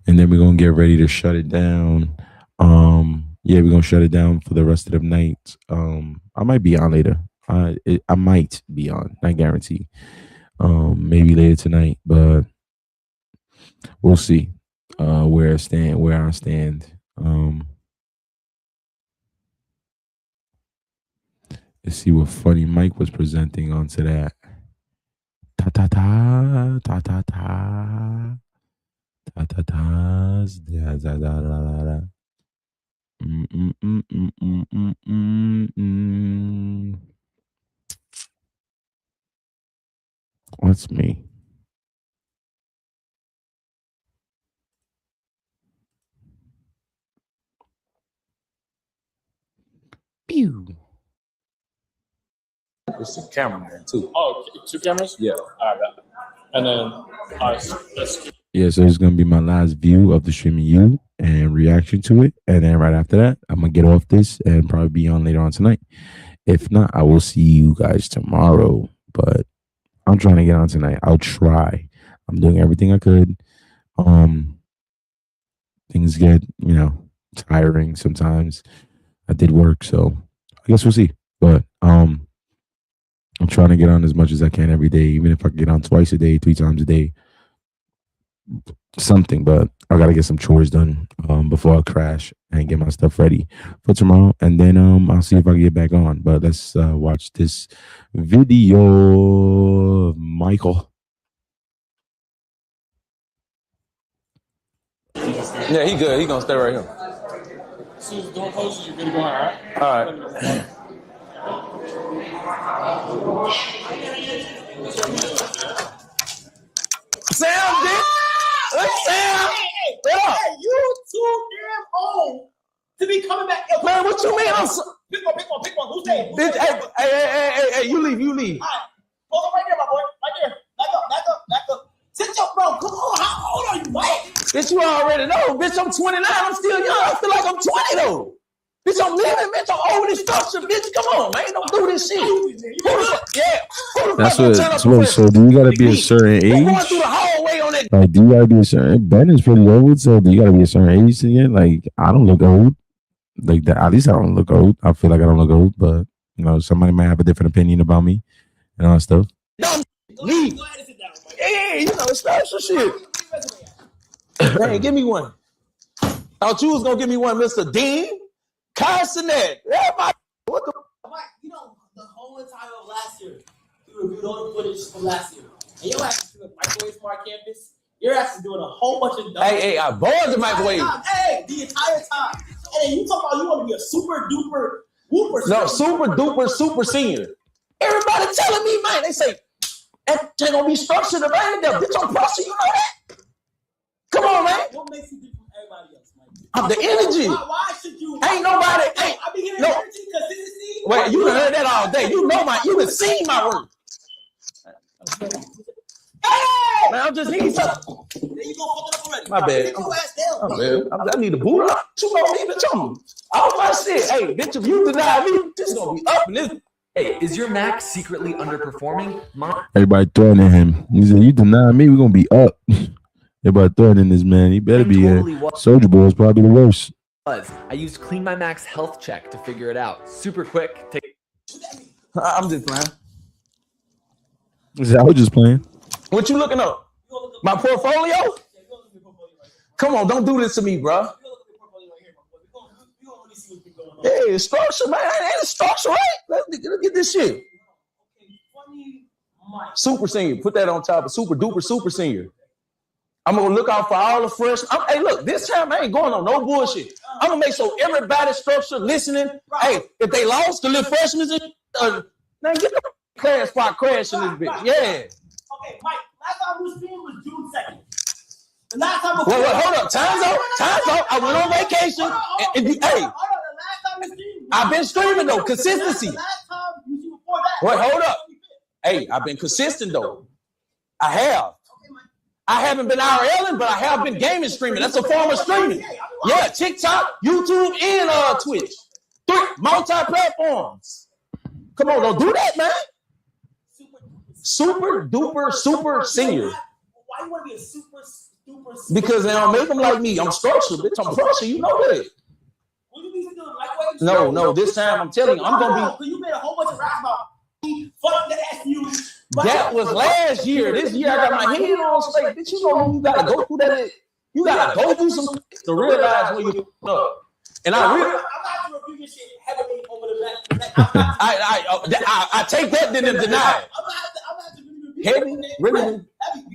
and then we're gonna get ready to shut it down. Yeah, we're gonna shut it down for the rest of the night. I might be on later. I might be on, not guarantee. Maybe later tonight, but we'll see where I stand. Let's see what Funny Mike was presenting onto that. Ta ta ta ta ta ta. Ta-ta-tas, da-da-da-da-da-da. Mm. What's me? Pew.
It's a cameraman too.
Oh, 2 cameras?
Yeah.
All right, got it. And then, all right, let's
Yeah, so it's gonna be my last view of the streaming you and reaction to it, and then right after that, I'm gonna get off this and probably be on later on tonight. If not, I will see you guys tomorrow. But I'm trying to get on tonight. I'll try. I'm doing everything I could. Things get tiring sometimes. I did work, so I guess we'll see. But I'm trying to get on as much as I can every day, even if I can get on twice a day, 3 times a day. Something, but I gotta get some chores done before I crash and get my stuff ready for tomorrow, and then I'll see if I can get back on. But let's watch this video of Michael.
Yeah, he good. He gonna stay right here.
see the door closes, you're good to go, all right?
All right.
Sam, bitch! Hey, Sam! Hey, you too damn old to be coming back. Yo, man, what you mean? Pick one. Who's saying?
Bitch, hey, you leave.
All right. Hold on right there, my boy. Right there. Back up. Sit your bro. Come on. How old are you, Mike?
Bitch, you already know. Bitch, I'm 29. I'm still young. I feel like I'm 20, though. Bitch, I'm living. Bitch, I'm over this structure. Bitch, come on, man. Don't do this shit.
That's what. So do you gotta be a certain age?
Going through the hallway on that.
Like, do you gotta be a certain? Ben is pretty old, so do you gotta be a certain age to get? Like, I don't look old. Like that. At least I don't look old. I feel like I don't look old, but somebody might have a different opinion about me and all that stuff.
Leave. Hey, special shit. Hey, give me one. Thought you was gonna give me one, Mr. Dean. Carsonet. What the?
Mike, the whole entire of last year, you reviewed all the footage from last year. And your ass is doing Microwave Smart Campus. Your ass is doing a whole bunch of
Hey, I borrowed the microwave.
Hey, the entire time. And then you talk about you want to be a super duper whooper.
No, super duper super senior. Everybody telling me, man, they say that ain't gonna be structured around there. Bitch, I'm pressure, you know that? Come on, man.
What makes you different from everybody else, Mike?
I'm the energy.
Why should you?
Ain't nobody.
I be hearing
No.
energy, consistency.
Wait, you done heard that all day. You know you done seen my work.
Hey!
Man, I'm just need something.
There you go, fuck it up already.
My bad.
Get your ass down.
I need to boot up. You know me, bitch. I'm all my shit. Hey, bitch, if you deny me, this gonna be up in this.
Hey, is your Mac secretly underperforming?
Everybody threatening him. He said, "You deny me, we're gonna be up." Everybody threatening this man. He better be
totally
in. Soldier Boy is probably the worst.
I used Clean My Mac's health check to figure it out. Super quick.
I'm just playing.
He said, I was just playing.
What you looking up? My portfolio? Come on, don't do this to me, bro. Hey, structure, man. Ain't it structure, right? Let's get this shit. Super senior. Put that on top of super duper super senior. I'm gonna look out for all the fresh. Hey, look, this time I ain't going on no bullshit. I'm gonna make sure everybody structure listening. Hey, if they lost, the little freshmen, man, get the class spot crashing this bitch. Yeah.
Okay, Mike, last time we streamed was June 2nd. The last time was
Wait, hold up. Time's out. I went on vacation. Hey, I've been streaming though. Consistency. Wait, hold up. Hey, I've been consistent though. I have. I haven't been IRLing, but I have been gaming streaming. That's a form of streaming. Yeah, TikTok, YouTube, and Twitch. 3 multi-platforms. Come on, don't do that, man. Super duper super senior.
Why you want to be a super duper?
Because they don't make them like me. I'm structured, bitch. I'm pressure. You know that.
What you need to do? Like,
No. This time I'm telling you, I'm gonna
be. You made a whole bunch of raps about fuck that ass you.
That was last year. This year I got my head on straight. Bitch, you know you gotta go through that. You gotta go through some to realize where you up. And
I'm not to review your shit heavily over the back.
I take that then and deny it.
I'm not to review
Heavy, really,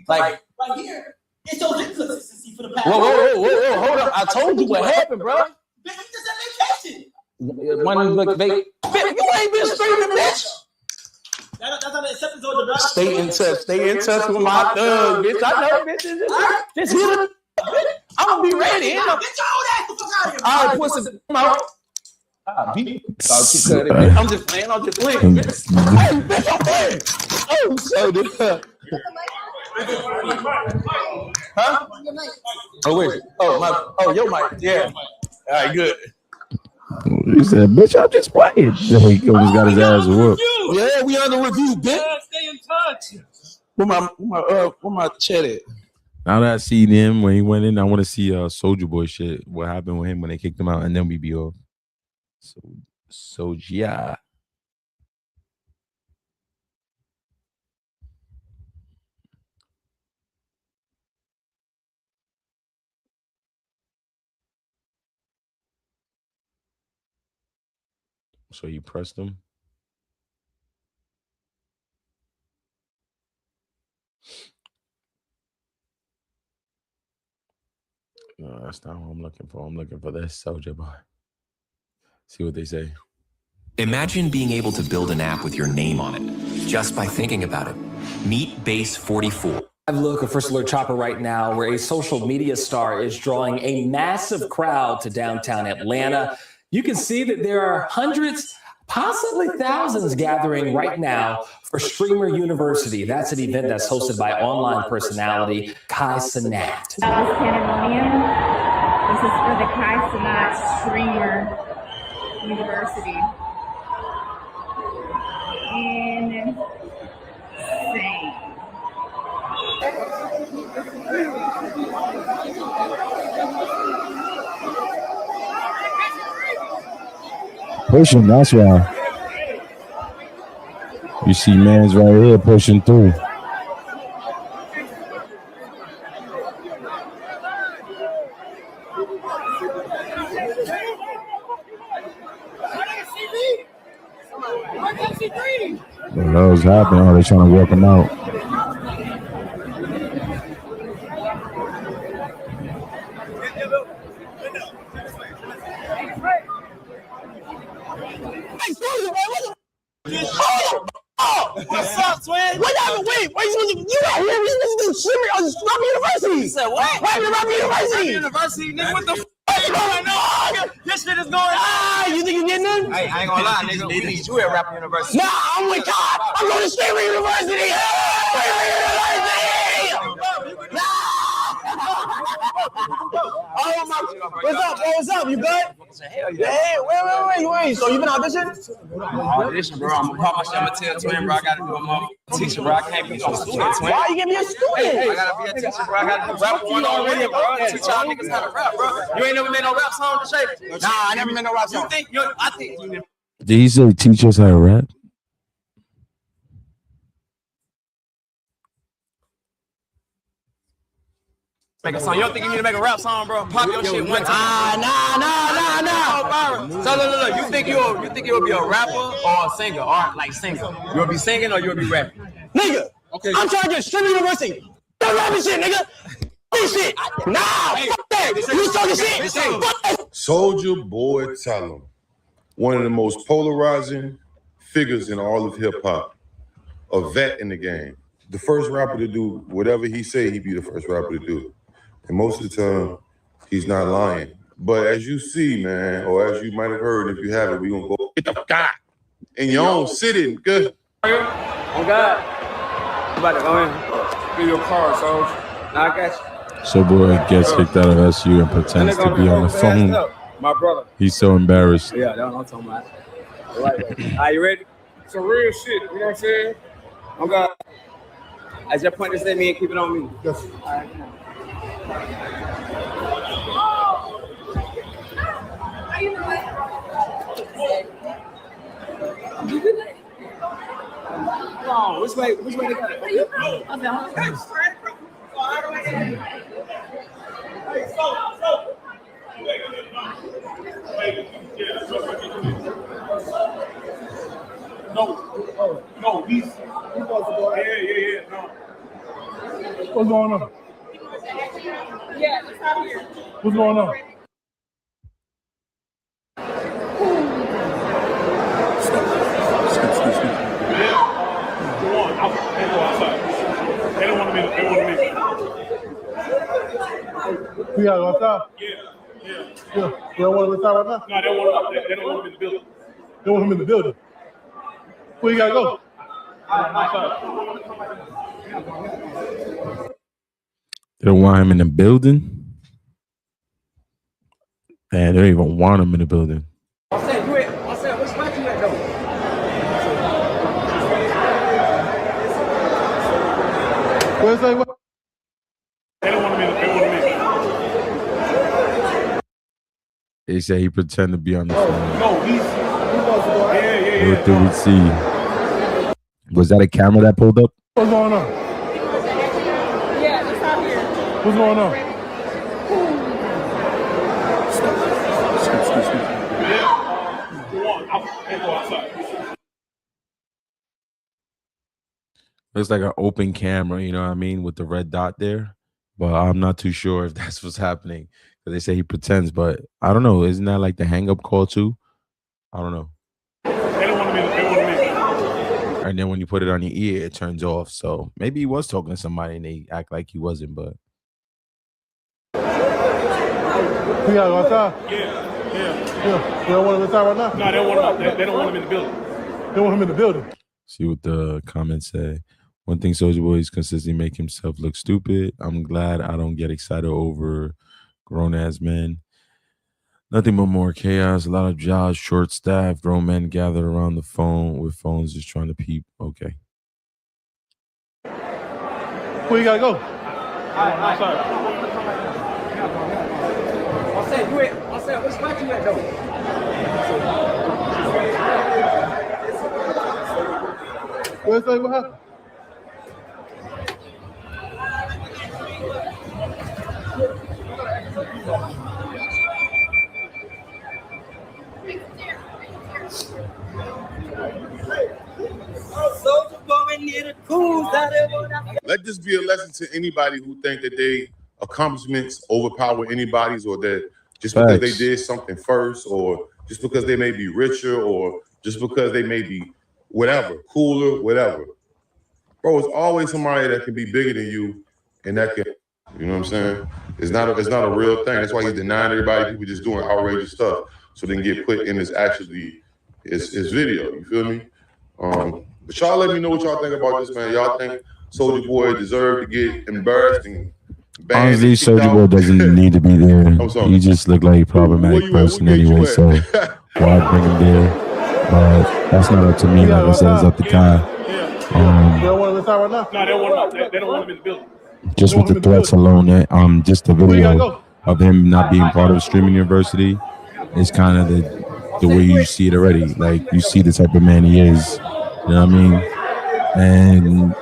like right here. It shows inconsistency
for the past. Whoa, hold up. I told you what happened, bro.
Bitch, you just on vacation.
One look, you ain't been streaming, bitch.
That's how the acceptance order, bro.
Stay in touch with my thug, bitch. I know, bitch. Just hit it. I'm gonna be ready.
Get your old ass the fuck out of here.
All right, pussy. Come out. I'm just playing. Bitch. Hey, bitch, I'm playing. Oh, so good. Huh? Oh, wait. Oh, your mic. Yeah. All right, good.
He said, bitch, I'm just playing. He just got his ass whooped.
Yeah, we on the review, bitch.
Stay in touch.
Where my chat at?
Now that I see him when he went in, I want to see Soulja Boy shit. What happened with him when they kicked him out, and then we be off. So yeah. So you pressed him? No, that's not what I'm looking for. I'm looking for this Soulja Boy. See what they say.
Imagine being able to build an app with your name on it just by thinking about it. Meet Base44.
I have a look at First Alert Chopper right now, where a social media star is drawing a massive crowd to downtown Atlanta. You can see that there are hundreds, possibly thousands gathering right now for Streamer University. That's an event that's hosted by online personality Kai Cenat.
This is for the Kai Cenat Streamer University. Insane.
Pushing, that's why. You see mans right here pushing through. What else happening? Oh, they're trying to walk him out.
What's up, twin? What happened? Wait, you out here? We supposed to do streamer on Rap University. You said what? Rap University. University, nigga. What the fuck is going on? This shit is going on. You think you getting in? Hey, I ain't gonna lie, nigga. We need you at Rap University. Nah, I'm with God. I'm going to Streamer University. Streamer University. Oh my! What's up, bro? What's up? You good? Hell yeah! Hey, wait! So you been auditioning?
Audition, bro. I'm gonna pop my shit. I'm gonna tell twin, bro. I gotta do a motherfucking teacher, bro. I can't be no student, twin.
Why you give me a student?
Hey, I gotta be a teacher, bro. I gotta do rap one already, bro. Teach y'all niggas how to rap, bro. You ain't never made no rap song to shape?
Nah, I never made no rap song.
I think you.
Did he say teach us how to rap?
Make a song. You don't think you need to make a rap song, bro? Pop your shit one time.
Nah.
So look. You think you'll be a rapper or a singer, or like singer? You'll be singing or you'll be rapping?
Nigga, okay. I'm trying to get Streamer University. Don't rapping shit, nigga. This shit. Nah, fuck that. You talking shit.
Soulja Boy tell him. One of the most polarizing figures in all of hip hop. A vet in the game. The first rapper to do whatever he say, he be the first rapper to do. And most of the time, he's not lying. But as you see, man, or as you might have heard, if you haven't, we're going to go get the guy in your own city. Good.
Oh, God. I'm about to go in. Give you a car, so I got you.
So boy gets kicked out of SU and pretends to be on the phone.
My brother.
He's so embarrassed.
Yeah, that's what I'm talking about. All right, are you ready? Some real shit, you know what I'm saying? I'm God. I just point this at me and keep it on me. Yes. All right. Oh, which way they got it?
No, he's supposed to go. Yeah, no. What's going on?
Yeah.
What's going on? They don't want me to. We gotta go outside? Yeah. They don't want to retire right now? No, they don't want him in the building. They want him in the building. Where you gotta go?
They don't want him in the building? Man, they don't even want him in the building.
I said, what's back to that though?
What say? What? They don't want him in.
They say he pretend to be on the phone.
No, he's supposed to go. Yeah.
What did we see? Was that a camera that pulled up?
What's going on?
Yeah, it's out here.
What's going on?
Looks like an open camera, you know what I mean, with the red dot there. But I'm not too sure if that's what's happening. They say he pretends, but I don't know. Isn't that like the hang-up call too? I don't know.
They don't want me.
And then when you put it on your ear, it turns off. So maybe he was talking to somebody and they act like he wasn't, but.
We gotta go outside? Yeah. They don't want to retire right now? No, they don't want him in the building. They want him in the building.
See what the comments say. One thing Soulja Boy is consistently make himself look stupid. I'm glad I don't get excited over grown-ass men. Nothing but more chaos. A lot of jobs, short staff, grown men gathered around the phone with phones just trying to peep. Okay.
Where you gotta go? Outside.
I said, what's back to that though?
What happened?
Let this be a lesson to anybody who think that they accomplishments overpower anybody's, or that just because they did something first, or just because they may be richer, or just because they may be whatever, cooler, whatever. Bro, it's always somebody that can be bigger than you, and that can, you know what I'm saying? It's not a real thing. That's why he's denying everybody. People just doing outrageous stuff so they can get put in his video. You feel me? But y'all let me know what y'all think about this, man. Y'all think Soulja Boy deserved to get embarrassed and banned?
Honestly, Soulja Boy doesn't need to be there. He just looked like a problematic person anyway, so why bring him there? But that's not up to me. Like I said, it's up to Kai.
They don't want to retire right now? No, they don't want him in the building.
Just with the threats alone, just the video of him not being part of Streaming University is kind of the way you see it already. Like, you see the type of man he is. You know what I mean? And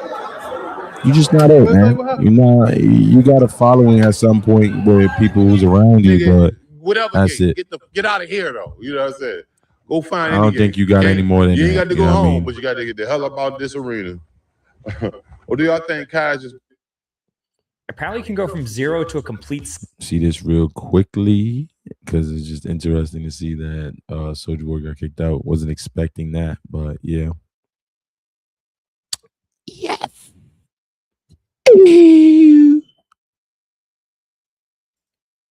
you're just not it, man. You got a following at some point where people who's around you, but that's it.
Get out of here, though. You know what I'm saying? Go find.
I don't think you got any more than
you
that.
ain't got to go home, but you got to get the hell up out of this arena. Or do y'all think Kai just
apparently can go from 0 to a complete?
See this real quickly because it's just interesting to see that Soulja Boy got kicked out. Wasn't expecting that, but yeah. Yes.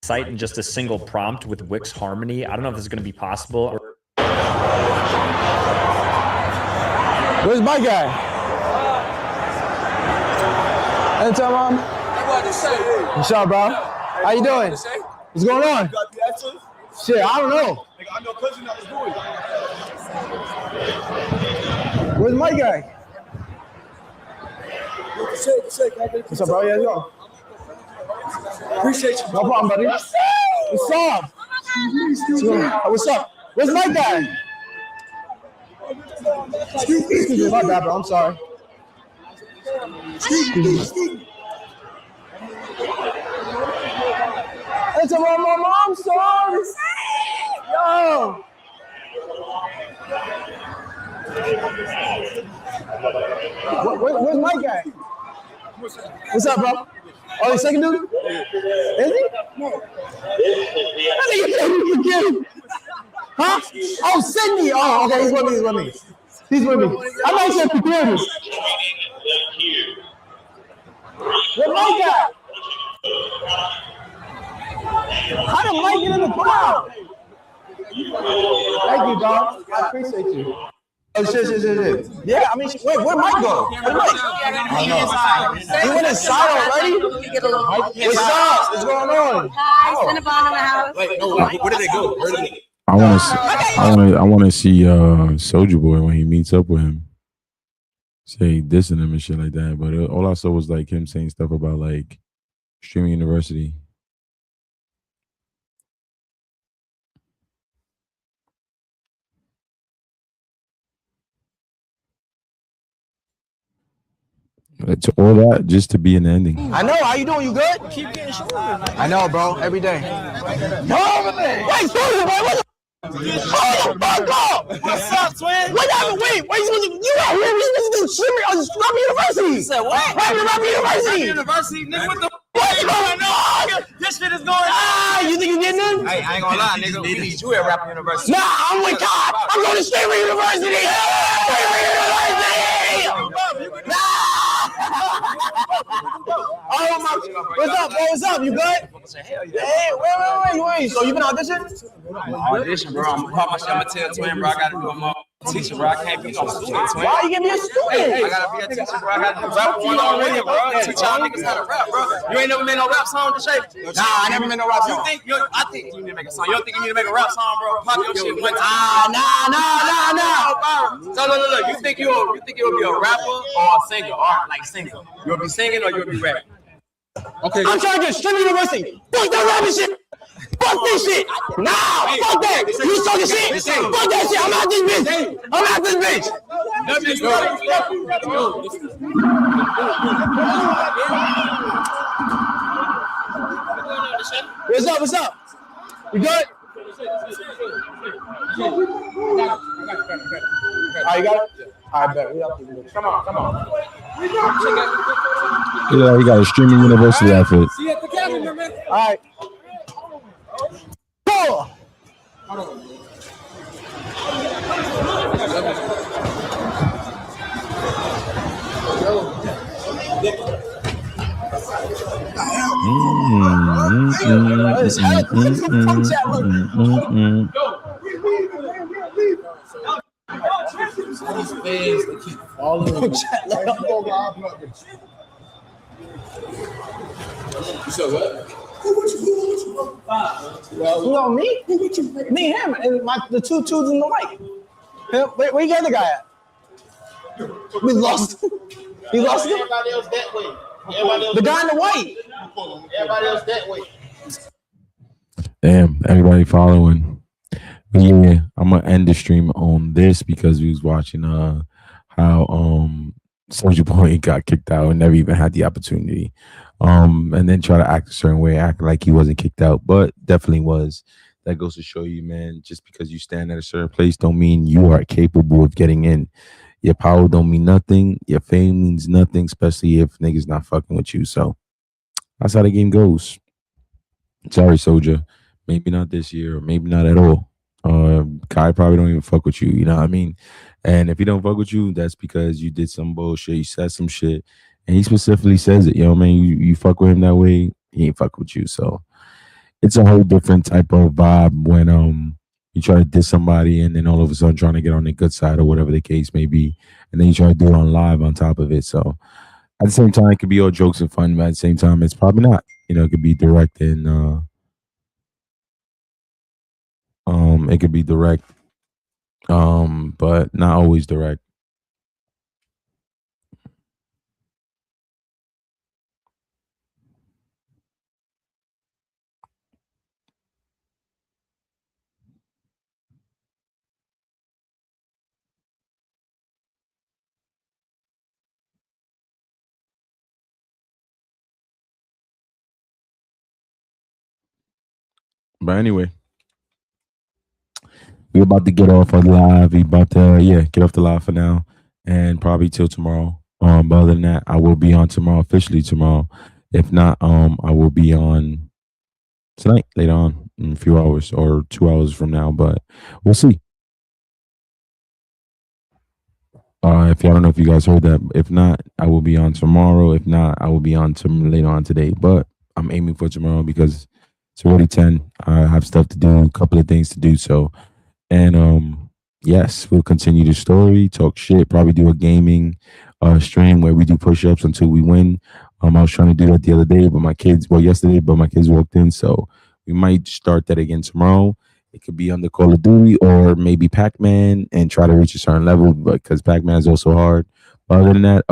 Site in just a single prompt with Wix Harmony. I don't know if this is going to be possible.
Where's my guy? Hey, tell mom. What's up, bro? How you doing? What's going on? Shit, I don't know.
I'm your cousin that was doing.
Where's my guy? What's up, bro? Yeah, yo. Appreciate you. No problem, buddy. What's up? What's up? Where's my guy? Excuse me, my bad, bro. I'm sorry. Excuse me. It's a my mom's song. Yo. Where's my guy? What's up, bro?
Oh, the second dude? Is he? Huh? Oh, Sydney. Oh, okay. He's with me. I know he said computers. What Mike got? How did Mike get in the crowd? Thank you, dog. I appreciate you. Oh, shit. Yeah, I mean, wait, where'd Mike go? He went inside already? What's up? What's going on?
Hi, Cinnabon in the house.
Wait, no, where did they go?
I want to see Soulja Boy when he meets up with him. Say dissing him and shit like that. But all I saw was like him saying stuff about like Streaming University. To all that just to be an ending.
I know. How you doing? You good? Keep getting short. I know, bro. Every day. Wait, Soulja Boy, what's up? Hold the fuck up! What's up, twin? Wait, you out here listening to Rap University? You said what? Rap University, nigga, what's going on? This shit is going on. You think you getting in? I ain't gonna lie, nigga. We need you at Rap University. Nah, I'm with God. I'm going to Streaming University. Oh my! What's up, bro? What's up? You good? Hey, wait. So you been auditioning?
Audition, bro. I'm gonna pop my shit. I'm gonna tell twin, bro. I gotta do a more teacher, bro. I can't be no student, twin.
Why you gonna be a student?
I gotta be a teacher, bro. I gotta do rap one already, bro. Teach y'all niggas how to rap, bro. You ain't never made no rap song to shape?
Nah, I never made no rap song.
I think you need to make a song. You don't think you need to make a rap song, bro? Pop your shit one time.
Nah.
So look. You think you'll be a rapper or a singer, or like singer? You'll be singing or you'll be rapping?
Okay. I'm trying to get Streaming University. Fuck that rapping shit. Fuck this shit. Nah, fuck that. You talking shit? Fuck that shit. I'm out this bitch. What's up? You good? You got it? I bet. Come on.
Yeah, he got a Streaming University outfit.
See you at the camera, man.
All right. Cool.
These fans, they keep following. You said what?
Who on me? Me, him, and the two dudes in the white. Where you got the guy at? We lost him.
Everybody else that way.
The guy in the white.
Everybody else that way.
Damn, everybody following. But yeah, I'm gonna end the stream on this because we was watching how Soulja Boy got kicked out and never even had the opportunity. And then try to act a certain way, act like he wasn't kicked out, but definitely was. That goes to show you, man, just because you stand at a certain place don't mean you are capable of getting in. Your power don't mean nothing. Your fame means nothing, especially if niggas not fucking with you. So that's how the game goes. Sorry, Soulja. Maybe not this year, or maybe not at all. Kai probably don't even fuck with you, you know what I mean? And if he don't fuck with you, that's because you did some bullshit, you said some shit, and he specifically says it, you know what I mean? You fuck with him that way, he ain't fuck with you. So it's a whole different type of vibe when you try to diss somebody and then all of a sudden trying to get on the good side or whatever the case may be, and then you try to do it on live on top of it. So at the same time, it could be all jokes and fun, but at the same time, it's probably not. You know, it could be direct and it could be direct, but not always direct. But anyway, we're about to get off of live. We about to get off the live for now, and probably till tomorrow. But other than that, I will be on tomorrow, officially tomorrow, If not, I will be on tonight, later on, in a few hours or 2 hours from now, but we'll see. If I don't know if you guys heard that. If not, I will be on tomorrow. If not, I will be on later on today. But I'm aiming for tomorrow because it's already 10. I have stuff to do, a couple of things to do. So, and yes, we'll continue the story, talk shit, probably do a gaming stream where we do push-ups until we win. I was trying to do that the other day, but yesterday, but my kids walked in, so we might start that again tomorrow. It could be on the Call of Duty or maybe Pac-Man and try to reach a certain level, but because Pac-Man is also hard. But other than that,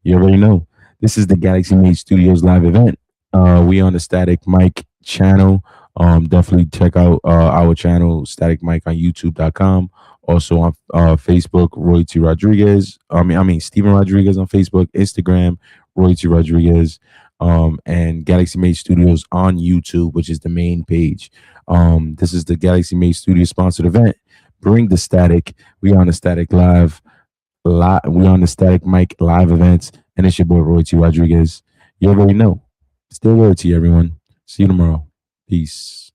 you already know. This is the Galaxy Made Studios live event. We on the Static Mike channel. Definitely check out our channel, Static Mike, on YouTube.com. Also on Facebook, Roy T. Rodriguez. I mean Steven Rodriguez on Facebook, Instagram, Roy T. Rodriguez, and Galaxy Made Studios on YouTube, which is the main page. This is the Galaxy Made Studios sponsored event. Bring the static. We on the Static Live. We on the Static Mike live events, and it's your boy Roy T. Rodriguez. You already know. Still Roy T, everyone. See you tomorrow. Peace.